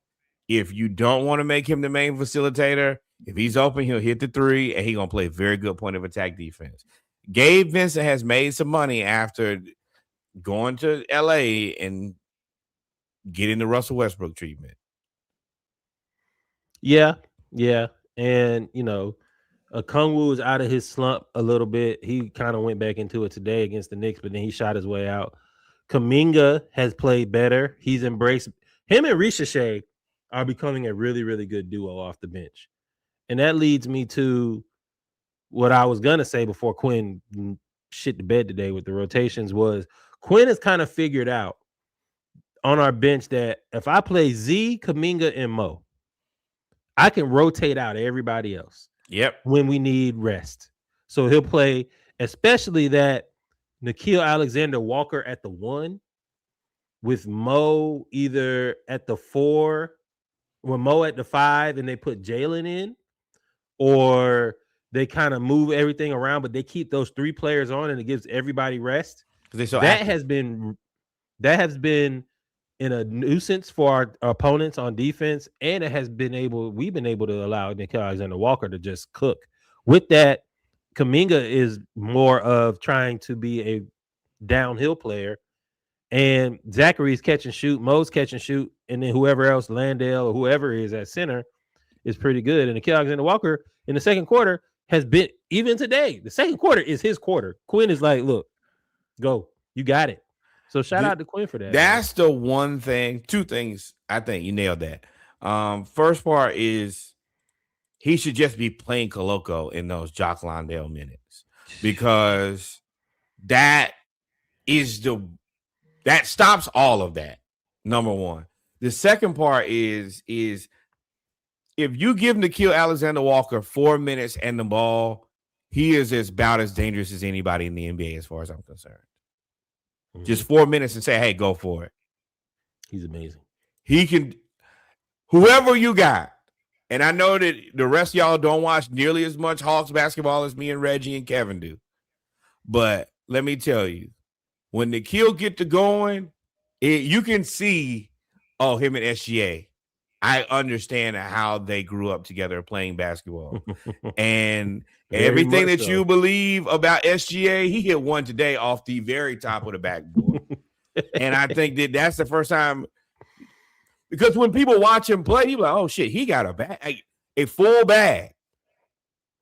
If you don't want to make him the main facilitator, if he's open, he'll hit the 3, and he's going to play very good point of attack defense. Gabe Vincent has made some money after going to LA and getting the Russell Westbrook treatment. Yeah. And, Okongwu was out of his slump a little bit. He kind of went back into it today against the Knicks, but then he shot his way out. Kuminga has played better. He's embraced him, and Ricochet are becoming a really, really good duo off the bench. And that leads me to what I was going to say before Quinn shit the bed today with the rotations was Quinn has kind of figured out on our bench that if I play Z, Kuminga, and Mo, I can rotate out everybody else. Yep. When we need rest. So he'll play, especially that Nickeil Alexander-Walker at the 1 with Mo either at the 4, when Mo at the 5 and they put Jalen in, or they kind of move everything around, but they keep those 3 players on and it gives everybody rest. Because they're so that active. has been in a nuisance for our opponents on defense, and we've been able to allow Nickeil Alexander-Walker to just cook. With that, Kuminga is more of trying to be a downhill player, and Zachary's catch and shoot, Mo's catch and shoot, and then whoever else, Landale or whoever is at center, is pretty good. And Nickeil Alexander-Walker in the second quarter has been, even today, the second quarter is his quarter. Quinn is like, look, go, you got it. So shout out to Quinn for that. That's the one thing, 2 things. I think you nailed that. First part is he should just be playing Coloco in those Jock Landale minutes, because that stops all of that. Number one. The second part is if you give Nickeil Alexander-Walker 4 minutes and the ball, he is about as dangerous as anybody in the NBA as far as I'm concerned. Mm-hmm. Just 4 minutes and say, hey, go for it. He's amazing. He can, whoever you got, and I know that the rest of y'all don't watch nearly as much Hawks basketball as me and Reggie and Kevin do. But let me tell you, when Nickeil get to going, you can see, him and SGA. I understand how they grew up together playing basketball. And everything that you believe about SGA, he hit one today off the very top of the backboard. And I think that's the first time, because when people watch him play, you're like, oh shit, he got a full bag.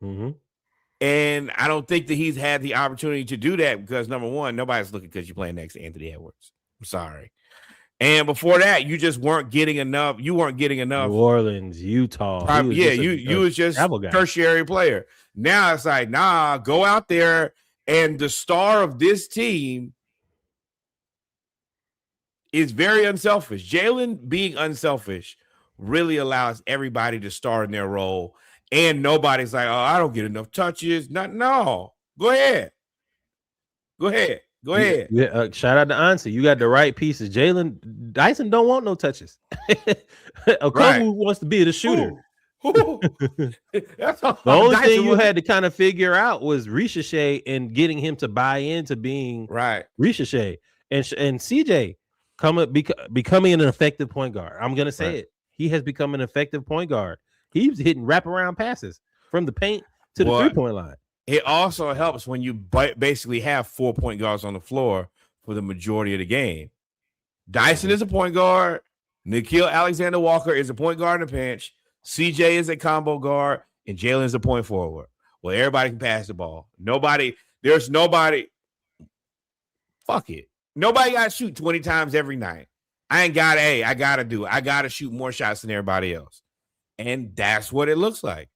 Mm-hmm. And I don't think that he's had the opportunity to do that because, number one, nobody's looking because you're playing next to Anthony Edwards. I'm sorry. And before that, you just weren't getting enough. You weren't getting enough. New Orleans, Utah. You was just tertiary player. Now it's like, nah, go out there, and the star of this team is very unselfish. Jalen being unselfish really allows everybody to start in their role, and nobody's like, oh, I don't get enough touches. No, go ahead. Yeah, shout out to Ansi. You got the right pieces. Jalen Dyson don't want no touches. Okongwu wants to be the shooter. That's the only thing you had to kind of figure out was Ricochet and getting him to buy into being Ricochet and CJ becoming an effective point guard. I'm gonna say it. He has become an effective point guard. He's hitting wraparound passes from the paint to the 3-point line. It also helps when you basically have 4 point guards on the floor for the majority of the game. Dyson is a point guard. Nickeil Alexander-Walker is a point guard in the pinch. CJ is a combo guard. And Jalen is a point forward. Well, everybody can pass the ball. There's nobody. Fuck it. Nobody got to shoot 20 times every night. I got to shoot more shots than everybody else. And that's what it looks like.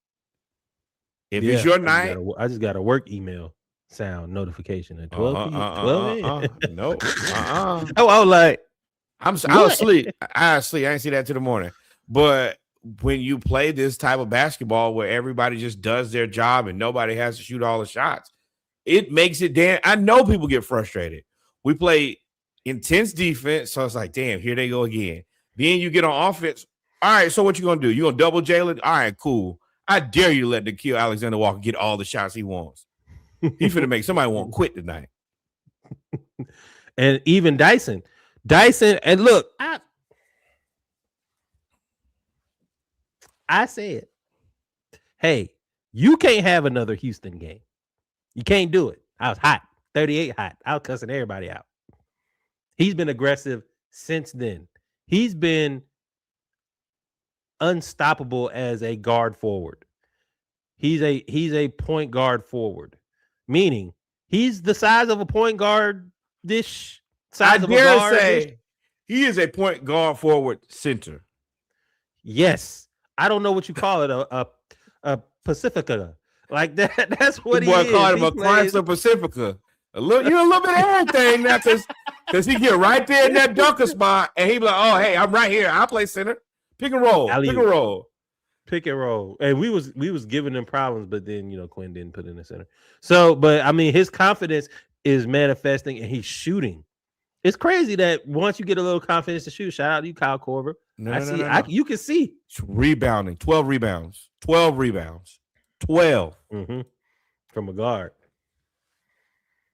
If it's your night, I just got a work email sound notification at 12 p.m. No. I was like, I was asleep. I didn't see that till the morning. But when you play this type of basketball where everybody just does their job and nobody has to shoot all the shots, it makes it damn. I know people get frustrated. We play intense defense, so it's like, damn, here they go again. Then you get on offense. All right, so what you gonna do? You gonna double Jalen? All right, cool. I dare you to let Nickeil Alexander-Walker get all the shots he wants. He finna make somebody want to quit tonight. And even Dyson, and look, I said, hey, you can't have another Houston game. You can't do it. I was hot, 38 hot. I was cussing everybody out. He's been aggressive since then. He's been unstoppable as a guard forward. He's a point guard forward, meaning he's the size of a point guard. He is a point guard forward center. Yes, I don't know what you call it, a Pacifica like that. That's what he is. Call him a Chrysler Pacifica. You're a little bit of everything now, because he get right there in that dunker spot, and he be like, "Oh, hey, I'm right here. I play center. Pick and roll. pick and roll, and we was giving them problems, but then Quinn didn't put in the center. So, but I mean, his confidence is manifesting, and he's shooting. It's crazy that once you get a little confidence to shoot, shout out to you, Kyle Korver. No. You can see it's rebounding, 12 rebounds, 12 from a guard,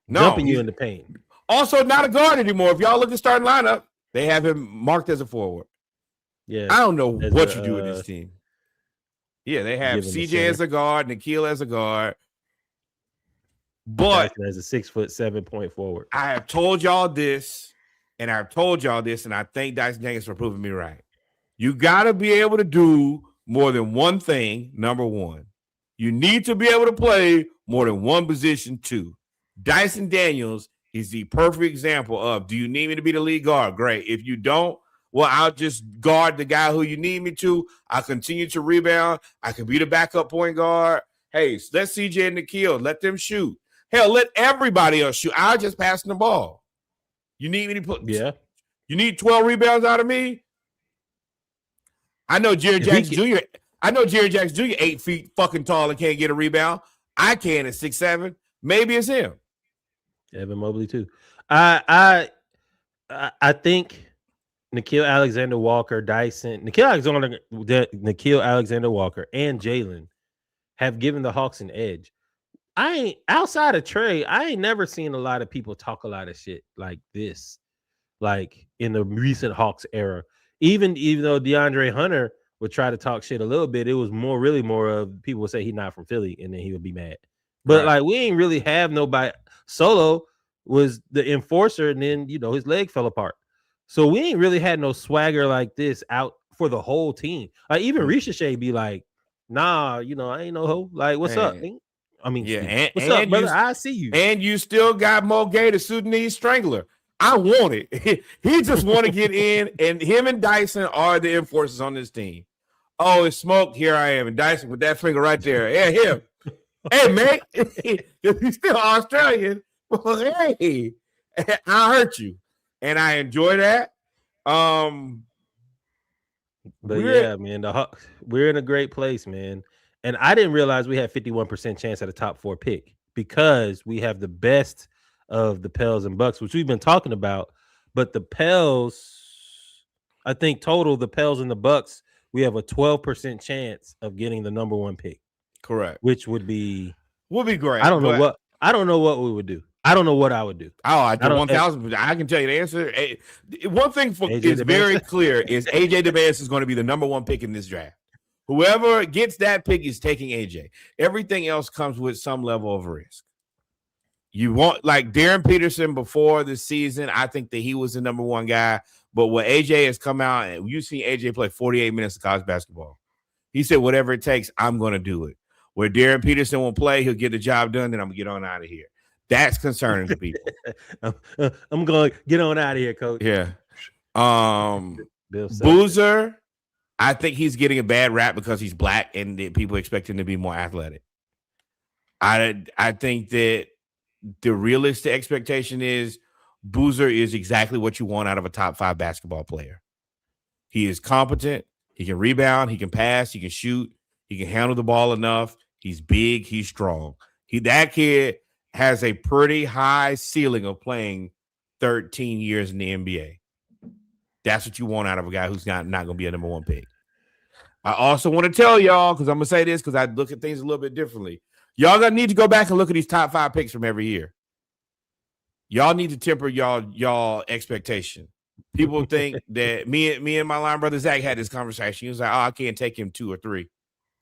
jumping you in the paint. Also, not a guard anymore. If y'all look at starting lineup, they have him marked as a forward. Yeah, I don't know what you do with this team. Yeah, they have CJ as a guard, Nikhil as a guard. But as a 6'7" forward. I have told y'all this, and I thank Dyson Daniels for proving me right. You got to be able to do more than one thing, number one. You need to be able to play more than one position, too. Dyson Daniels is the perfect example of, do you need me to be the lead guard? Great. If you don't, well, I'll just guard the guy who you need me to. I'll continue to rebound. I can be the backup point guard. Hey, let CJ and Nikhil, let them shoot. Hell, let everybody else shoot. I'll just pass the ball. You need me to put? Yeah. You need 12 rebounds out of me? I know Jerry Jackson Jr. 8 feet fucking tall and can't get a rebound. I can at 6'7". Maybe it's him. Evan Mobley too. I think Nikhil Alexander Walker, Nikhil Alexander Walker, and Jalen have given the Hawks an edge. Outside of Trey, I ain't never seen a lot of people talk a lot of shit like this, like in the recent Hawks era. Even though DeAndre Hunter would try to talk shit a little bit, it was really more of people would say he's not from Philly, and then he would be mad. But like we ain't really have nobody. Solo was the enforcer, and then his leg fell apart. So we ain't really had no swagger like this out for the whole team. Like even Ricochet be like, nah, I ain't no hoe. Like, what's up? I mean, yeah, what's up, brother? I see you. And you still got Mo Gay, the Sudanese strangler. I want it. He just want to get in, and him and Dyson are the enforcers on this team. Oh, it's smoke. Here I am, and Dyson with that finger right there. Yeah, him. Hey, man, he's still Australian. Well, hey, I hurt you, and I enjoy that. But yeah, man, we're in a great place, man. And I didn't realize we had 51% chance at a top 4 pick because we have the best of the Pels and Bucks, which we've been talking about. But the Pels, I think total, the Pels and the Bucks, we have a 12% chance of getting the number 1 pick. Correct. Which would be great. I don't know what we would do. I don't know what I would do. Oh, I 1,000. I can tell you the answer. One thing is very clear is AJ DeBase is going to be the number 1 pick in this draft. Whoever gets that pick is taking AJ. Everything else comes with some level of risk. You want like Darren Peterson before the season. I think that he was the number 1 guy. But when AJ has come out and you see AJ play 48 minutes of college basketball, he said, whatever it takes, I'm going to do it. Where Darren Peterson will play, he'll get the job done, then I'm going to get on out of here. That's concerning to people. I'm going to get on out of here, coach. Yeah. Boozer, I think he's getting a bad rap because he's black and people expect him to be more athletic. I think that the realistic expectation is Boozer is exactly what you want out of a top 5 basketball player. He is competent. He can rebound. He can pass. He can shoot. He can handle the ball enough. He's big. He's strong. That kid has a pretty high ceiling of playing 13 years in the NBA. That's what you want out of a guy who's not going to be a number 1 pick. I also want to tell y'all, because I'm going to say this because I look at things a little bit differently. Y'all going to need to go back and look at these top 5 picks from every year. Y'all need to temper y'all expectation. People think that me and my line brother Zach had this conversation. He was like, oh, I can't take him 2 or 3.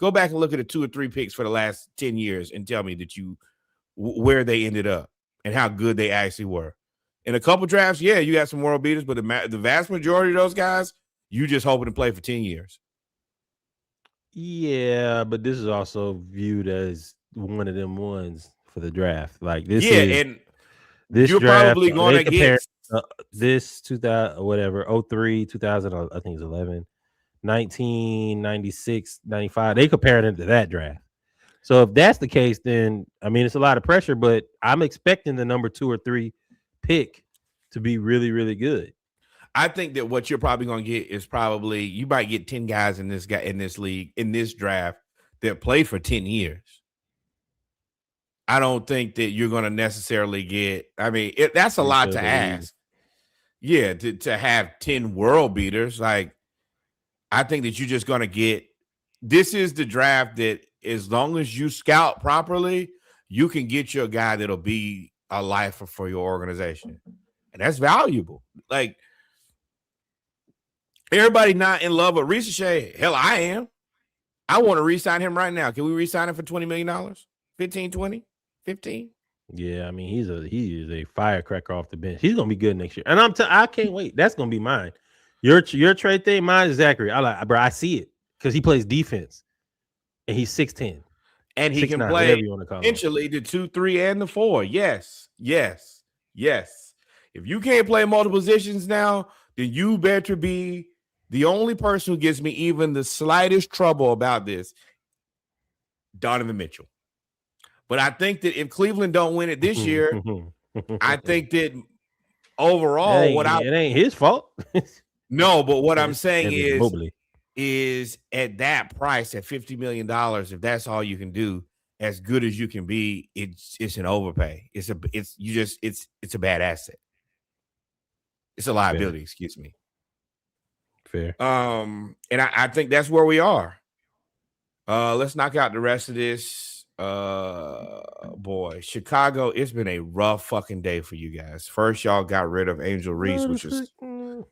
Go back and look at the 2 or 3 picks for the last 10 years and tell me that where they ended up and how good they actually were. In a couple drafts, yeah, you got some world beaters, but the vast majority of those guys, you just hoping to play for 10 years. Yeah, but this is also viewed as one of them ones for the draft. Like this and this you're draft, probably going to get this 2000 whatever 03, 2000, I think it's 11, 1996, 95. They comparing it to that draft. So if that's the case, then I mean it's a lot of pressure, but I'm expecting the number 2 or 3 pick to be really, really good. I think that what you're probably going to get is probably you might get 10 guys in this league in this draft that played for 10 years. I don't think that you're going to necessarily get. I mean, that's a lot to ask. Yeah, to have 10 world beaters. Like, I think that you're just going to get. This is the draft that, as long as you scout properly, you can get you a guy that'll be a lifer for your organization, and that's valuable. Like, everybody not in love with Ricochet. Hell, I am. I want to re-sign him right now. Can we re-sign him for $20 million? 15, 20, 15? Yeah, I mean, he is a firecracker off the bench. He's gonna be good next year, and I can't wait. That's gonna be mine. Your trade thing, mine is Zachary. Bro. I see it because he plays defense, and he's 6'10", and he 6'9", can play whatever you want to call him. Eventually the 2, 3, and the 4. Yes. If you can't play multiple positions now, then you better be the only person who gives me even the slightest trouble about this. Donovan Mitchell. But I think that if Cleveland don't win it this year, I think that overall, it ain't his fault. No, but what I'm saying is at that price, at $50 million, if that's all you can do, as good as you can be, it's an overpay. It's a bad asset. It's a liability. Fair. Excuse me. Fair. And I think that's where we are. Let's knock out the rest of this. Boy, Chicago, it's been a rough fucking day for you guys. First, y'all got rid of Angel Reese, which is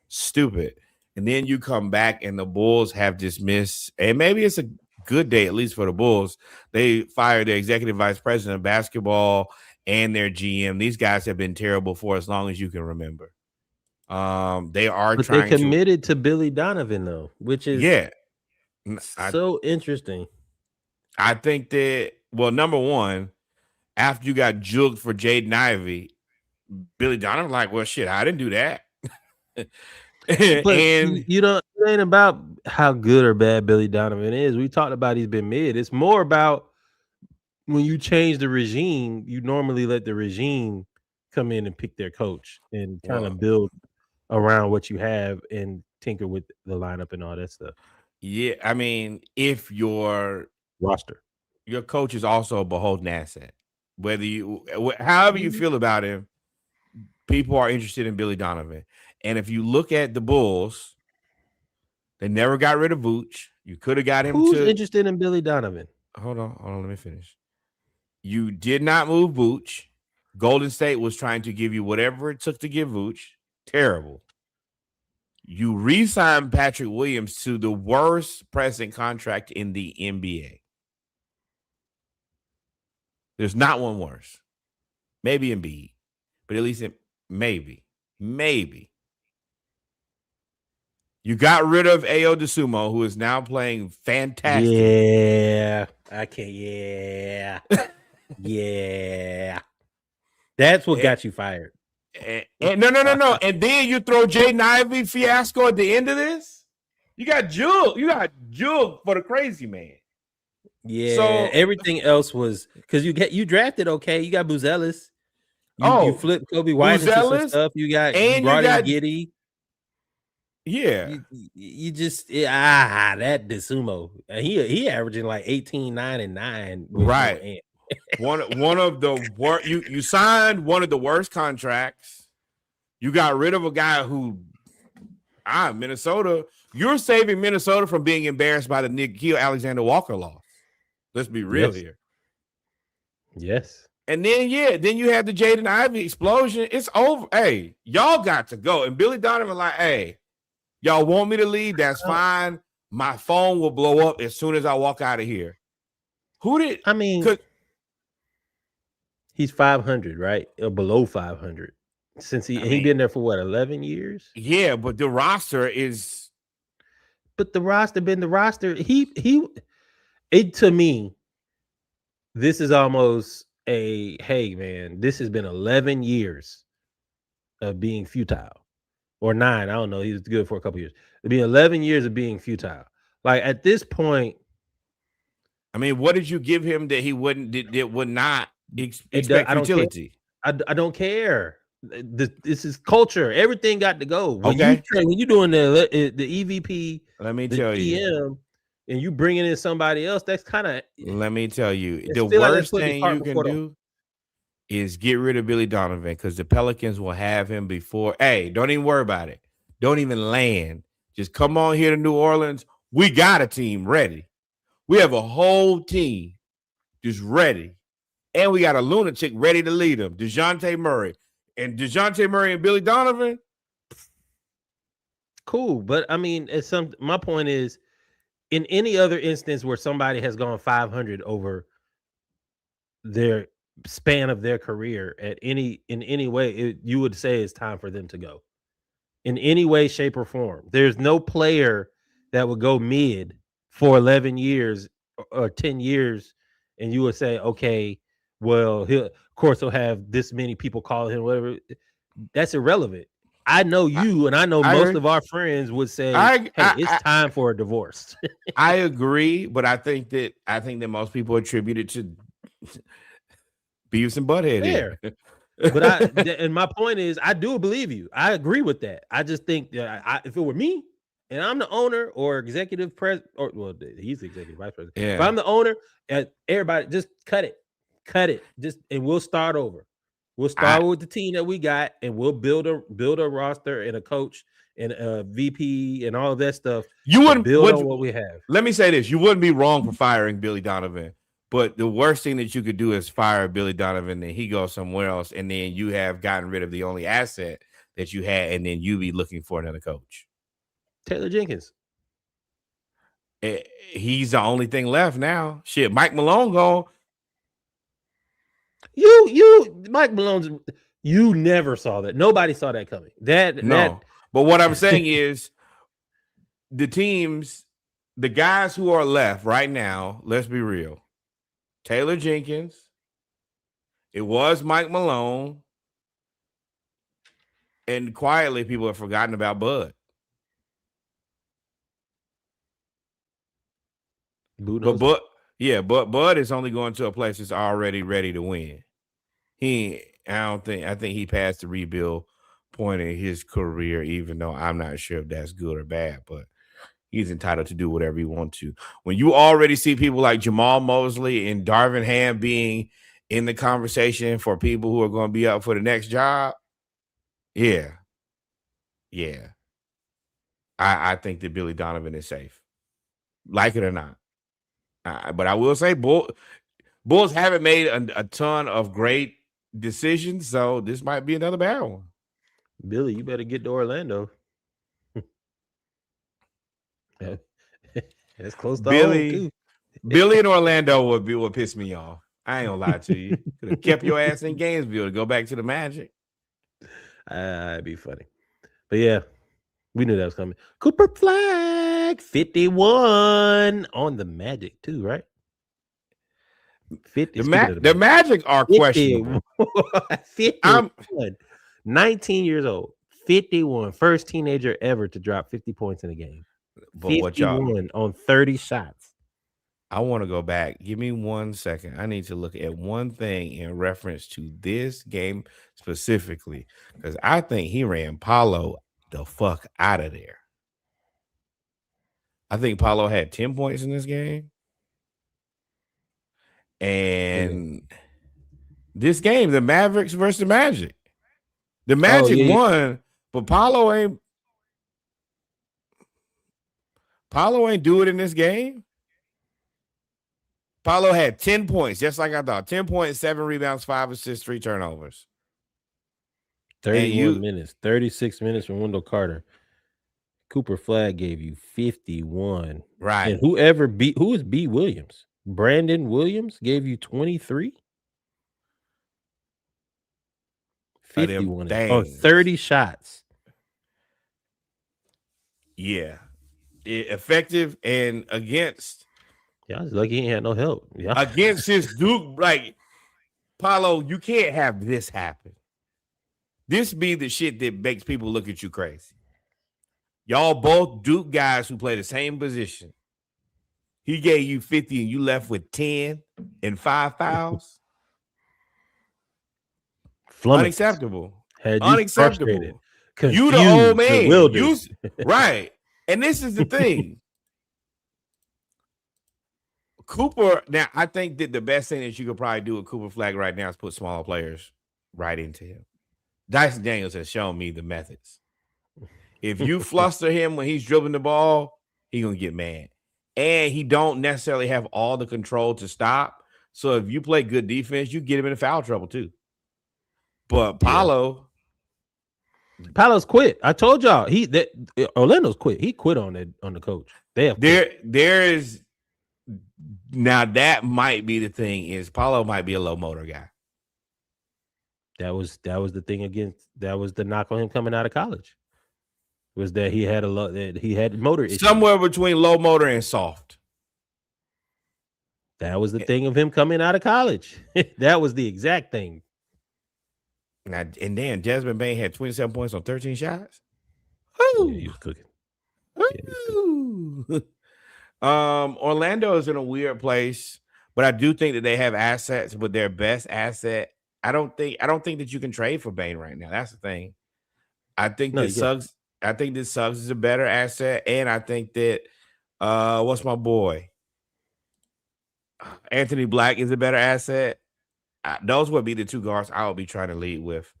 stupid. And then you come back and the Bulls have dismissed, and maybe it's a good day, at least for the Bulls. They fired their executive vice president of basketball and their GM. These guys have been terrible for as long as you can remember. They committed to Billy Donovan, though, which is so interesting. I think that, well, number one, after you got juked for Jaden Ivey, Billy Donovan like, well, shit, I didn't do that. But and it ain't about how good or bad Billy Donovan is. We talked about he's been mid. It's more about when you change the regime, you normally let the regime come in and pick their coach and kind of build around what you have and tinker with the lineup and all that stuff. Yeah, I mean, if your coach is also a beholden asset, however you feel about him, people are interested in Billy Donovan. And if you look at the Bulls, they never got rid of Vooch. You could have got him. Who's interested in Billy Donovan? Hold on, let me finish. You did not move Vooch. Golden State was trying to give you whatever it took to give Vooch. Terrible. You re-signed Patrick Williams to the worst present contract in the NBA. There's not one worse. Maybe Embiid, but at least maybe. You got rid of Ayo Dosunmu, who is now playing fantastic. Yeah, I can't. Yeah, yeah. That's what got you fired. No. And then you throw Jaden Ivey fiasco at the end of this. You got Jug. You got Jug for the crazy man. Yeah. So everything else was because you drafted okay. You got Buzelis. You flipped Kobe White into some stuff. You brought in Giddey. Yeah. You just that Dosunmu. He averaging like 18, 9, and 9. Right. one of the worst. You signed one of the worst contracts. You got rid of a guy who Minnesota. You're saving Minnesota from being embarrassed by the Nickeil Alexander-Walker loss. Let's be real here. Yes. And then you had the Jaden Ivey explosion. It's over. Hey, y'all got to go. And Billy Donovan like, hey, y'all want me to leave? That's fine. My phone will blow up as soon as I walk out of here. He's 500, right? Or below 500. Since he been there for what, 11 years? Yeah, but the roster is. But the roster been the roster. To me, this is almost hey man, this has been 11 years of being futile. Or 9, I don't know. He was good for a couple years. It'd be 11 years of being futile. Like at this point, I mean, what did you give him that he would not expect futility? I don't care. This is culture. Everything got to go. When you doing the EVP, let me the tell you. GM, and you bringing in somebody else, that's kind of. Let me tell you, the Still like worst putting the thing cart you can before the. do is get rid of Billy Donovan because the Pelicans will have him before. Hey, don't even worry about it. Don't even land. Just come on here to New Orleans. We got a team ready. We have a whole team just ready. And we got a lunatic ready to lead them, DeJounte Murray. And DeJounte Murray and Billy Donovan. Cool. But I mean, my point is, in any other instance where somebody has gone 500 over their span of their career in any way, you would say it's time for them to go. In any way, shape, or form. There's no player that would go mid for 11 years or 10 years, and you would say, okay, well, of course he'll have this many people calling him, whatever. That's irrelevant. I know you, and I know most of our friends would say, hey, it's time for a divorce. I agree, but I think that most people attribute it to Beavis and Butthead here. But and my point is, I do believe you. I agree with that. I just think that if it were me and I'm the owner or executive president, or well, he's the executive vice president. Yeah. If I'm the owner, and everybody just cut it, and we'll start over. We'll start with the team that we got, and we'll build a roster and a coach and a VP and all of that stuff. You wouldn't build on what we have. Let me say this: you wouldn't be wrong for firing Billy Donovan. But the worst thing that you could do is fire Billy Donovan and he goes somewhere else, and then you have gotten rid of the only asset that you had, and then you be looking for another coach. Taylor Jenkins. He's the only thing left now. Shit, Mike Malone gone. Mike Malone's. You never saw that. Nobody saw that coming. But what I'm saying is, the teams, the guys who are left right now. Let's be real. Taylor Jenkins. It was Mike Malone. And quietly, people have forgotten about Bud. But Bud is only going to a place that's already ready to win. I think he passed the rebuild point in his career, even though I'm not sure if that's good or bad, but he's entitled to do whatever he wants to. When you already see people like Jamal Mosley and Darvin Ham being in the conversation for people who are going to be up for the next job, yeah. I think that Billy Donovan is safe, like it or not. But I will say, Bulls haven't made a ton of great decisions, so this might be another bad one. Billy, you better get to Orlando. That's close to home too. Billy in Orlando would piss me off. I ain't gonna lie to you. Could have kept your ass in Gainesville to go back to the Magic. It'd be funny. But yeah, we knew that was coming. Cooper Flag 51 on the Magic too, right? 50. The Magic are 50. Questionable. 51. 19 years old. 51. First teenager ever to drop 50 points in a game. But 51 on 30 shots. I want to go back. Give me 1 second. I need to look at one thing in reference to this game specifically, because I think he ran Paolo the fuck out of there. I think Paolo had 10 points in this game. And this game, the Mavericks versus the Magic. The Magic won, but Paolo ain't do it in this game. Paolo had 10 points, just like I thought. 10 points, 7 rebounds, 5 assists, 3 turnovers. 31 minutes, 36 minutes from Wendell Carter. Cooper Flag gave you 51. Right. And who is B. Williams? Brandon Williams gave you 23. 51 on 30 shots. Yeah. Effective and against. Yeah, I was lucky he ain't had no help. Yeah. Against his Duke, like, Paolo, you can't have this happen. This be the shit that makes people look at you crazy. Y'all both Duke guys who play the same position. He gave you 50 and you left with 10 and 5 fouls. Flummoxed. Unacceptable. Had you frustrated, Unacceptable. You the old confused, man. bewildered. Right. And this is the thing. Cooper, now I think that the best thing that you could probably do with Cooper Flag right now is put smaller players right into him. Dyson Daniels has shown me the methods. If you fluster him when he's dribbling the ball, he's gonna get mad. And he don't necessarily have all the control to stop. So if you play good defense, you get him into foul trouble too. But Paolo's quit. I told y'all Orlando's quit. He quit on the coach. They have there's now that might be the thing is Paolo might be a low motor guy. That was the thing that was the knock on him coming out of college. Was that he had motor issues. Somewhere between low motor and soft. That was the thing of him coming out of college. That was the exact thing. Now, and then Desmond Bain had 27 points on 13 shots. Yeah, he was cooking. Orlando is in a weird place, but I do think that they have assets, but their best asset. I don't think that you can trade for Bain right now. That's the thing. I think Suggs is a better asset, and I think that what's my boy? Anthony Black is a better asset. Those would be the two guards I would be trying to lead with.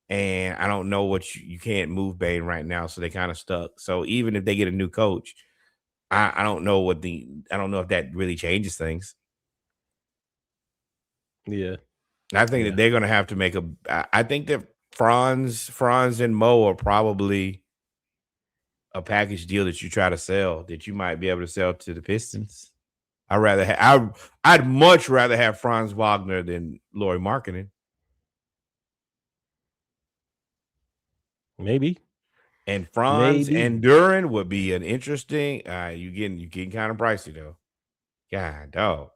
And I don't know what you can't move Bain right now, so they kind of stuck. So even if they get a new coach, I don't know if that really changes things. Yeah. I think that they're going to have to make I think that Franz and Mo are probably a package deal that you try to sell that you might be able to sell to the Pistons. I'd much rather have Franz Wagner than Lauri Markkanen. Maybe. And Franz and Duran would be an interesting. You getting kind of pricey though. God, dog.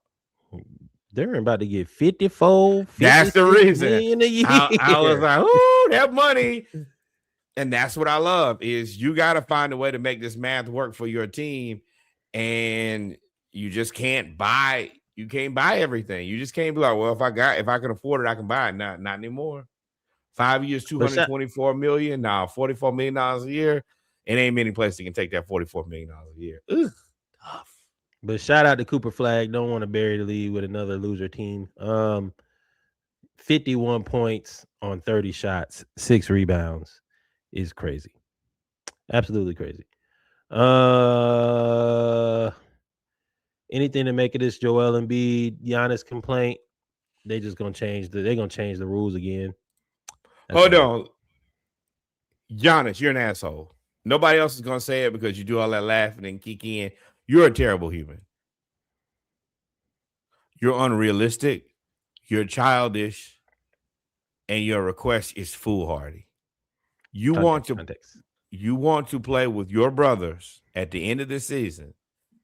They're about to get 54. That's the reason. A year. I was like, ooh, that money. And that's what I love is you got to find a way to make this math work for your team. And you just can't buy. You can't buy everything. You just can't be like, well, if I can afford it, I can buy it. Not anymore. 5 years, $224 million. Now $44 million a year. It ain't many places that can take that $44 million a year. Ugh. Tough. But shout out to Cooper Flag. Don't want to bury the lead with another loser team. 51 points on 30 shots, 6 rebounds is crazy. Absolutely crazy. Anything to make it this Joel Embiid, Giannis complaint, they're gonna change the rules again. Hold on. Giannis, you're an asshole. Nobody else is gonna say it because you do all that laughing and kicking. You're a terrible human. You're unrealistic, you're childish, and your request is foolhardy. You want to play with your brothers at the end of the season.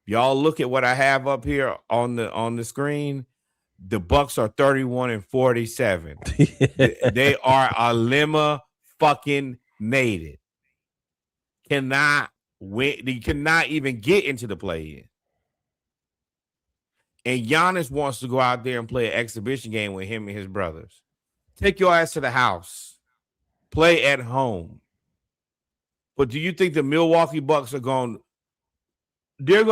Y'all look at what I have up here on the screen. The Bucks are 31-47. They are a lima fucking made it. Cannot win. They cannot even get into the play-in. And Giannis wants to go out there and play an exhibition game with him and his brothers. Take your ass to the house. Play at home. But do you think the Milwaukee Bucks they're going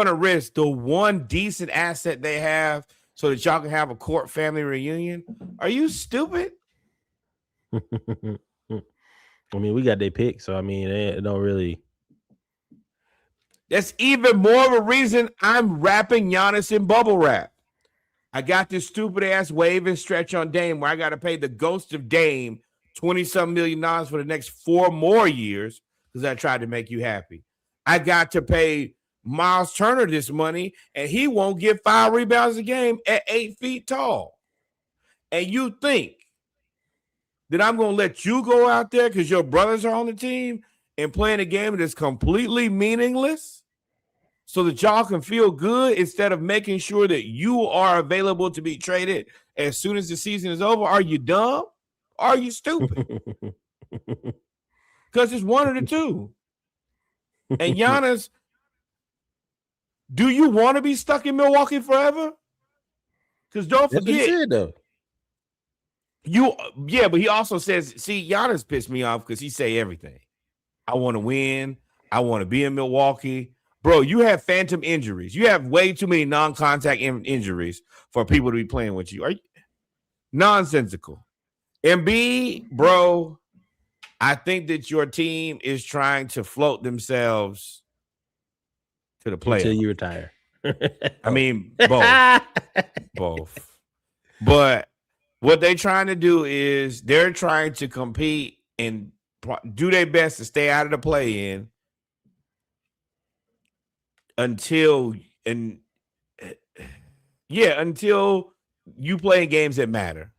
to risk the one decent asset they have so that y'all can have a court family reunion? Are you stupid? I mean, we got their pick, so I mean, it don't really. That's even more of a reason I'm wrapping Giannis in bubble wrap. I got this stupid ass wave and stretch on Dame where I got to pay the ghost of Dame $20-some million for the next 4 more years because I tried to make you happy. I got to pay Miles Turner this money, and he won't get 5 rebounds a game at 8 feet tall. And you think that I'm going to let you go out there because your brothers are on the team and playing a game that is completely meaningless so that y'all can feel good instead of making sure that you are available to be traded as soon as the season is over? Are you dumb? Are you stupid? Because it's one of the two. And Giannis, do you want to be stuck in Milwaukee forever? Because don't forget, though. But he also says, see, Giannis pissed me off because he say everything. I want to win. I want to be in Milwaukee. Bro, you have phantom injuries. You have way too many non-contact injuries for people to be playing with you. Are you nonsensical? Embiid, bro, I think that your team is trying to float themselves to the Until playoffs. you retire. I mean, both. But what they're trying to do is they're trying to compete and do their best to stay out of the play-in until you play in games that matter.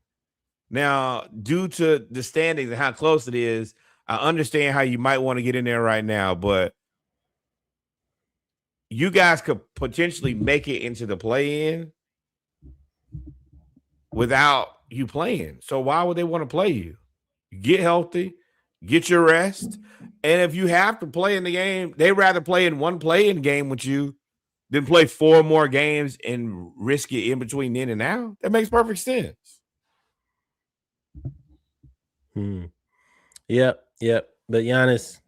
Now, due to the standings and how close it is, I understand how you might want to get in there right now, but you guys could potentially make it into the play-in without you playing. So why would they want to play you? Get healthy, get your rest, and if you have to play in the game, they rather play in one play-in game with you than play 4 more games and risk it in between then and now. That makes perfect sense. Yep. But Giannis.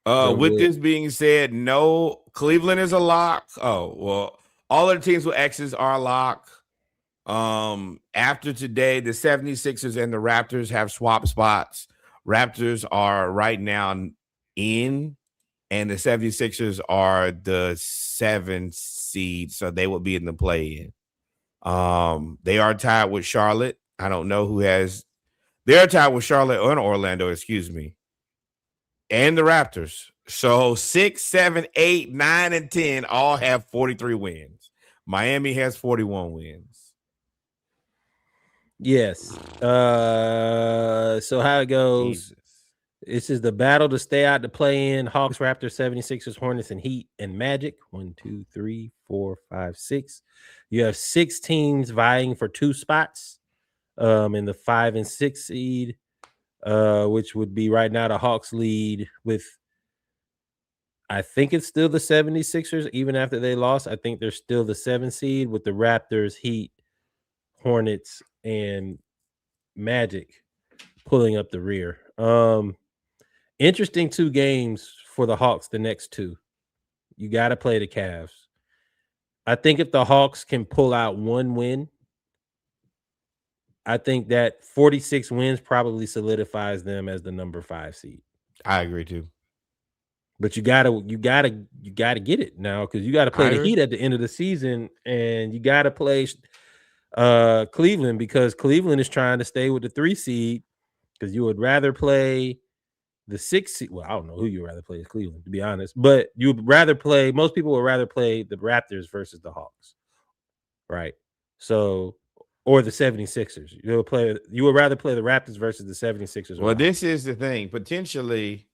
With this being said, no, Cleveland is a lock. Oh, well, all of the teams with X's are a lock. After today, the 76ers and the Raptors have swapped spots. Raptors are right now in, and the 76ers are the 7th seed, so they will be in the play-in. They are tied with Charlotte. I don't know who has. They're tied with Charlotte and Orlando, excuse me, and the Raptors. So 6, 7, 8, 9, and 10 all have 43 wins. Miami has 41 wins. Yes. So how it goes? Jesus. This is the battle to stay out to play in. Hawks, Raptors, 76ers, Hornets, and Heat and Magic. 1, 2, 3, 4, 5, 6. You have 6 teams vying for 2 spots in the 5 and 6 seed, which would be right now the Hawks lead with, I think it's still the 76ers, even after they lost. I think they're still the 7 seed with the Raptors, Heat, Hornets, and Magic pulling up the rear. Interesting 2 games for the Hawks, the next 2. You got to play the Cavs. I think if the Hawks can pull out 1 win, I think that 46 wins probably solidifies them as the number 5 seed. I agree too. But you gotta get it now, because you got to play the Heat at the end of the season, and you got to play Cleveland, because Cleveland is trying to stay with the 3 seed, because you would rather play the 6 seed. Well, I don't know who you would rather play as Cleveland, to be honest, but you would rather play. Most people would rather play the Raptors versus the Hawks, right? So, or the 76ers. You would rather play the Raptors versus the 76ers. Well, this is the thing. Potentially,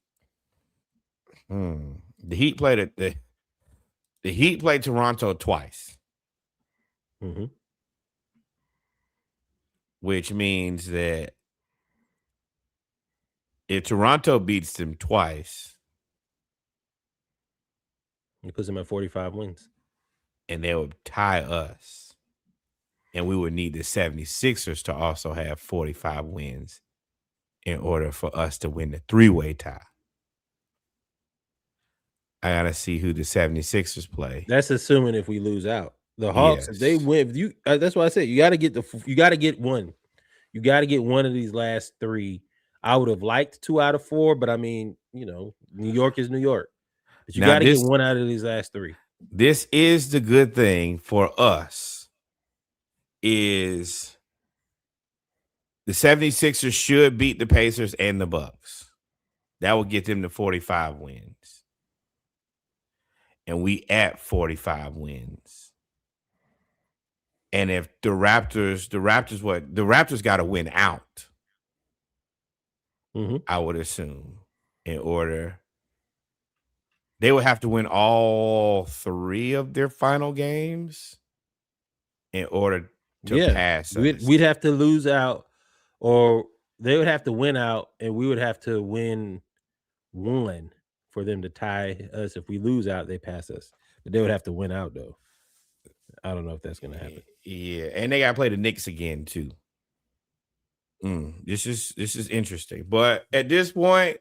the Heat played the Heat played Toronto twice, which means that if Toronto beats them twice, it puts them at 45 wins, and they would tie us, and we would need the 76ers to also have 45 wins in order for us to win the 3-way tie. I got to see who the 76ers play. That's assuming if we lose out. The Hawks, if they win, that's why I said you got to get one. You got to get one of these last 3. I would have liked 2 out of 4, but I mean, New York is New York. But you got to get 1 out of these last 3. This is the good thing for us, is the 76ers should beat the Pacers and the Bucks. That will get them to 45 wins. And we at 45 wins. And if the Raptors got to win out, I would assume, in order. They would have to win all 3 of their final games in order to pass us. We'd have to lose out, or they would have to win out, and we would have to win 1 for them to tie us. If we lose out, they pass us. But they would have to win out, though. I don't know if that's going to happen. Yeah, and they got to play the Knicks again, too. This is interesting. But at this point,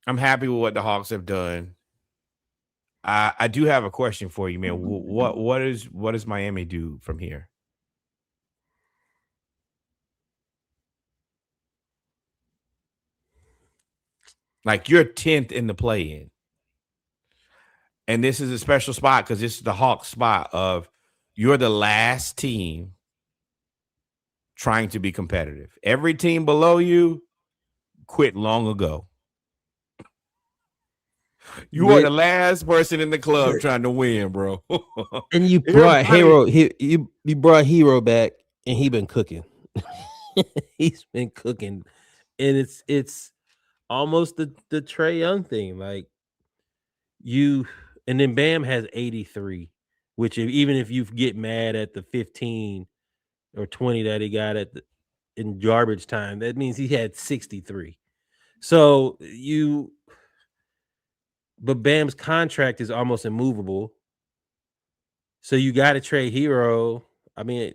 I'm happy with what the Hawks have done. I do have a question for you, man. What does Miami do from here? Like, you're 10th in the play-in. And this is a special spot because this is the Hawks spot of you're the last team trying to be competitive. Every team below you quit long ago. You are the last person in the club trying to win, bro. And you brought Hero. You brought Hero back, and he been cooking. He's been cooking, and it's almost the Trae Young thing. Like and then Bam has 83, which even if you get mad at the 15 or 20 that he got in garbage time, that means he had 63. So but Bam's contract is almost immovable. So you got to trade Hero. I mean,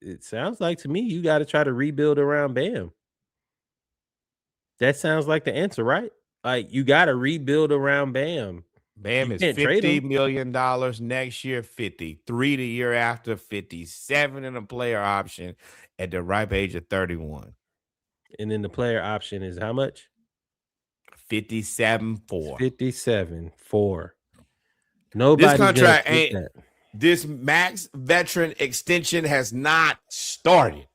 it sounds like to me you got to try to rebuild around Bam. That sounds like the answer, right? Like, you got to rebuild around Bam. Bam is $50 million next year, 53 the year after, 57 in a player option at the ripe age of 31. And then the player option is how much? 57.4. 57.4. Nobody. This contract ain't that. This max veteran extension has not started.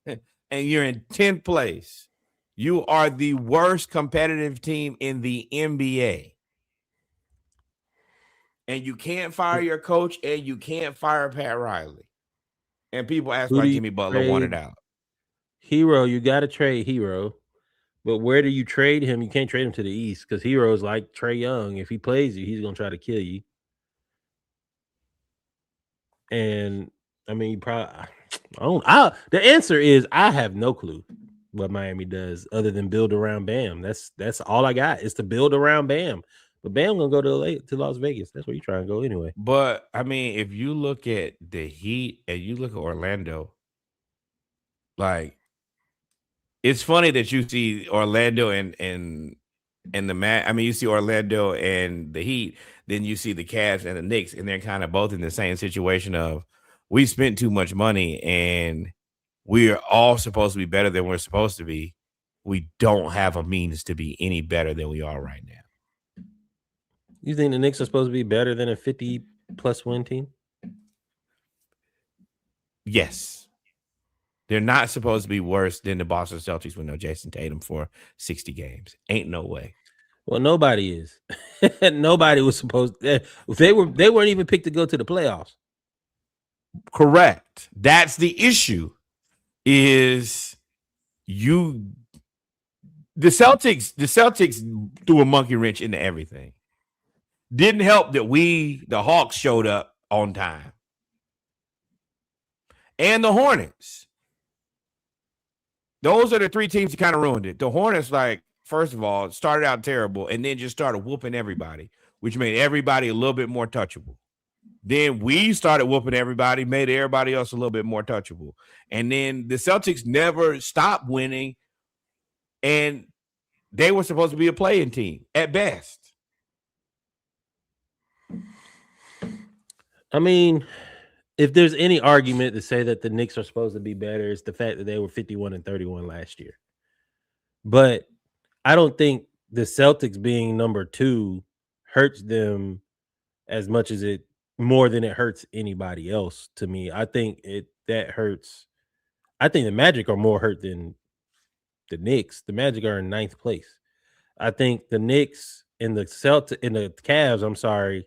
And you're in 10th place. You are the worst competitive team in the NBA. And you can't fire your coach, and you can't fire Pat Riley. And people ask why Jimmy Butler wanted out. Hero, you got to trade Hero. But where do you trade him? You can't trade him to the East because Hero's like Trae Young. If he plays you, he's going to try to kill you. And, I mean, you probably... the answer is I have no clue what Miami does other than build around Bam. That's all I got is to build around Bam. But Bam gonna go to Las Vegas. That's where you try and go anyway. But I mean, if you look at the Heat and you look at Orlando, like, it's funny that you see Orlando and the I mean, you see Orlando and the Heat, then you see the Cavs and the Knicks, and they're kind of both in the same situation of we spent too much money and we are all supposed to be better than we're supposed to be. We don't have a means to be any better than we are right now. You think the Knicks are supposed to be better than a 50-plus win team? Yes. They're not supposed to be worse than the Boston Celtics with no Jason Tatum for 60 games. Ain't no way. Well, nobody is. Nobody was supposed to. They weren't even picked to go to the playoffs. Correct. That's the issue. Is the Celtics threw a monkey wrench into everything. Didn't help that the Hawks showed up on time. And the Hornets. Those are the three teams that kind of ruined it. The Hornets, like, first of all, started out terrible and then just started whooping everybody, which made everybody a little bit more touchable. Then we started whooping everybody, made everybody else a little bit more touchable. And then the Celtics never stopped winning, and they were supposed to be a playing team at best. I mean, if there's any argument to say that the Knicks are supposed to be better, it's the fact that they were 51-31 last year. But I don't think the Celtics being number 2 hurts them as much as more than it hurts anybody else to me. I think that hurts. I think the Magic are more hurt than the Knicks. The Magic are in 9th place. I think the Knicks and the Cavs, I'm sorry,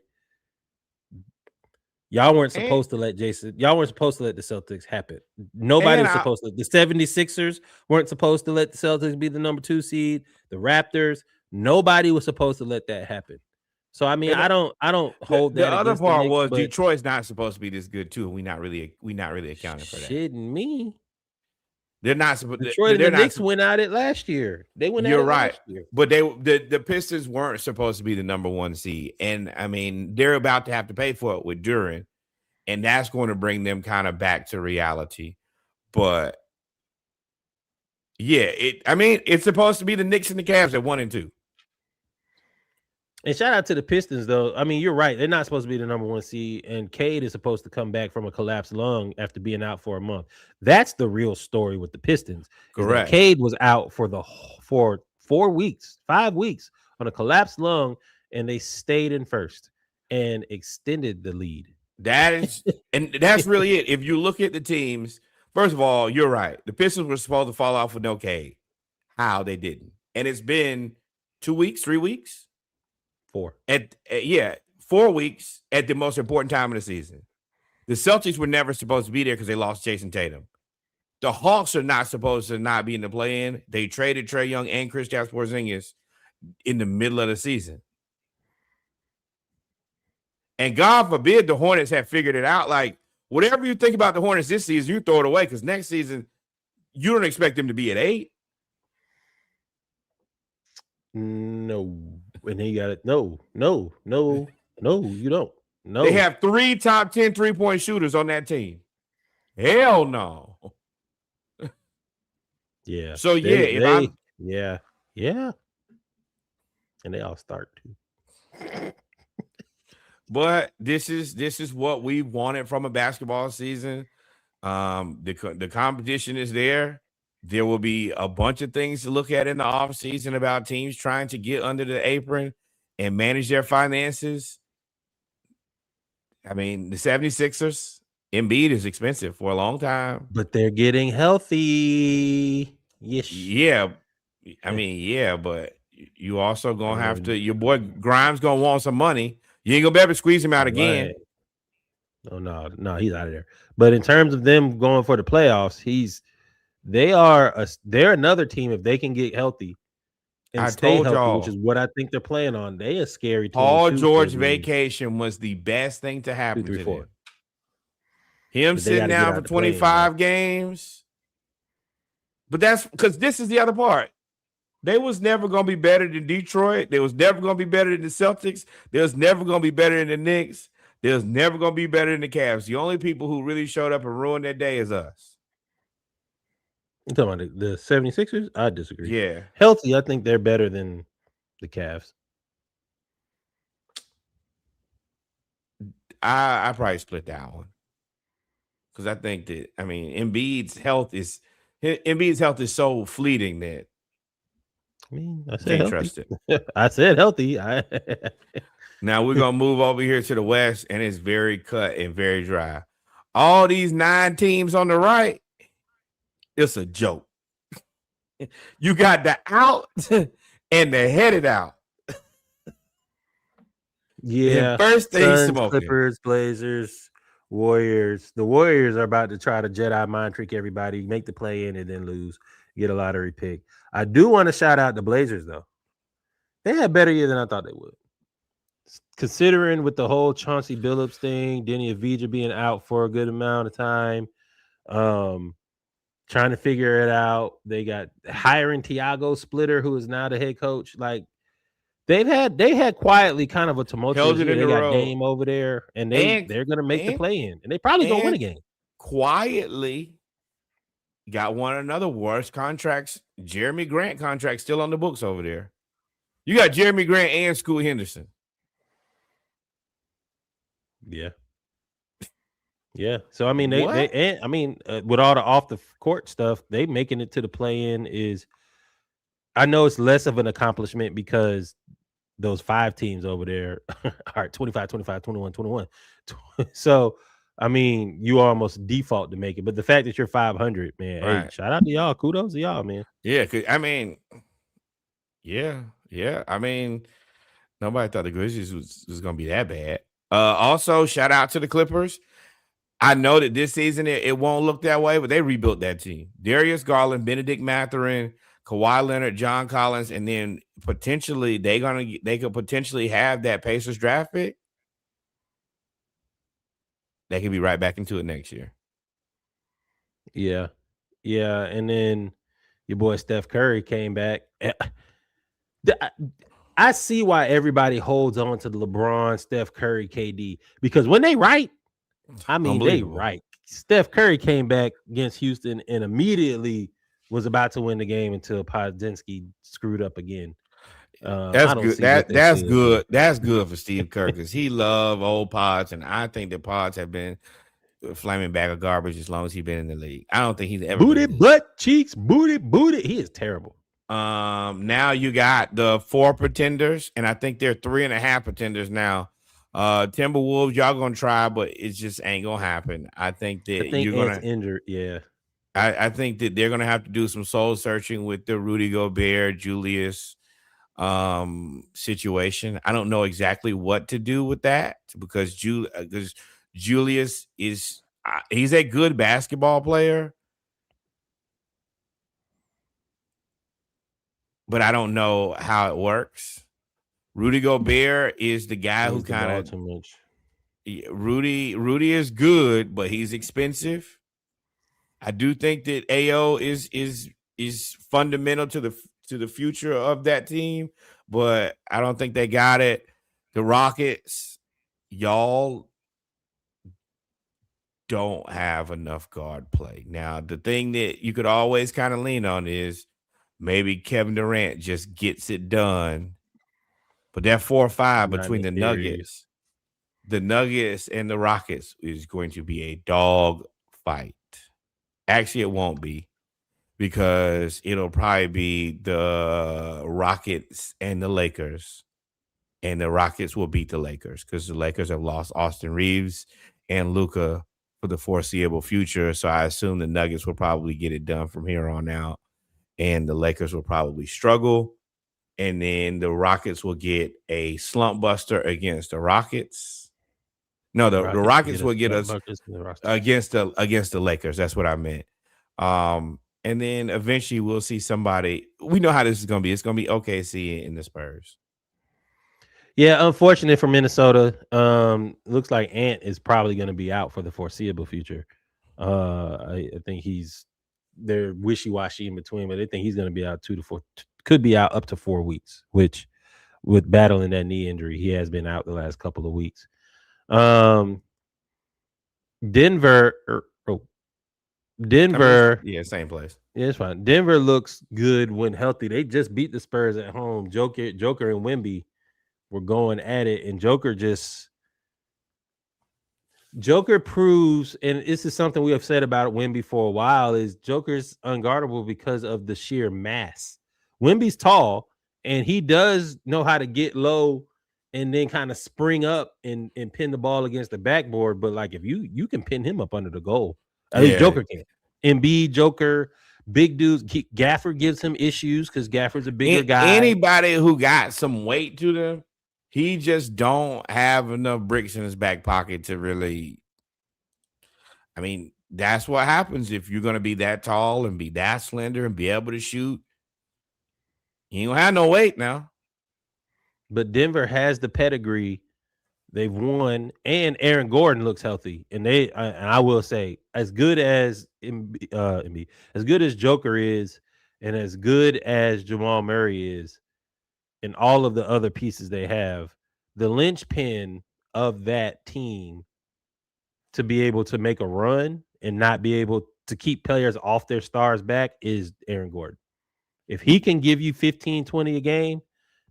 y'all weren't supposed to let the Celtics happen. Nobody was supposed to. The 76ers weren't supposed to let the Celtics be the number 2 seed. The Raptors, nobody was supposed to let that happen. So I mean, I don't hold that. The other part was Detroit's not supposed to be this good too. We not really accounting for that. Shitting me. They're not supposed. Detroit and the Knicks went at it last year. They went. You're right, last year. But the Pistons weren't supposed to be the number 1 seed, and I mean they're about to have to pay for it with Duran, and that's going to bring them kind of back to reality. But yeah, it's supposed to be the Knicks and the Cavs at 1 and 2. And shout out to the Pistons, though. I mean, you're right. They're not supposed to be the number 1 seed, and Cade is supposed to come back from a collapsed lung after being out for a month. That's the real story with the Pistons. Correct. Cade was out for 4 weeks, 5 weeks on a collapsed lung, and they stayed in first and extended the lead. That's really it. If you look at the teams, first of all, you're right. The Pistons were supposed to fall off with no Cade. How they didn't. And it's been 2 weeks, 3 weeks? 4. 4 weeks at the most important time of the season. The Celtics were never supposed to be there because they lost Jason Tatum. The Hawks are not supposed to not be in the play-in. They traded Trae Young and Kristaps Porzingis in the middle of the season. And God forbid the Hornets have figured it out. Like, whatever you think about the Hornets this season, you throw it away because next season, you don't expect them to be at 8. No. And he got it. No, you don't. No. They have 3 top 10 3-point shooters on that team. Hell no. Yeah. So yeah. And they all start too. But this is what we wanted from a basketball season. The competition is there. There will be a bunch of things to look at in the offseason about teams trying to get under the apron and manage their finances. I mean, the 76ers, Embiid is expensive for a long time. But they're getting healthy. Yes. Yeah. I mean, yeah, but you also going to have to – your boy Grimes going to want some money. You ain't going to be able to squeeze him out again. Right. Oh, no, he's out of there. But in terms of them going for the playoffs, they're another team if they can get healthy and stay healthy, which is what I think they're playing on. They are scary team. Paul George vacation was the best thing to happen to them. Him sitting down for 25 games. But that's because this is the other part. They was never going to be better than Detroit. They was never going to be better than the Celtics. They was never going to be better than the Knicks. They was never going to be better than the Cavs. The only people who really showed up and ruined their day is us. You talking about the 76ers? I disagree. Yeah. Healthy, I think they're better than the Cavs. I probably split that one. Because I think that, I mean, Embiid's health is so fleeting that I mean, I said can't healthy. trust it. I said healthy. Now we're going to move over here to the West, and it's very cut and very dry. All these 9 teams on the right, it's a joke. You got the out and the headed out. Yeah. And first thing smoking. Clippers, Blazers, Warriors. The Warriors are about to try to Jedi mind trick everybody, make the play in and then lose, get a lottery pick. I do want to shout out the Blazers, though. They had a better year than I thought they would. Considering with the whole Chauncey Billups thing, Denny Avdija being out for a good amount of time, trying to figure it out. They got hiring Tiago Splitter, who is now the head coach. Like they had quietly kind of a tumultuous year. They got Dame over there, and they're gonna make the play in, and they probably gonna win a game. Quietly got one of another worst contracts. Jeremy Grant contract still on the books over there. You got Jeremy Grant and Scoot Henderson. Yeah. So I mean, with all the off the court stuff, they making it to the play-in is. I know it's less of an accomplishment because those 5 teams over there are 25, 25, 21, 21. So I mean, you almost default to make it, but the fact that you're 500, man, right. Hey, shout out to y'all. Kudos to y'all, man. Yeah, I mean, yeah. I mean, nobody thought the Grizzlies was going to be that bad. Also, shout out to the Clippers. I know that this season it won't look that way, but they rebuilt that team. Darius Garland, Benedict Mathurin, Kawhi Leonard, John Collins, and then potentially they could potentially have that Pacers draft pick. They could be right back into it next year. Yeah. And then your boy Steph Curry came back. I see why everybody holds on to the LeBron, Steph Curry, KD, because when they right, I mean, they Unbelievable. right. Steph Curry came back against Houston and immediately was about to win the game until Podziemski screwed up again. That's I don't good. see what they That's should do. good. That's good for Steve Kerr because he love old Pods, and I think that Pods have been a flaming bag of garbage as long as he's been in the league. I don't think he's ever Booty, been good. butt, cheeks, booty, booty. He is terrible. Now you got the 4 pretenders, and I think they're 3.5 pretenders now. Timberwolves, y'all gonna try, but it just ain't gonna happen. I think I that think you're Ant's gonna. injured. Yeah. I think that they're gonna have to do some soul searching with the Rudy Gobert, Julius situation. I don't know exactly what to do with that because Julius is he's a good basketball player, but I don't know how it works. Rudy Gobert is the guy who He's the ball kind too much. of Rudy is good, but he's expensive. I do think that AO is fundamental to the future of that team, but I don't think they got it. The Rockets, y'all don't have enough guard play. Now, the thing that you could always kind of lean on is maybe Kevin Durant just gets it done. But that 4 or 5 Not in between the the Nuggets and the Rockets is going to be a dog fight. Actually, it won't be because it'll probably be the Rockets and the Lakers. And the Rockets will beat the Lakers because the Lakers have lost Austin Reeves and Luka for the foreseeable future. So I assume the Nuggets will probably get it done from here on out. And the Lakers will probably struggle. And then the Rockets will get a slump buster against the Rockets. No, the Rockets will get us against the Lakers. That's what I meant. And then eventually we'll see somebody. We know how this is going to be. It's going to be OKC in the Spurs. Yeah, unfortunate for Minnesota. Looks like Ant is probably going to be out for the foreseeable future. I think they're wishy-washy in between, but they think he's going to be out 2 to 4, could be out up to 4 weeks, which with battling that knee injury, he has been out the last couple of weeks. Denver, Yeah, same place. Yeah, it's fine. Denver looks good when healthy. They just beat the Spurs at home. Joker and Wemby were going at it, and Joker proves, and this is something we have said about Wemby for a while, is Joker's unguardable because of the sheer mass. Wemby's tall, and he does know how to get low and then kind of spring up and pin the ball against the backboard. But like if you can pin him up under the goal, at least Joker can. Embiid, Joker, big dudes. Gafford gives him issues because Gafford's a bigger guy. Anybody who got some weight to them, he just don't have enough bricks in his back pocket to really. I mean, that's what happens if you're going to be that tall and be that slender and be able to shoot. You don't have no weight now. But Denver has the pedigree. They've won, and Aaron Gordon looks healthy. And I will say, as good as as good as Joker is, and as good as Jamal Murray is, and all of the other pieces they have, the linchpin of that team to be able to make a run and not be able to keep players off their stars back is Aaron Gordon. If he can give you 15, 20 a game,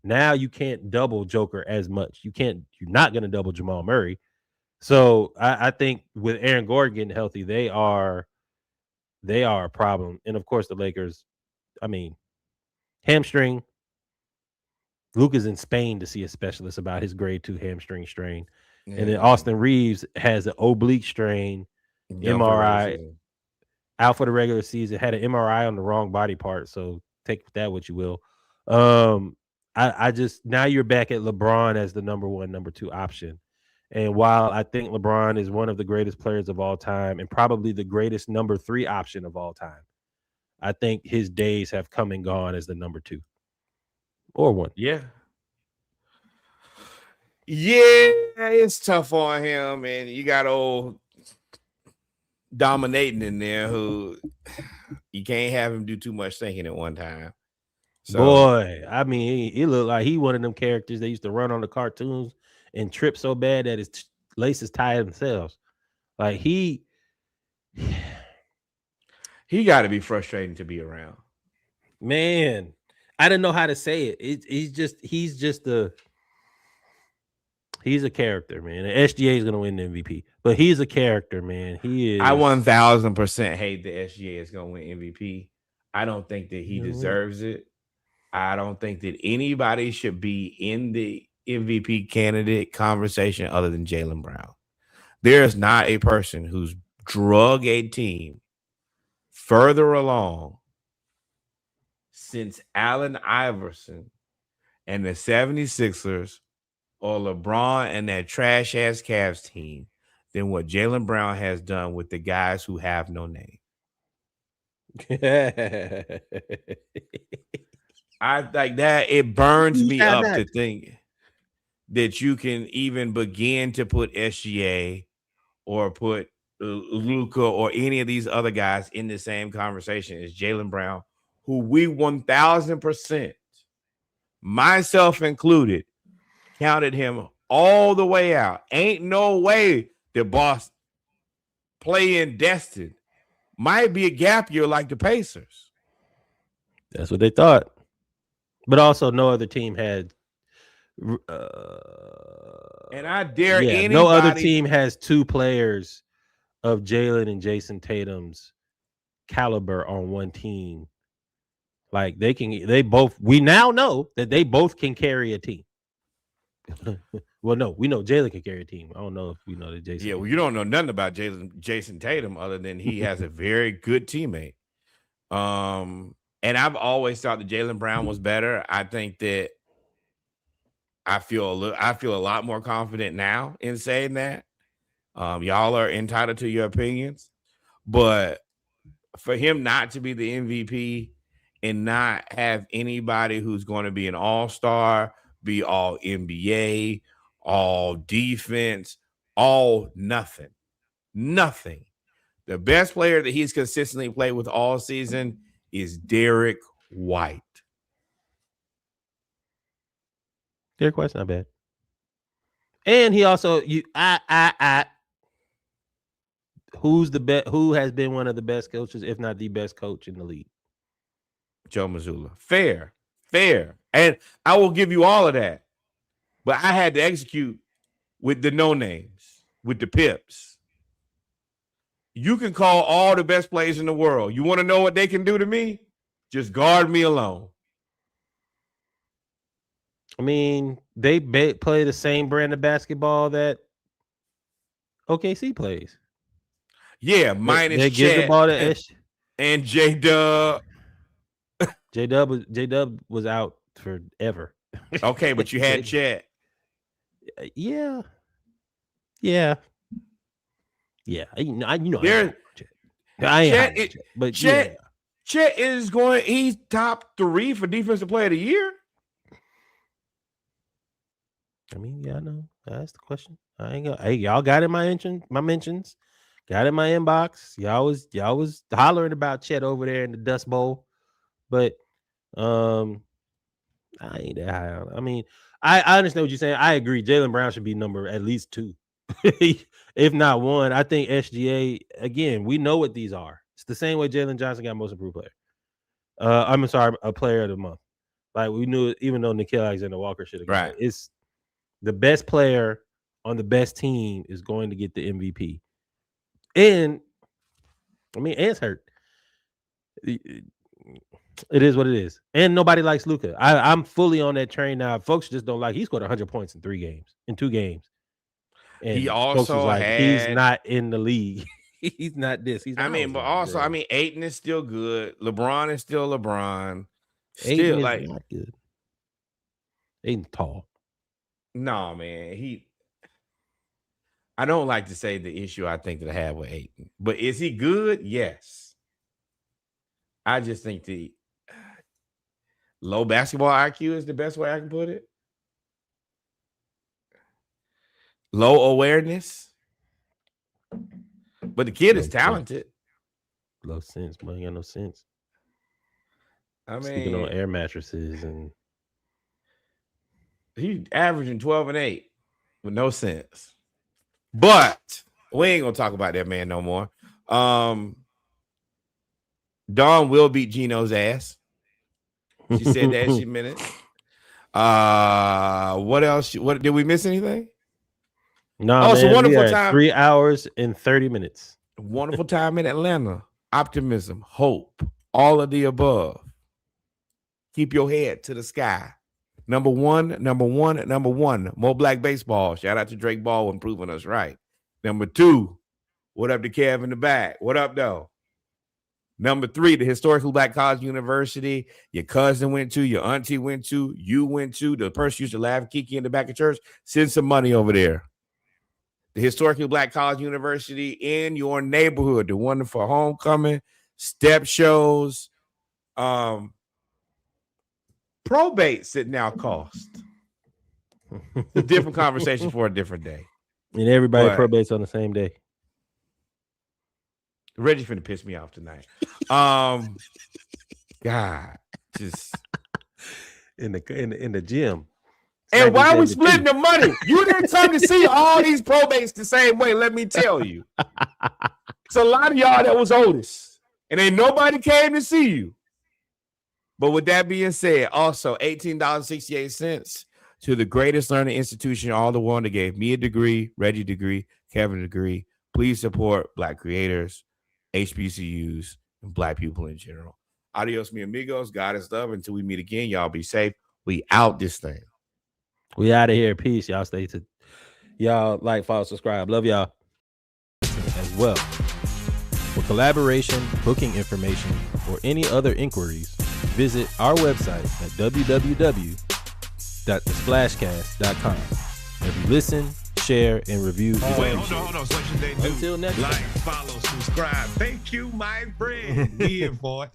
now you can't double Joker as much. You're not going to double Jamal Murray. So I think with Aaron Gordon getting healthy, they are a problem. And of course the Lakers, I mean, hamstring. Luka's in Spain to see a specialist about his grade 2 hamstring strain. Yeah. And then Austin Reeves has an oblique strain, MRI, out for the regular season, had an MRI on the wrong body part. So take that what you will. I just, now you're back at LeBron as the number 1, number 2 option. And while I think LeBron is one of the greatest players of all time and probably the greatest number 3 option of all time, I think his days have come and gone as the number 2 or 1. Yeah. Yeah, it's tough on him, and you got old dominating in there who you can't have him do too much thinking at one time. So, boy, I mean, he looked like he one of them characters they used to run on the cartoons and trip so bad that his laces tie themselves. Like he got to be frustrating to be around. Man, I didn't know how to say it. He's a character, man. The SGA is gonna win the MVP, but he's a character, man. He is. I 1000% hate the SGA is gonna win MVP. I don't think that he deserves it. I don't think that anybody should be in the MVP candidate conversation other than Jaylen Brown. There is not a person who's drug a team further along since Allen Iverson and the 76ers or LeBron and that trash-ass Cavs team than what Jaylen Brown has done with the guys who have no name. I like that. It burns me up to think that you can even begin to put SGA or put Luka or any of these other guys in the same conversation as Jaylen Brown, who we 1000%, myself included, counted him all the way out. Ain't no way the boss playing destined might be a gap year like the Pacers. That's what they thought. But also no other team had and I dare anybody. No other team has two players of Jalen and Jason Tatum's caliber on one team. Like we now know that they both can carry a team. Well, no, we know Jalen can carry a team. I don't know if we know that Jason. Yeah, well, you don't know nothing about Jason Tatum other than he has a very good teammate. And I've always thought that Jaylen Brown was better. I think that I feel a lot more confident now in saying that. Y'all are entitled to your opinions, but for him not to be the MVP and not have anybody who's going to be an all-star, be all NBA, all defense, all nothing. The best player that he's consistently played with all season is Derek White. Derek White's not bad. And he also who's the best? Who has been one of the best coaches, if not the best coach in the league? Joe Mazzulla. Fair. And I will give you all of that. But I had to execute with the no names, with the pips. You can call all the best players in the world. You want to know what they can do to me? Just guard me alone. I mean, they play the same brand of basketball that OKC plays. Yeah, minus they give the ball to and J-Dub. J-Dub was out forever. Okay, but you had Chet. Yeah. Chet is going. He's top 3 for defensive player of the year. I mean, yeah, I know. That's the question. I ain't gonna. Hey, y'all got in my mentions. Got in my inbox. Y'all was hollering about Chet over there in the Dust Bowl, but I ain't that high. I mean, I understand what you're saying. I agree. Jaylen Brown should be number at least 2, if not 1. I think SGA, again, we know what these are. It's the same way Jalen Johnson got most improved player. I'm sorry, a player of the month. Like we knew it, even though Nickeil Alexander-Walker should have got it. It's the best player on the best team is going to get the MVP. And I mean, Ant's hurt. It is what it is. And nobody likes Luka. I'm fully on that train now. Folks just don't like. He scored 100 points in 2 games. And he also he's not in the league. He's not this. He's not. Ayton is still good. LeBron is still LeBron. Ayton is not good. Ayton's tall. No, man. I don't like to say the issue I think that I have with Ayton, but is he good? Yes. I just think the low basketball IQ is the best way I can put it. Low awareness. But the kid is talented. Low sense, but ain't got no sense. I mean, sleeping on air mattresses and he's averaging 12 and 8 with no sense. But We ain't gonna talk about that man no more. Dawn will beat Gino's ass. She said that she meant it. What else? What did we miss anything? No, Oh, man, so wonderful time. 3 hours and 30 minutes. Wonderful time in Atlanta. Optimism, hope, all of the above. Keep your head to the sky. Number one. More black baseball. Shout out to Drake Baldwin proving us right. Number 2, what up to Kev in the back? What up, though? Number 3, the historically black college university your cousin went to, your auntie went to, you went to, the person used to laugh at Kiki in the back of church. Send some money over there. The historically black college university in your neighborhood, the one for homecoming, step shows, probates that now cost. It's a different conversation for a different day. And everybody probates on the same day. Reggie finna piss me off tonight. God, just in the gym. And why are we splitting the money? You didn't come to see all these probates the same way. Let me tell you, it's a lot of y'all that was Otis, and ain't nobody came to see you. But with that being said, also $18.68 to the greatest learning institution in all the world that gave me a degree, Reggie a degree, Kevin a degree. Please support Black creators, HBCUs, and Black people in general. Adios, mi amigos. God is love. Until we meet again, y'all be safe. We out this thing. We out of here. Peace. Y'all stay to y'all like, follow, subscribe. Love y'all. As well. For collaboration, booking information, or any other inquiries, visit our website at www.thesplashcast.com. Every listen, share, and review is hold on. Until next time. Like, follow, subscribe. Thank you, my friend. Here for it.